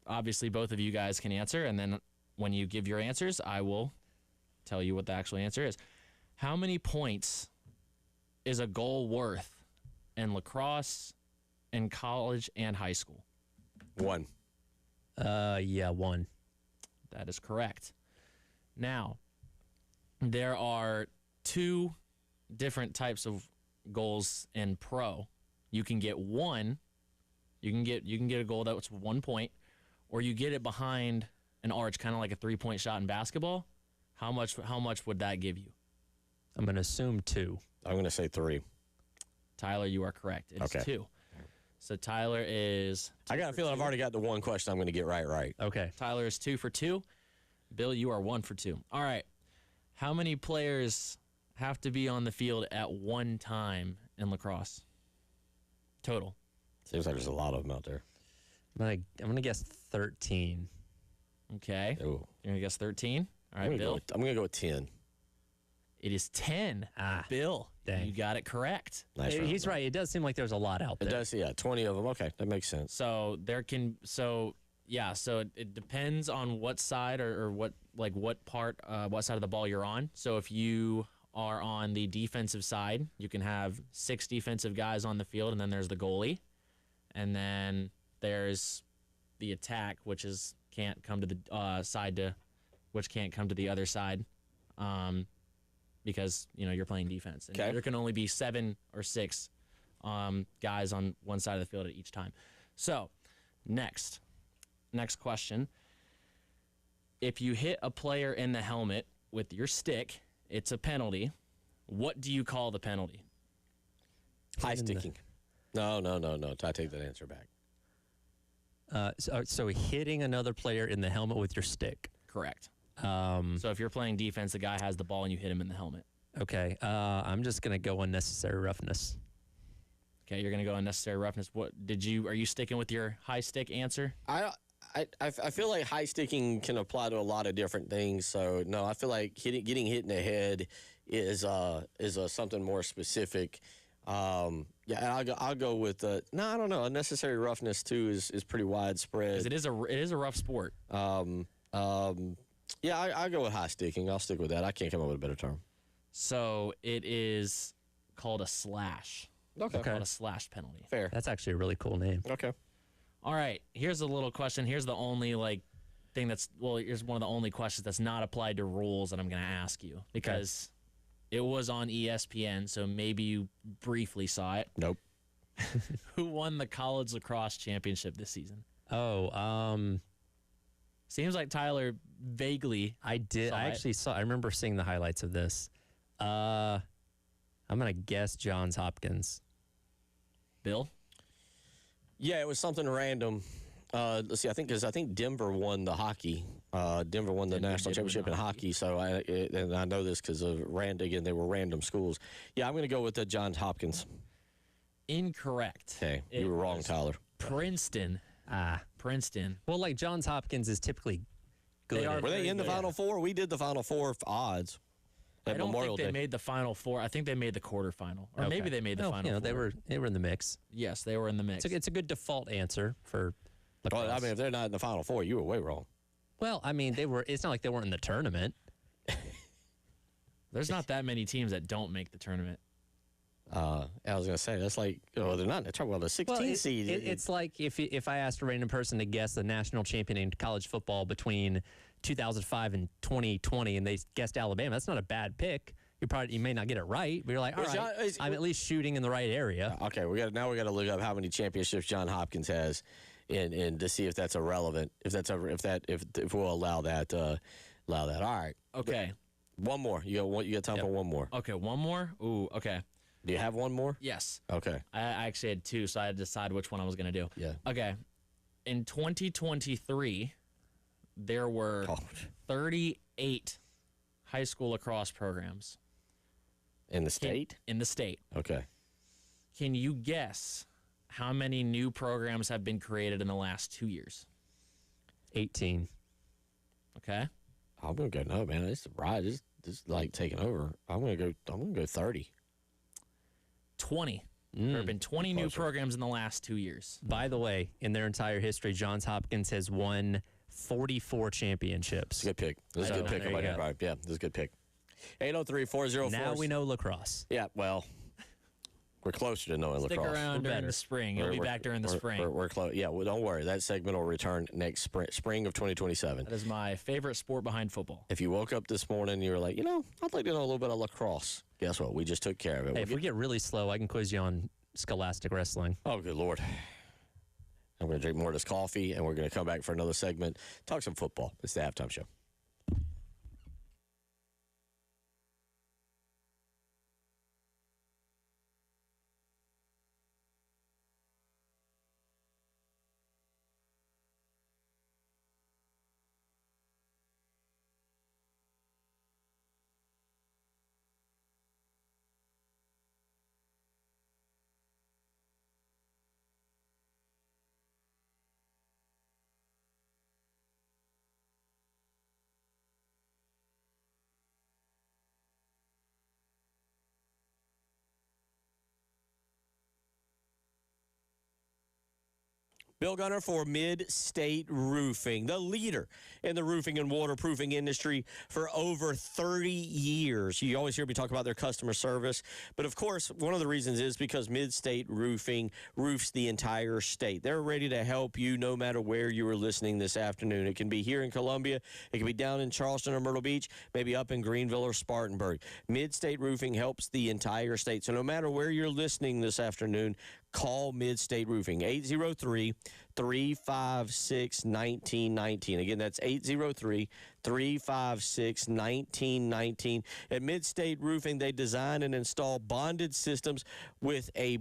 Obviously, both of you guys can answer, and then when you give your answers, I will tell you what the actual answer is. How many points is a goal worth in lacrosse, in college, and high school? 1. Yeah, 1. That is correct. Now, there are 2 different types of goals in pro. You can get 1. You can get a goal that's 1 point, or you get it behind an arch, kind of like a 3-point shot in basketball. How much would that give you? I'm going to assume 2. I'm going to say 3. Tyler, you are correct. It's 2. So Tyler is... I got a feeling I've already got the one question I'm going to get right. Okay. Tyler is 2 for 2. Bill, you are 1 for 2. All right. How many players have to be on the field at one time in lacrosse? Total. Seems like there's a lot of them out there. I'm gonna guess 13. Okay. Ooh. You're gonna guess 13. All right, Bill. I'm gonna go with 10. It is 10. Bill, dang. you got it correct. Nice Hey, round, he's though. right. It does seem like there's a lot out It there. does, yeah. 20 of them. Okay, that makes sense. So it depends on what side or what part, what side of the ball you're on. So if you are on the defensive side, you can have 6 defensive guys on the field, and then there's the goalie, and then there's the attack, which can't come to the which can't come to the other side, because you're playing defense. And Okay. there can only be 7 or 6 guys on one side of the field at each time. So next question: if you hit a player in the helmet with your stick, it's a penalty. What do you call the penalty? High sticking. No. I take that answer back. So hitting another player in the helmet with your stick. Correct. So if you're playing defense, the guy has the ball and you hit him in the helmet. Okay. I'm just gonna go unnecessary roughness. Okay, you're gonna go unnecessary roughness. Are you sticking with your high stick answer? I feel like high sticking can apply to a lot of different things. So no, I feel like getting hit in the head is something more specific. Yeah, I'll go with no, I don't know. Unnecessary roughness too is pretty widespread. It is a rough sport. Yeah, I'll go with high sticking. I'll stick with that. I can't come up with a better term. So it is called a slash. Okay. It's called a slash penalty. Fair. That's actually a really cool name. Okay. All right. Here's a little question. Here's the only thing here's one of the only questions that's not applied to rules that I'm going to ask you because it was on ESPN, so maybe you briefly saw it. Nope. Who won the college lacrosse championship this season? Seems like Tyler vaguely. I did. I actually saw. I remember seeing the highlights of this. I'm gonna guess Johns Hopkins. Bill? Yeah, it was something random. Let's see. I think Denver won the hockey. Denver won the national championship in hockey. So I know this because of again. They were random schools. Yeah, I'm going to go with the Johns Hopkins. Incorrect. Okay, you were wrong, Tyler. Princeton. Princeton. Well, like Johns Hopkins is typically good. Were they in the Final Four? We did the Final Four odds. I don't think they made the Final Four. I think they made the quarterfinal, or maybe they made the Final Four. They were in the mix. Yes, they were in the mix. It's a good default answer for lacrosse. Well, I mean, if they're not in the Final Four, you were way wrong. Well, I mean, they were. It's not like they weren't in the tournament. There's not that many teams that don't make the tournament. I was going to say, that's like, they're not in the tournament. Well, the 16 seed. It's like if I asked a random person to guess the national champion in college football between 2005 and 2020, and they guessed Alabama. That's not a bad pick. You may not get it right, but you're like, all right, I'm at least shooting in the right area. Okay, we got to look up how many championships John Hopkins has, and to see if that's irrelevant. If we'll allow that. All right. Okay. One more. You got time for one more. Okay, one more. Ooh. Okay. Do you have one more? Yes. Okay. I actually had 2, so I had to decide which one I was going to do. Yeah. Okay. In 2023, there were 38 high school lacrosse programs. In the state? In the state. Okay. Can you guess how many new programs have been created in the last 2 years? 18. Okay. I'm gonna go no, man. It's right. It's like taking over. I'm gonna go 30. 20. There have been 20 new programs in the last 2 years. By the way, in their entire history, Johns Hopkins has won 44 championships. It's a good pick. This is a good pick. Right. Yeah, this is a good pick. 803-404. Now we know lacrosse. Yeah, well, we're closer to knowing Stick lacrosse. around during the spring. You'll be back during the spring. We're close. Yeah, well, don't worry. That segment will return next spring of 2027. That is my favorite sport behind football. If you woke up this morning and you were like, I'd like to know a little bit of lacrosse, guess what? We just took care of it. Hey, if we get really slow, I can quiz you on scholastic wrestling. Oh, good Lord. I'm going to drink more of this coffee, and we're going to come back for another segment. Talk some football. It's the Halftime Show. Bill Gunner for Mid-State Roofing, the leader in the roofing and waterproofing industry for over 30 years. You always hear me talk about their customer service, but of course, one of the reasons is because Mid-State Roofing roofs the entire state. They're ready to help you no matter where you are listening this afternoon. It can be here in Columbia, it can be down in Charleston or Myrtle Beach, maybe up in Greenville or Spartanburg. Mid-State Roofing helps the entire state. So no matter where you're listening this afternoon, call Mid-State Roofing, 803-356-1919. Again, that's 803-356-1919. At Mid-State Roofing, they design and install bonded systems with a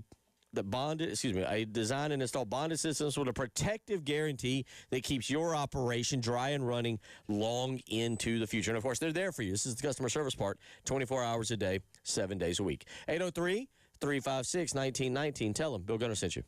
design and install bonded systems with a protective guarantee that keeps your operation dry and running long into the future. And, of course, they're there for you. This is the customer service part, 24 hours a day, 7 days a week. 803-356-1919. Tell them Bill Gunner sent you.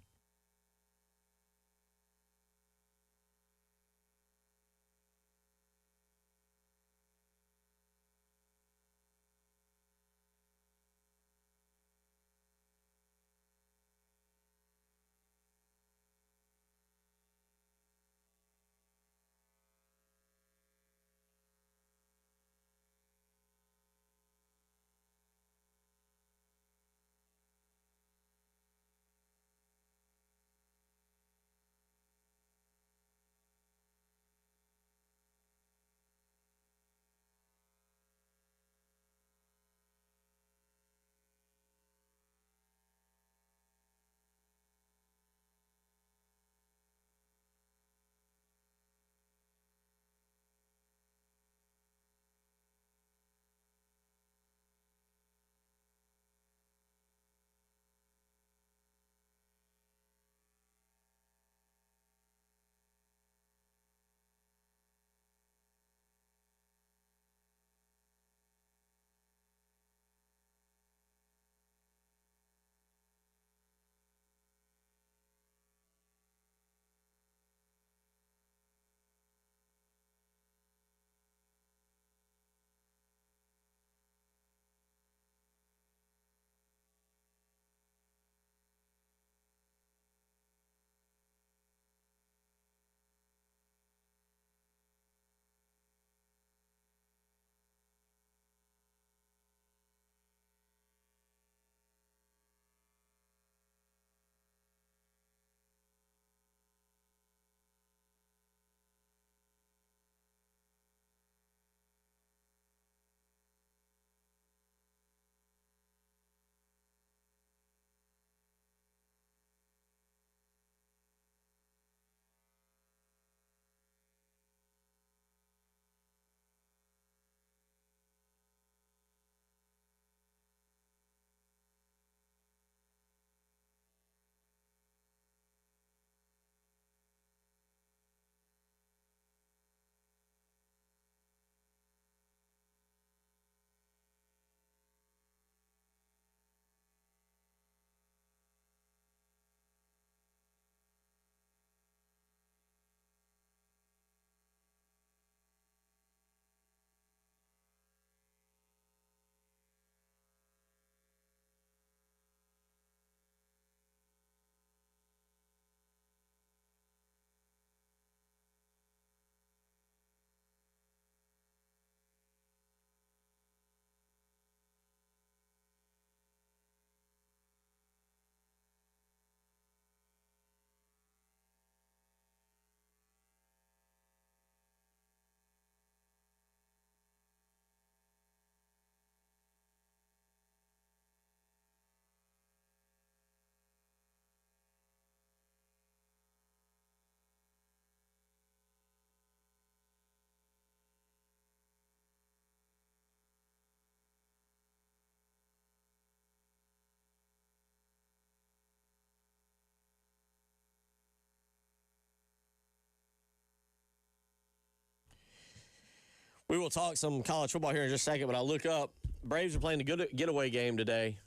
We will talk some college football here in just a second, but I look up. Braves are playing a good getaway game today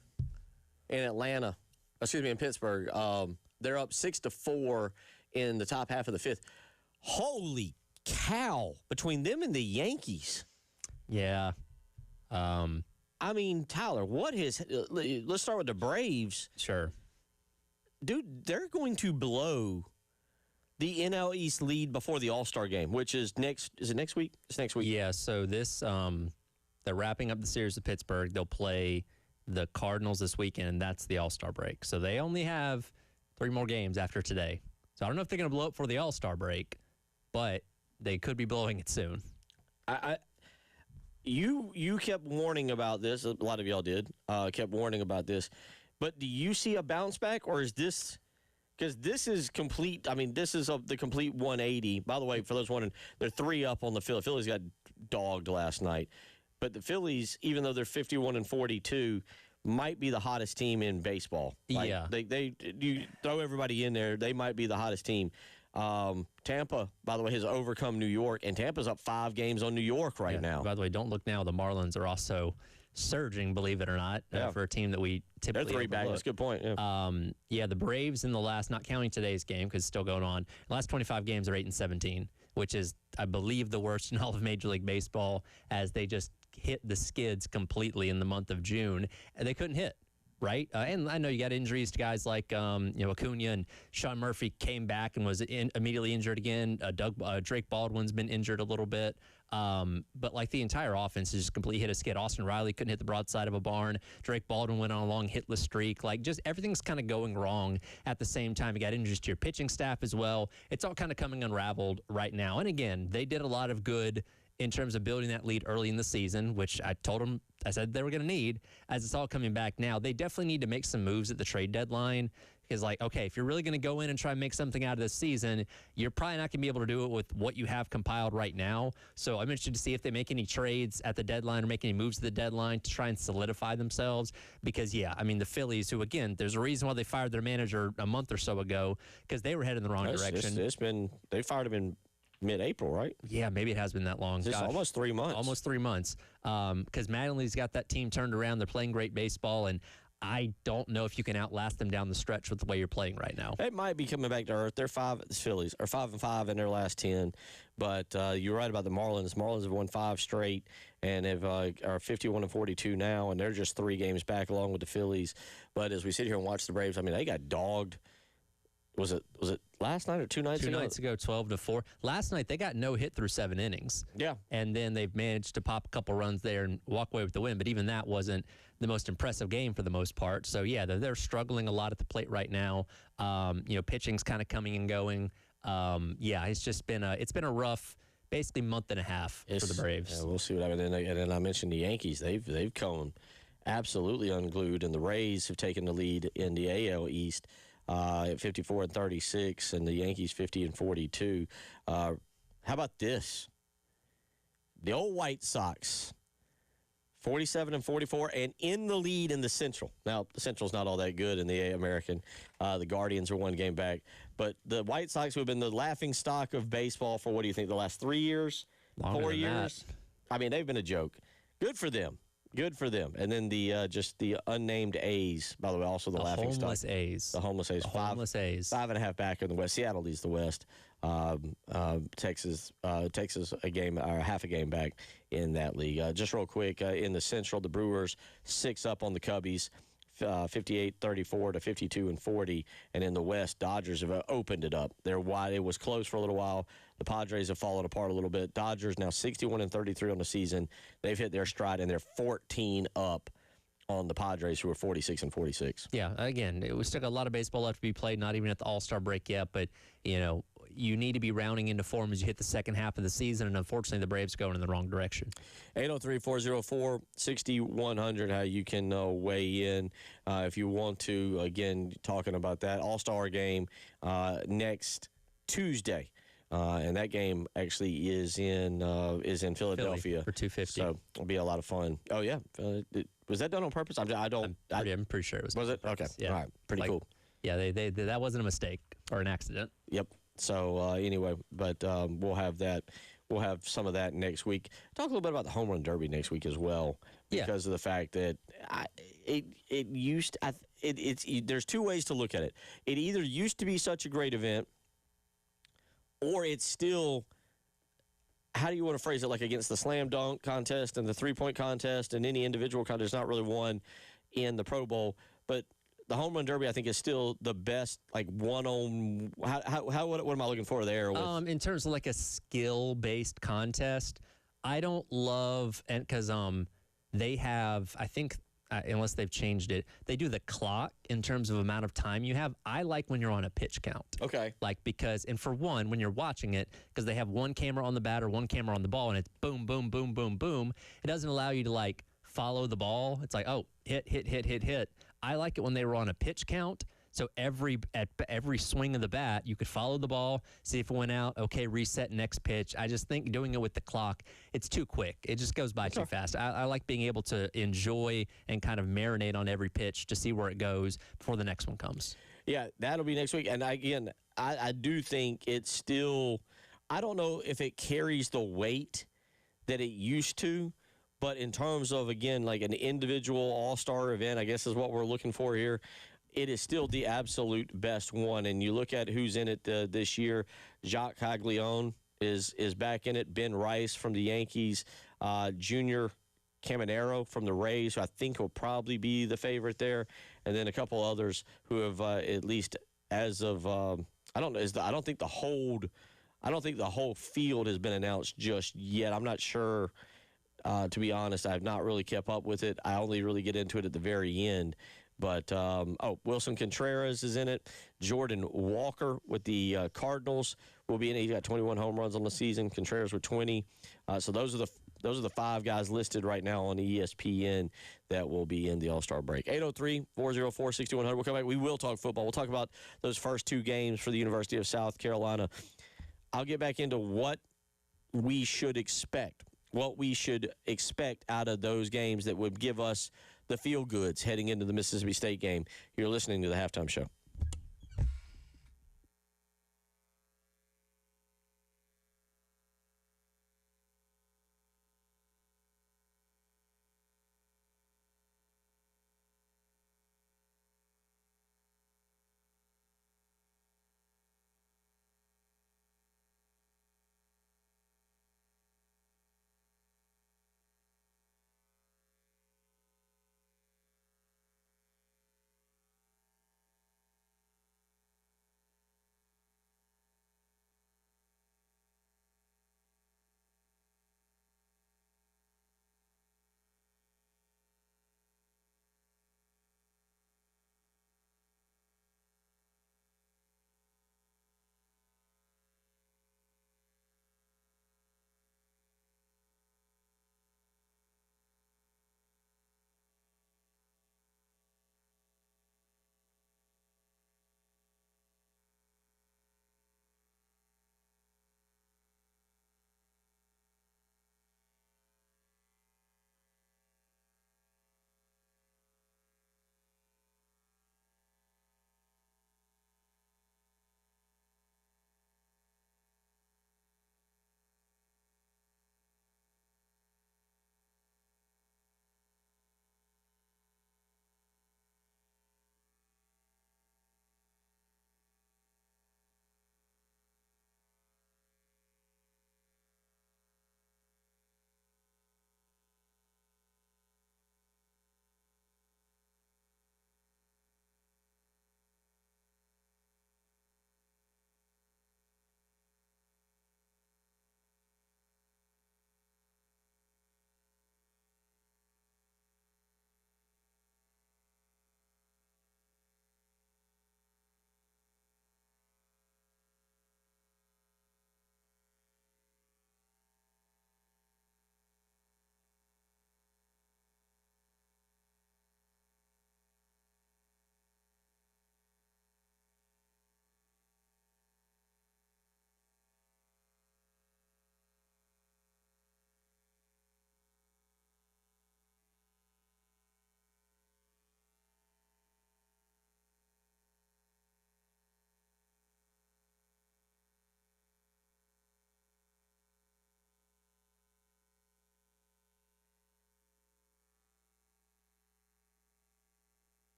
in in Pittsburgh. They're up 6-4 in the top half of the fifth. Holy cow, between them and the Yankees. Yeah. I mean, Tyler, let's start with the Braves. Sure. Dude, they're going to blow the NL East lead before the All-Star game, which is next. Is it next week? It's next week. Yeah. So this, they're wrapping up the series with Pittsburgh. They'll play the Cardinals this weekend, and that's the All-Star break. So they only have 3 more games after today. So I don't know if they're going to blow up for the All-Star break, but they could be blowing it soon. You kept warning about this. A lot of y'all did. Kept warning about this. But do you see a bounce back, or is this – because this is complete – I mean, this is the complete 180. By the way, for those wondering, they're 3 up on the Phillies. Phillies got dogged last night. But the Phillies, even though they're 51-42, might be the hottest team in baseball. Like, yeah. You throw everybody in there, they might be the hottest team. Tampa, by the way, has overcome New York, and Tampa's up 5 games on New York right now. By the way, don't look now. The Marlins are also surging, believe it or not, for a team that we typically They're 3 back. That's a good point. Yeah. The Braves in the last, not counting today's game because it's still going on, the last 25 games are 8-17, which is, I believe, the worst in all of Major League Baseball, as they just hit the skids completely in the month of June, and they couldn't hit. Right, and I know you got injuries to guys like Acuna, and Sean Murphy came back and was immediately injured again. Drake Baldwin's been injured a little bit, but like the entire offense is just completely hit a skid. Austin Riley couldn't hit the broadside of a barn. Drake Baldwin went on a long hitless streak. Like, just everything's kind of going wrong at the same time. You got injuries to your pitching staff as well. It's all kind of coming unraveled right now. And again, they did a lot of good in terms of building that lead early in the season, which I said they were going to need. As it's all coming back now, they definitely need to make some moves at the trade deadline. Because, like, okay, if you're really going to go in and try and make something out of this season, you're probably not going to be able to do it with what you have compiled right now. So I'm interested to see if they make any trades at the deadline or make any moves at the deadline to try and solidify themselves. Because, yeah, I mean, the Phillies, who, again, there's a reason why they fired their manager a month or so ago, because they were headed in the wrong direction. They fired him in mid-April, right? Yeah, maybe it has been that long. It's almost 3 months. Almost 3 months. Because Mattingly's got that team turned around. They're playing great baseball, and I don't know if you can outlast them down the stretch with the way you're playing right now. They might be coming back to earth. They're the Phillies are 5-5 in their last 10. But you're right about the Marlins. Marlins have won 5 straight and are 51-42 now, and they're just 3 games back along with the Phillies. But as we sit here and watch the Braves, I mean, they got dogged. Was it last night or 2 nights ago? 2 nights ago, 12-4. Last night, they got no hit through 7 innings. Yeah. And then they've managed to pop a couple runs there and walk away with the win. But even that wasn't the most impressive game for the most part. So, yeah, they're struggling a lot at the plate right now. Pitching's kind of coming and going. It's just been a rough, basically, month and a half for the Braves. Yeah, we'll see what happens. And then I mentioned the Yankees. They've come absolutely unglued, and the Rays have taken the lead in the AL East. At 54-36, and the Yankees 50-42. How about this? The old White Sox, 47-44, and in the lead in the Central. Now, the Central's not all that good in the American. The Guardians are 1 game back. But the White Sox, who have been the laughing stock of baseball for, what do you think, the last 3 years? Longer 4 than years? That. I mean, they've been a joke. Good for them. Good for them. And then the unnamed A's, by the way, also the laughing stock. A's. The homeless A's. The homeless A's. 5.5 back in the West. Seattle leads the West. Texas a game or half a game back in that league. Just real quick, in the Central, the Brewers 6 up on the Cubbies, 58-34 to 52-40. And in the West, Dodgers have opened it up. They're wide. It was close for a little while. The Padres have fallen apart a little bit. Dodgers now 61-33 on the season. They've hit their stride, and they're 14 up on the Padres, who are 46-46. Yeah, again, we still got a lot of baseball left to be played, not even at the All-Star break yet, but, you need to be rounding into form as you hit the second half of the season, and unfortunately the Braves are going in the wrong direction. 803-404-6100, how you can weigh in if you want to. Again, talking about that All-Star game next Tuesday. And that game actually is in Philadelphia for 250. So it'll be a lot of fun. Oh yeah, was that done on purpose? I'm pretty sure it was. Was it? Okay. Yeah. All right. Pretty cool. Yeah, they that wasn't a mistake or an accident. Yep. So anyway, but we'll have that. We'll have some of that next week. Talk a little bit about the Home Run Derby next week as well, because of the fact that there's 2 ways to look at it. It either used to be such a great event, or it's still, how do you want to phrase it, like against the slam dunk contest and the 3-point contest and any individual contest, not really one in the Pro Bowl. But the home run derby, I think, is still the best, like, one-on. What am I looking for there? In terms of, like, a skill-based contest, I don't love, and because they have, I think, unless they've changed it, they do the clock in terms of amount of time you have. I like when you're on a pitch count. Okay. Like, because, and for one, when you're watching it, because they have one camera on the batter, one camera on the ball, and it's boom, boom, boom, boom, boom, it doesn't allow you to, like, follow the ball. It's like, oh, hit, hit, hit, hit, hit. I like it when they were on a pitch count. So at every swing of the bat, you could follow the ball, see if it went out. Okay, reset next pitch. I just think doing it with the clock, it's too quick. It just goes by too fast. I like being able to enjoy and kind of marinate on every pitch to see where it goes before the next one comes. Yeah, that'll be next week. And again, I do think it's still, I don't know if it carries the weight that it used to. But in terms of, again, like an individual all-star event, I guess is what we're looking for here, it is still the absolute best one. And you look at who's in it this year. Jacques Caglione is back in it. Ben Rice from the Yankees. Junior Caminero from the Rays, who I think will probably be the favorite there. And then a couple others who have at least as of I don't think the whole field has been announced just yet. I'm not sure. To be honest, I've not really kept up with it. I only really get into it at the very end. But, Wilson Contreras is in it. Jordan Walker with the Cardinals will be in it. He's got 21 home runs on the season. Contreras with 20. So those are the 5 guys listed right now on ESPN that will be in the All-Star break. 803-404-6100. We'll come back. We will talk football. We'll talk about those first 2 games for the University of South Carolina. I'll get back into what we should expect. What we should expect out of those games that would give us the feel-goods heading into the Mississippi State game. You're listening to the Halftime Show.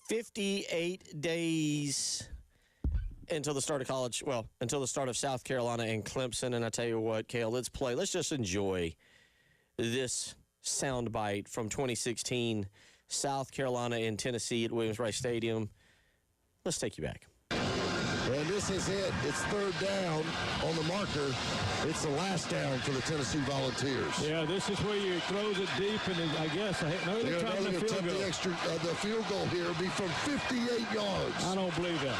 58 days until the start of college. Well, until the start of South Carolina and Clemson. And I tell you what, Kale, let's play. Let's just enjoy this soundbite from 2016, South Carolina and Tennessee at Williams-Brice Stadium. Let's take you back. And this is it. It's third down on the marker. It's the last down for the Tennessee Volunteers. Yeah, this is where you throws it deep, and I guess they're trying to field goal. The field goal here will be from 58 yards. I don't believe that.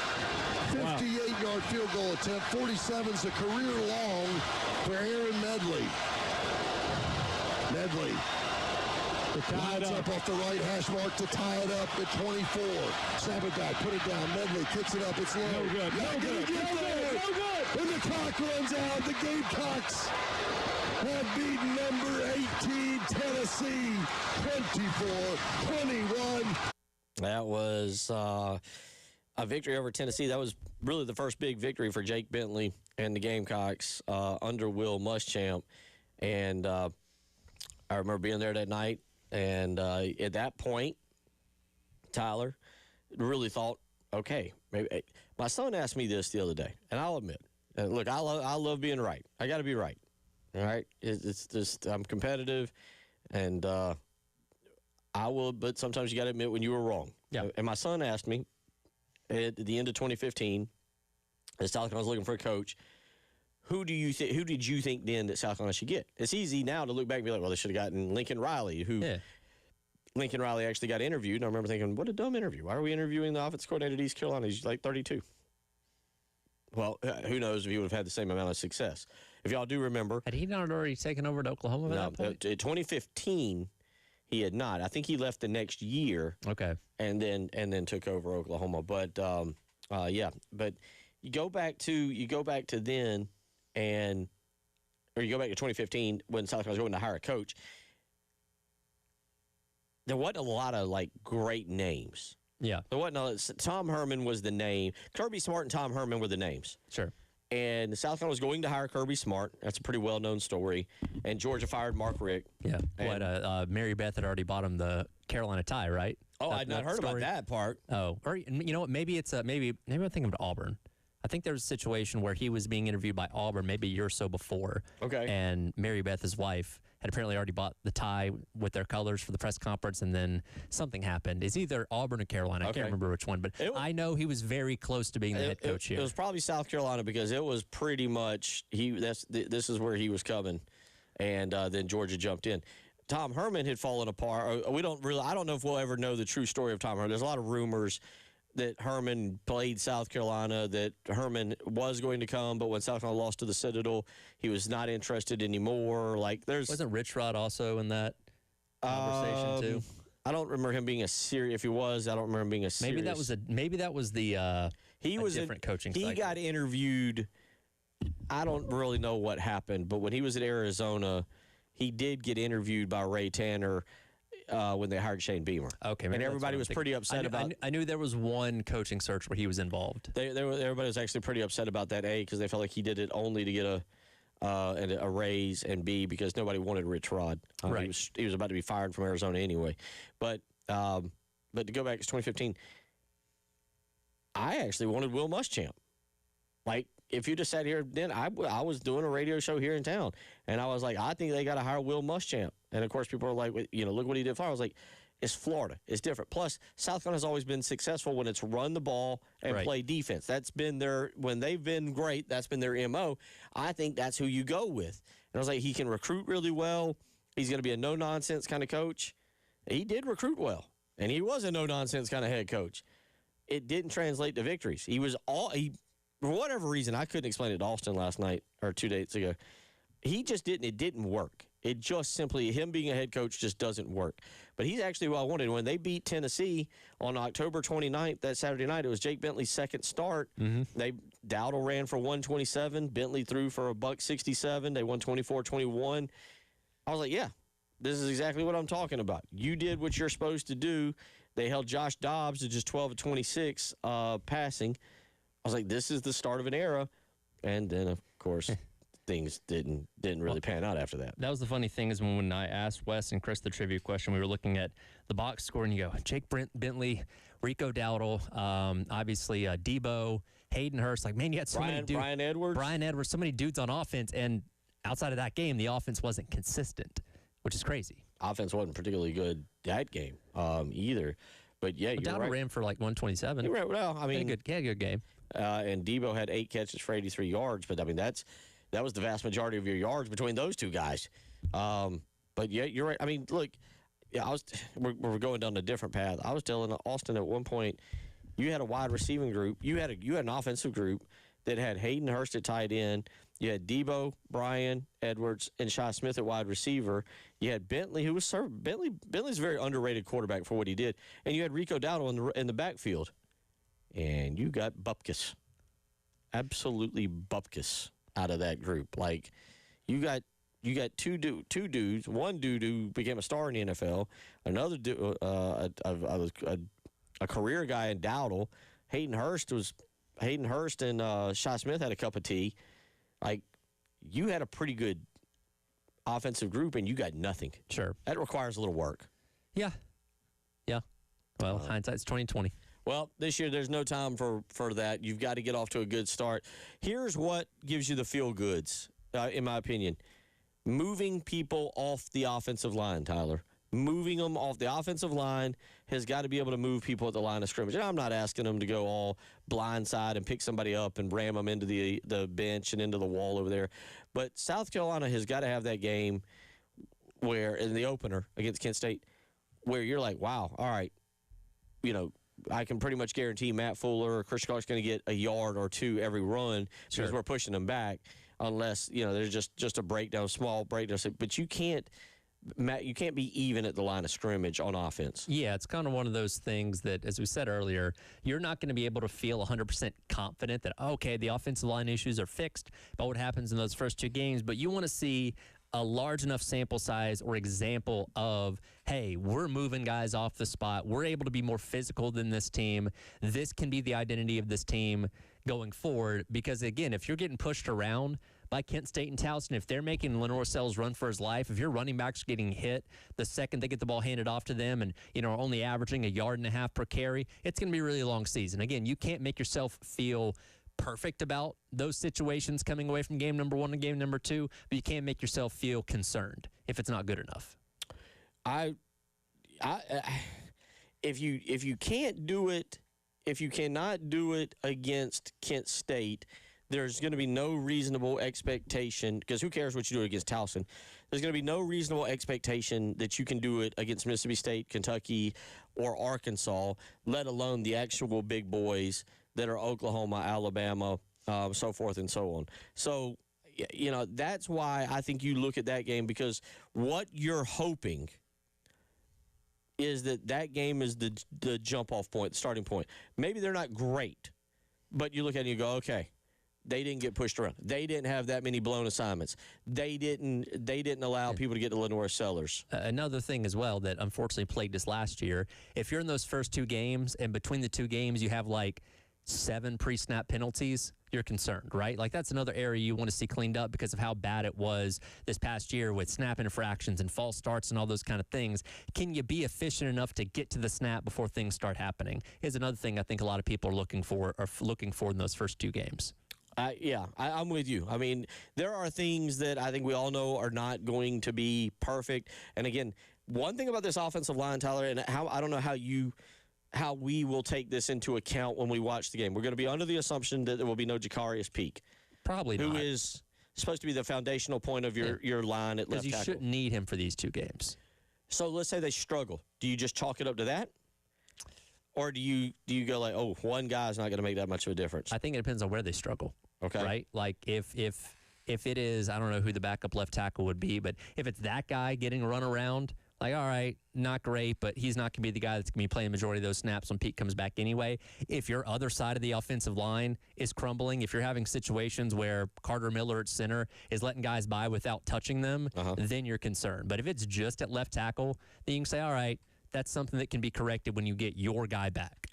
58-yard field goal attempt. 47's a career long for Aaron Medley. Medley lines up off the right hash mark to tie it up at 24. Sabatai put it down. Medley kicks it up. It's low. No good. No good. No good. And the clock runs out. The Gamecocks have beaten number 18 Tennessee 24-21. That was a victory over Tennessee. That was really the first big victory for Jake Bentley and the Gamecocks under Will Muschamp. And I remember being there that night. And at that point, Tyler really thought, okay, maybe. My son asked me this the other day, and I'll admit, look, I love being right. I got to be right. All right, it's just I'm competitive, and I will. But sometimes you got to admit when you were wrong. Yeah. And my son asked me at the end of 2015, as South Carolina was looking for a coach. Who did you think then that South Carolina should get? It's easy now to look back and be like, well, they should have gotten Lincoln Riley, Lincoln Riley actually got interviewed. And I remember thinking, what a dumb interview. Why are we interviewing the offensive coordinator at East Carolina? He's like 32. Well, who knows if he would have had the same amount of success. If y'all do remember. Had he not already taken over to Oklahoma at that point? In 2015, he had not. I think he left the next year. Okay. And then took over Oklahoma. But, yeah. But you go back to then. Or you go back to 2015 when South Carolina was going to hire a coach. There wasn't a lot of great names. Yeah. There wasn't. Tom Herman was the name. Kirby Smart and Tom Herman were the names. Sure. And South Carolina was going to hire Kirby Smart. That's a pretty well-known story. And Georgia fired Mark Richt. Yeah. Mary Beth had already bought him the Carolina tie, right? Oh, I'd not heard about that part. Oh, or you know what? Maybe it's maybe I'm thinking of Auburn. I think there was a situation where he was being interviewed by Auburn maybe a year or so before. Okay. And Mary Beth, his wife, had apparently already bought the tie with their colors for the press conference, and then something happened. It's either Auburn or Carolina. I can't remember which one, but I know he was very close to being the head coach here. It was probably South Carolina because it was pretty much this is where he was coming, and then Georgia jumped in. Tom Herman had fallen apart. I don't know if we'll ever know the true story of Tom Herman. There's a lot of rumors that Herman played South Carolina, that Herman was going to come, but when South Carolina lost to the Citadel, he was not interested anymore. Wasn't Rich Rod also in that conversation too? I don't remember him being a serious. If he was, I don't remember him being a serious. Maybe that was the he was different coaching. He cycle. got interviewed. I don't really know what happened, but when he was at Arizona, he did get interviewed by Ray Tanner. When they hired Shane Beamer. Okay. And everybody was pretty upset about I knew there was one coaching search where he was involved. Everybody was actually pretty upset about that, A, because they felt like he did it only to get a raise, and B, because nobody wanted Rich Rod. Right. He was about to be fired from Arizona anyway. But to go back to 2015, I actually wanted Will Muschamp. If you just sat here, then I was doing a radio show here in town, and I was like, I think they got to hire Will Muschamp. And, of course, people are like, look what he did for Florida. I was like, it's Florida. It's different. Plus, South Carolina has always been successful when it's run the ball and play defense. That's been when they've been great, that's been their MO. I think that's who you go with. And I was like, he can recruit really well. He's going to be a no-nonsense kind of coach. He did recruit well, and he was a no-nonsense kind of head coach. It didn't translate to victories. For whatever reason, I couldn't explain it to Austin last night or 2 days ago. He just didn't. It didn't work. It just simply, him being a head coach just doesn't work. But he's actually what I wanted. When they beat Tennessee on October 29th, that Saturday night, it was Jake Bentley's second start. Mm-hmm. Dowdle ran for 127. Bentley threw for $167. They won 24-21. I was like, yeah, this is exactly what I'm talking about. You did what you're supposed to do. They held Josh Dobbs to just 12 of 26 passing. I was like, this is the start of an era. And then, of course, things didn't really pan out after that. That was the funny thing is when I asked Wes and Chris the trivia question, we were looking at the box score, and you go, Jake Bentley, Rico Dowdle, obviously Debo, Hayden Hurst. Like, man, you had so many dudes. Brian Edwards, so many dudes on offense, and outside of that game, the offense wasn't consistent, which is crazy. Offense wasn't particularly good that game either. But, yeah, you're Dowdle right. ran for like 127. You're right. Well, I mean, he had a good game. And Debo had 8 catches for 83 yards. But, I mean, that was the vast majority of your yards between those two guys. But, yeah, you're right. I mean, look, yeah, we're going down a different path. I was telling Austin at one point, you had a wide receiving group. You had an offensive group that had Hayden Hurst at tight end. You had Debo, Brian, Edwards, and Shi Smith at wide receiver. You had Bentley, who was Bentley's a very underrated quarterback for what he did. And you had Rico Dowdle in the backfield. And you got Bupkis. Absolutely Bupkis out of that group. Like, you got two dudes, one dude who became a star in the NFL, another dude, a career guy in Dowdle. Hayden Hurst and Shi Smith had a cup of tea. Like, you had a pretty good offensive group, and you got nothing. Sure. That requires a little work. Yeah. Well, hindsight's 20/20. Well, this year there's no time for that. You've got to get off to a good start. Here's what gives you the feel goods, in my opinion. Moving people off the offensive line, Tyler. Moving them off the offensive line has got to be able to move people at the line of scrimmage. And I'm not asking them to go all blindside and pick somebody up and ram them into the bench and into the wall over there. But South Carolina has got to have that game where, in the opener against Kent State, where you're like, wow, all right, I can pretty much guarantee Matt Fuller or Chris Clark's going to get a yard or two every run because we're pushing them back, unless there's just a breakdown, small breakdown. But you can't be even at the line of scrimmage on offense. Yeah, it's kind of one of those things that, as we said earlier, you're not going to be able to feel 100% confident that, okay, the offensive line issues are fixed by what happens in those first 2 games, but you want to see a large enough sample size or example of, hey, we're moving guys off the spot. We're able to be more physical than this team. This can be the identity of this team going forward. Because, again, if you're getting pushed around by Kent State and Towson, if they're making Lenore Sells run for his life, if your running backs are getting hit the second they get the ball handed off to them and, are only averaging 1.5 yards per carry, it's going to be a really long season. Again, you can't make yourself feel perfect about those situations coming away from game number 1 and game number 2, but you can't make yourself feel concerned if it's not good enough. If you can't do it, if you cannot do it against Kent State, there's going to be no reasonable expectation, because who cares what you do against Towson? There's going to be no reasonable expectation that you can do it against Mississippi State, Kentucky, or Arkansas, let alone the actual big boys that are Oklahoma, Alabama, so forth and so on. So, that's why I think you look at that game, because what you're hoping is that game is the jump-off point, the starting point. Maybe they're not great, but you look at it and you go, okay, they didn't get pushed around. They didn't have that many blown assignments. They didn't allow people to get to Lenore Sellers. Another thing as well that unfortunately plagued us last year, if you're in those first 2 games and between the 2 games you have like 7 pre-snap penalties, you're concerned, right? Like, that's another area you want to see cleaned up because of how bad it was this past year with snap infractions and false starts and all those kind of things. Can you be efficient enough to get to the snap before things start happening? Is another thing I think a lot of people are looking for in those first 2 games. I'm with you. I mean, there are things that I think we all know are not going to be perfect. And again, one thing about this offensive line, Tyler, and I don't know how we will take this into account when we watch the game. We're going to be under the assumption that there will be no Jacarius Peak. Probably not. Who is supposed to be the foundational point of your line at left tackle. Because you shouldn't need him for these 2 games. So let's say they struggle. Do you just chalk it up to that? Or do you go like, oh, one guy's not going to make that much of a difference? I think it depends on where they struggle. Okay. Right? Like, if it is, I don't know who the backup left tackle would be, but if it's that guy getting run around, like, all right, not great, but he's not going to be the guy that's going to be playing the majority of those snaps when Pete comes back anyway. If your other side of the offensive line is crumbling, if you're having situations where Carter Miller at center is letting guys by without touching them, then you're concerned. But if it's just at left tackle, then you can say, all right, that's something that can be corrected when you get your guy back.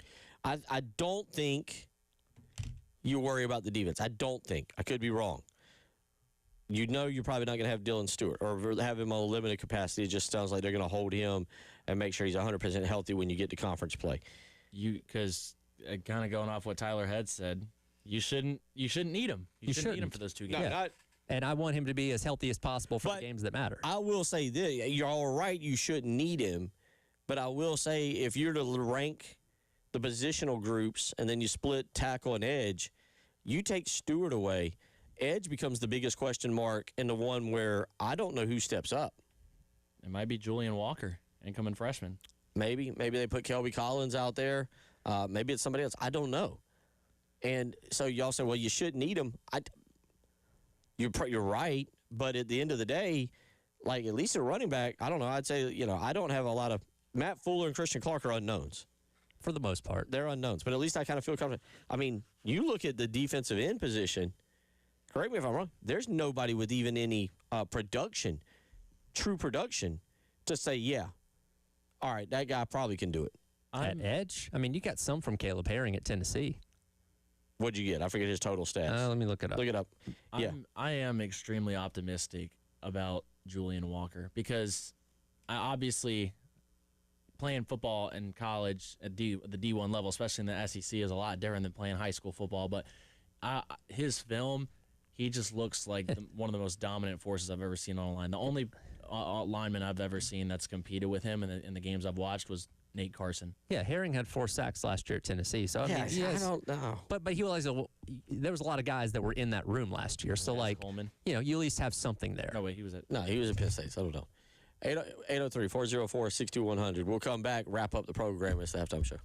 I don't think you worry about the defense. I don't think. I could be wrong. you know you're probably not going to have Dylan Stewart or have him on a limited capacity. It just sounds like they're going to hold him and make sure he's 100% healthy when you get to conference play. Because kind of going off what Tyler Head said, you shouldn't need him. You shouldn't need him for those 2 games. No, and I want him to be as healthy as possible for the games that matter. I will say this. You're all right. You shouldn't need him. But I will say if you're to rank the positional groups and then you split tackle and edge, you take Stewart away, edge becomes the biggest question mark and the one where I don't know who steps up. It might be Julian Walker, incoming freshman. Maybe they put Kelby Collins out there. Maybe it's somebody else. I don't know. And so y'all say, well, you shouldn't need him. You're right, but at the end of the day, like at least a running back, I don't know. I'd say, I don't have a lot of Matt Fuller and Christian Clark are unknowns. For the most part. They're unknowns, but at least I kind of feel confident. I mean, you look at the defensive end position, correct me if I'm wrong, there's nobody with even any true production, to say, yeah, all right, that guy probably can do it. At edge? I mean, you got some from Caleb Herring at Tennessee. What'd you get? I forget his total stats. Let me look it up. Look it up. Yeah. I am extremely optimistic about Julian Walker because I obviously playing football in college at the D1 level, especially in the SEC, is a lot different than playing high school football. But his film, he just looks like one of the most dominant forces I've ever seen online. The only lineman I've ever seen that's competed with him in the games I've watched was Nate Carson. Yeah, Herring had 4 sacks last year at Tennessee. So I mean, I don't know. But he realized there was a lot of guys that were in that room last year. So Coleman. You at least have something there. No way, he was at Penn State. So I don't know. 803-404-62100. We'll come back, wrap up the program. It's the halftime show.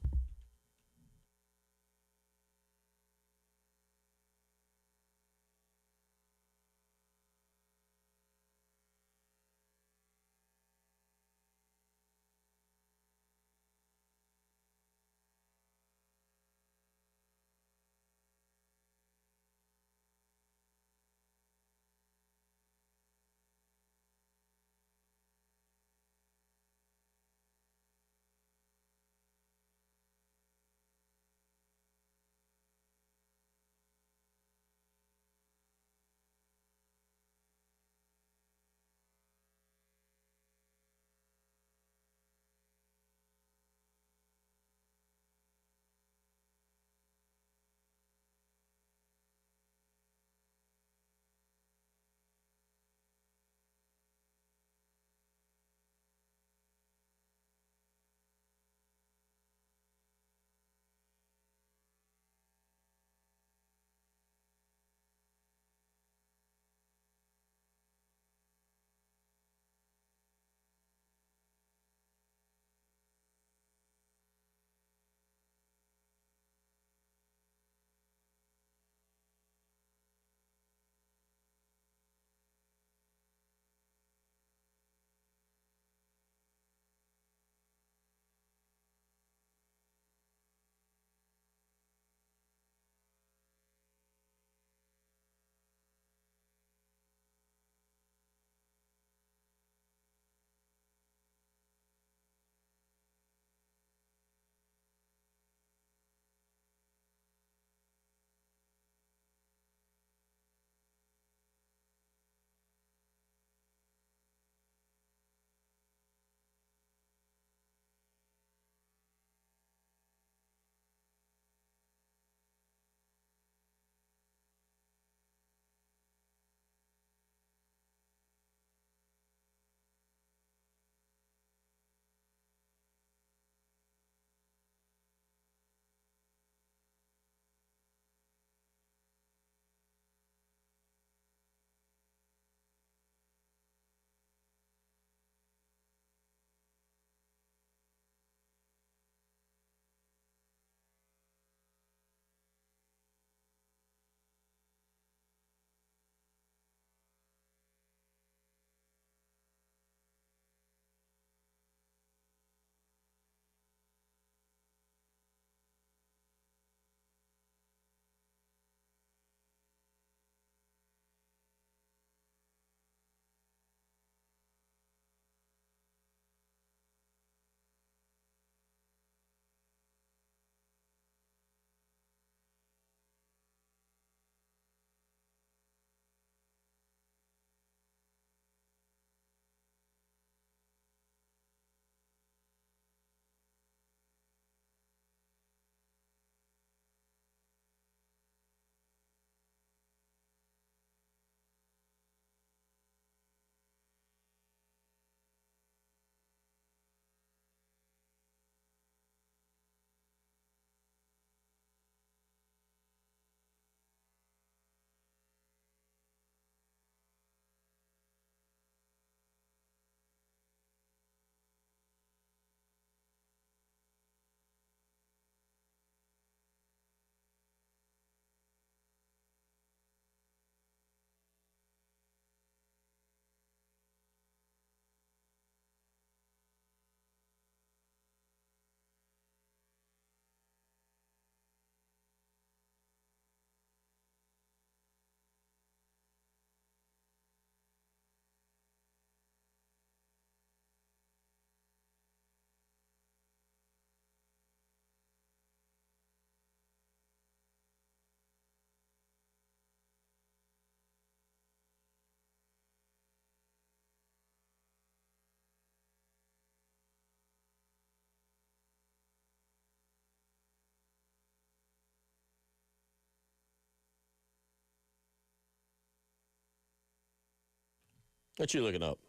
What you looking up?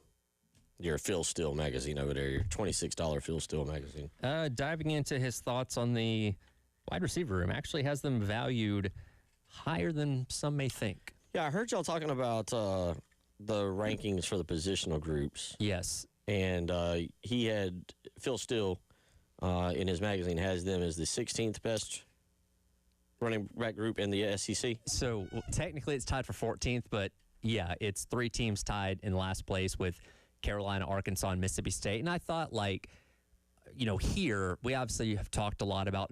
Your Phil Steele magazine over there, your $26 Phil Steele magazine. Diving into his thoughts on the wide receiver room, actually has them valued higher than some may think. Yeah, I heard y'all talking about the rankings for the positional groups. Yes. And he had, Phil Steele, in his magazine, has them as the 16th best running back group in the SEC. So technically it's tied for 14th, but yeah, it's 3 teams tied in last place with Carolina, Arkansas, and Mississippi State. And I thought, like, you know, here we obviously have heard a lot about,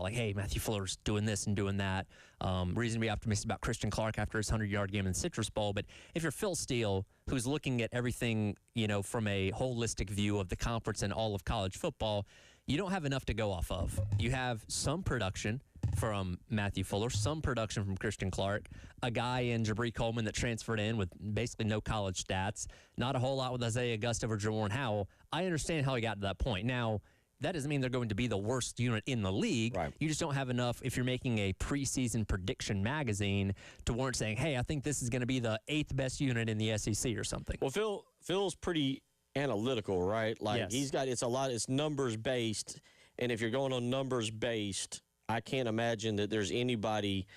like, hey, Matthew Fuller's doing this and doing that. Reason to be optimistic about Christian Clark after his 100-yard game in the Citrus Bowl. But if you're Phil Steele, who's looking at everything, you know, from a holistic view of the conference and all of college football, you don't have enough to go off of. You have some production from Matthew Fuller, some production from Christian Clark, a guy in Jabri Coleman that transferred in with basically no college stats, not a whole lot with Isaiah Augusta or Jawarn Howell. I understand how he got to that point. Now, that doesn't mean they're going to be the worst unit in the league. Right. You just don't have enough, if you're making a preseason prediction magazine, to warrant saying, hey, I think this is going to be the 8th best unit in the SEC or something. Well, Phil's pretty analytical, right? Like, yes. He's got, it's numbers based. And if you're going on numbers based, I can't imagine that there's anybody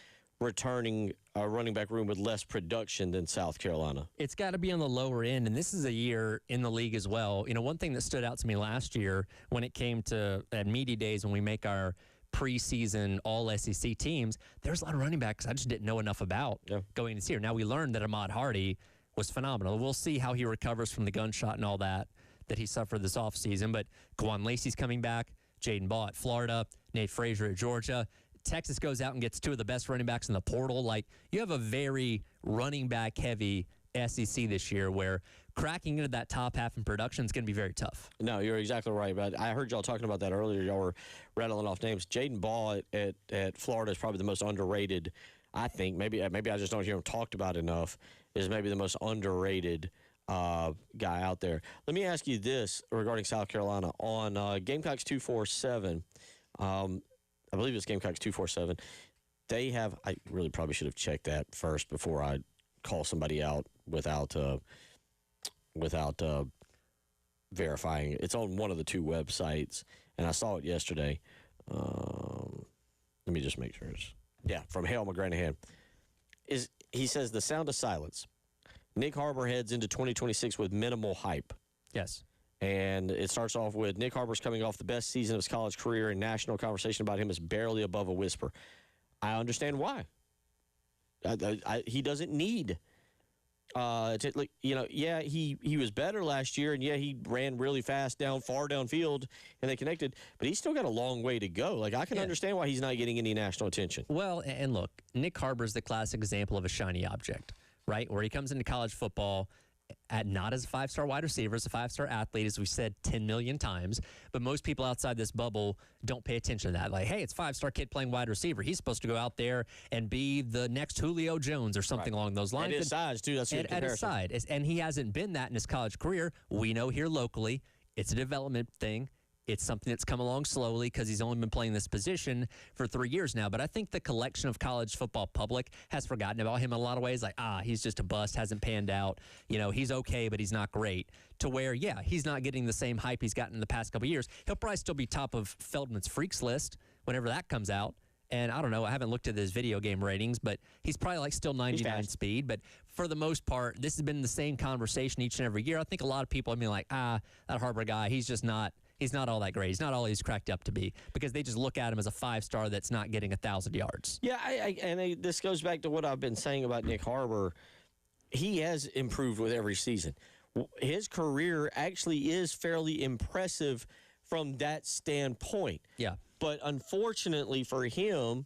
returning a running back room with less production than South Carolina. It's got to be on the lower end, and this is a year in the league as well. You know, one thing that stood out to me last year when it came to at media days when we make our preseason all-SEC teams, there's a lot of running backs I just didn't know enough about going into this year. Now, we learned that Ahmad Hardy was phenomenal. We'll see how he recovers from the gunshot and all that he suffered this offseason, but Kwan Lacey's coming back, Jaden Ball at Florida, Nate Frazier at Georgia. Texas goes out and gets 2 of the best running backs in the portal. Like, you have a very running back heavy SEC this year where cracking into that top half in production is going to be very tough. No, you're exactly right. But I heard y'all talking about that earlier. Y'all were rattling off names. Jaden Ball at Florida is probably the most underrated, I think. Maybe I just don't hear him talked about enough, is maybe the most underrated guy out there. Let me ask you this regarding South Carolina. On Gamecocks 247, I believe it's Gamecocks 247. They have, I really probably should have checked that first before I call somebody out without verifying. It's on one of the 2 websites, and I saw it yesterday. Let me just make sure it's, from Hale McGranahan. He says the sound of silence. Nick Harbor heads into 2026 with minimal hype. Yes. And it starts off with Nick Harbor's coming off the best season of his college career, and national conversation about him is barely above a whisper. I understand why. He doesn't need he was better last year, and he ran really fast far downfield, and they connected, but he's still got a long way to go. Like, I can understand why he's not getting any national attention. Well, and look, Nick Harbor's the classic example of a shiny object, right? Where he comes into college football not as a 5-star wide receiver, as a 5-star athlete, as we said 10 million times. But most people outside this bubble don't pay attention to that. Like, hey, it's 5-star kid playing wide receiver. He's supposed to go out there and be the next Julio Jones or something along those lines. At his size, too. That's a good comparison. At his side. And he hasn't been that in his college career. We know here locally it's a development thing. It's something that's come along slowly because he's only been playing this position for 3 years now. But I think the collection of college football public has forgotten about him in a lot of ways. Like, he's just a bust, hasn't panned out. You know, he's okay, but he's not great. To where, he's not getting the same hype he's gotten in the past couple of years. He'll probably still be top of Feldman's Freaks list whenever that comes out. And I don't know, I haven't looked at his video game ratings, but he's probably like still 99 speed. But for the most part, this has been the same conversation each and every year. I think a lot of people have been like, that Harbor guy, he's just not. He's not all that great. He's not all he's cracked up to be because they just look at him as a 5-star that's not getting 1,000 yards. Yeah, this goes back to what I've been saying about Nick Harbor. He has improved with every season. His career actually is fairly impressive from that standpoint. Yeah. But unfortunately for him,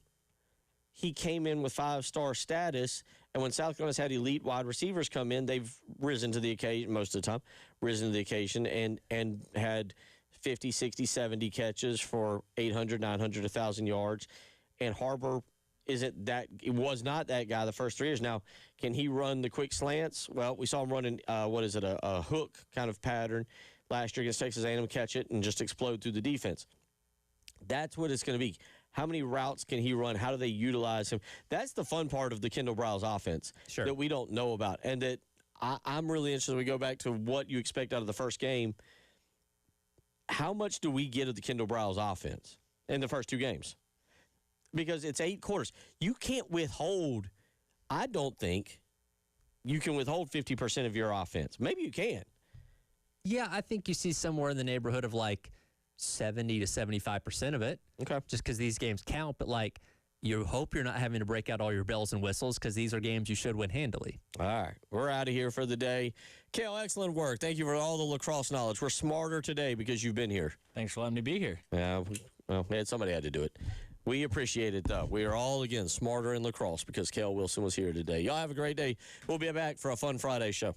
he came in with 5-star status, and when South Carolina's had elite wide receivers come in, they've risen to the occasion most of the time, and had 50, 60, 70 catches for 800, 900, 1,000 yards. And Harbor was not that guy the first 3 years. Now, can he run the quick slants? Well, we saw him running, a hook kind of pattern last year against Texas A&M, catch it and just explode through the defense. That's what it's going to be. How many routes can he run? How do they utilize him? That's the fun part of the Kendall Briles offense that we don't know about, and that I'm really interested. We go back to what you expect out of the first game. How much do we get of the Kendall Briles offense in the first two games? Because it's 8 quarters. You can't withhold, I don't think, you can withhold 50% of your offense. Maybe you can. Yeah, I think you see somewhere in the neighborhood of like 70 to 75% of it. Okay. Just because these games count, but like you hope you're not having to break out all your bells and whistles because these are games you should win handily. All right. We're out of here for the day. Kale, excellent work. Thank you for all the lacrosse knowledge. We're smarter today because you've been here. Thanks for letting me be here. Yeah, well, somebody had to do it. We appreciate it, though. We are all, again, smarter in lacrosse because Kale Wilson was here today. Y'all have a great day. We'll be back for a fun Friday show.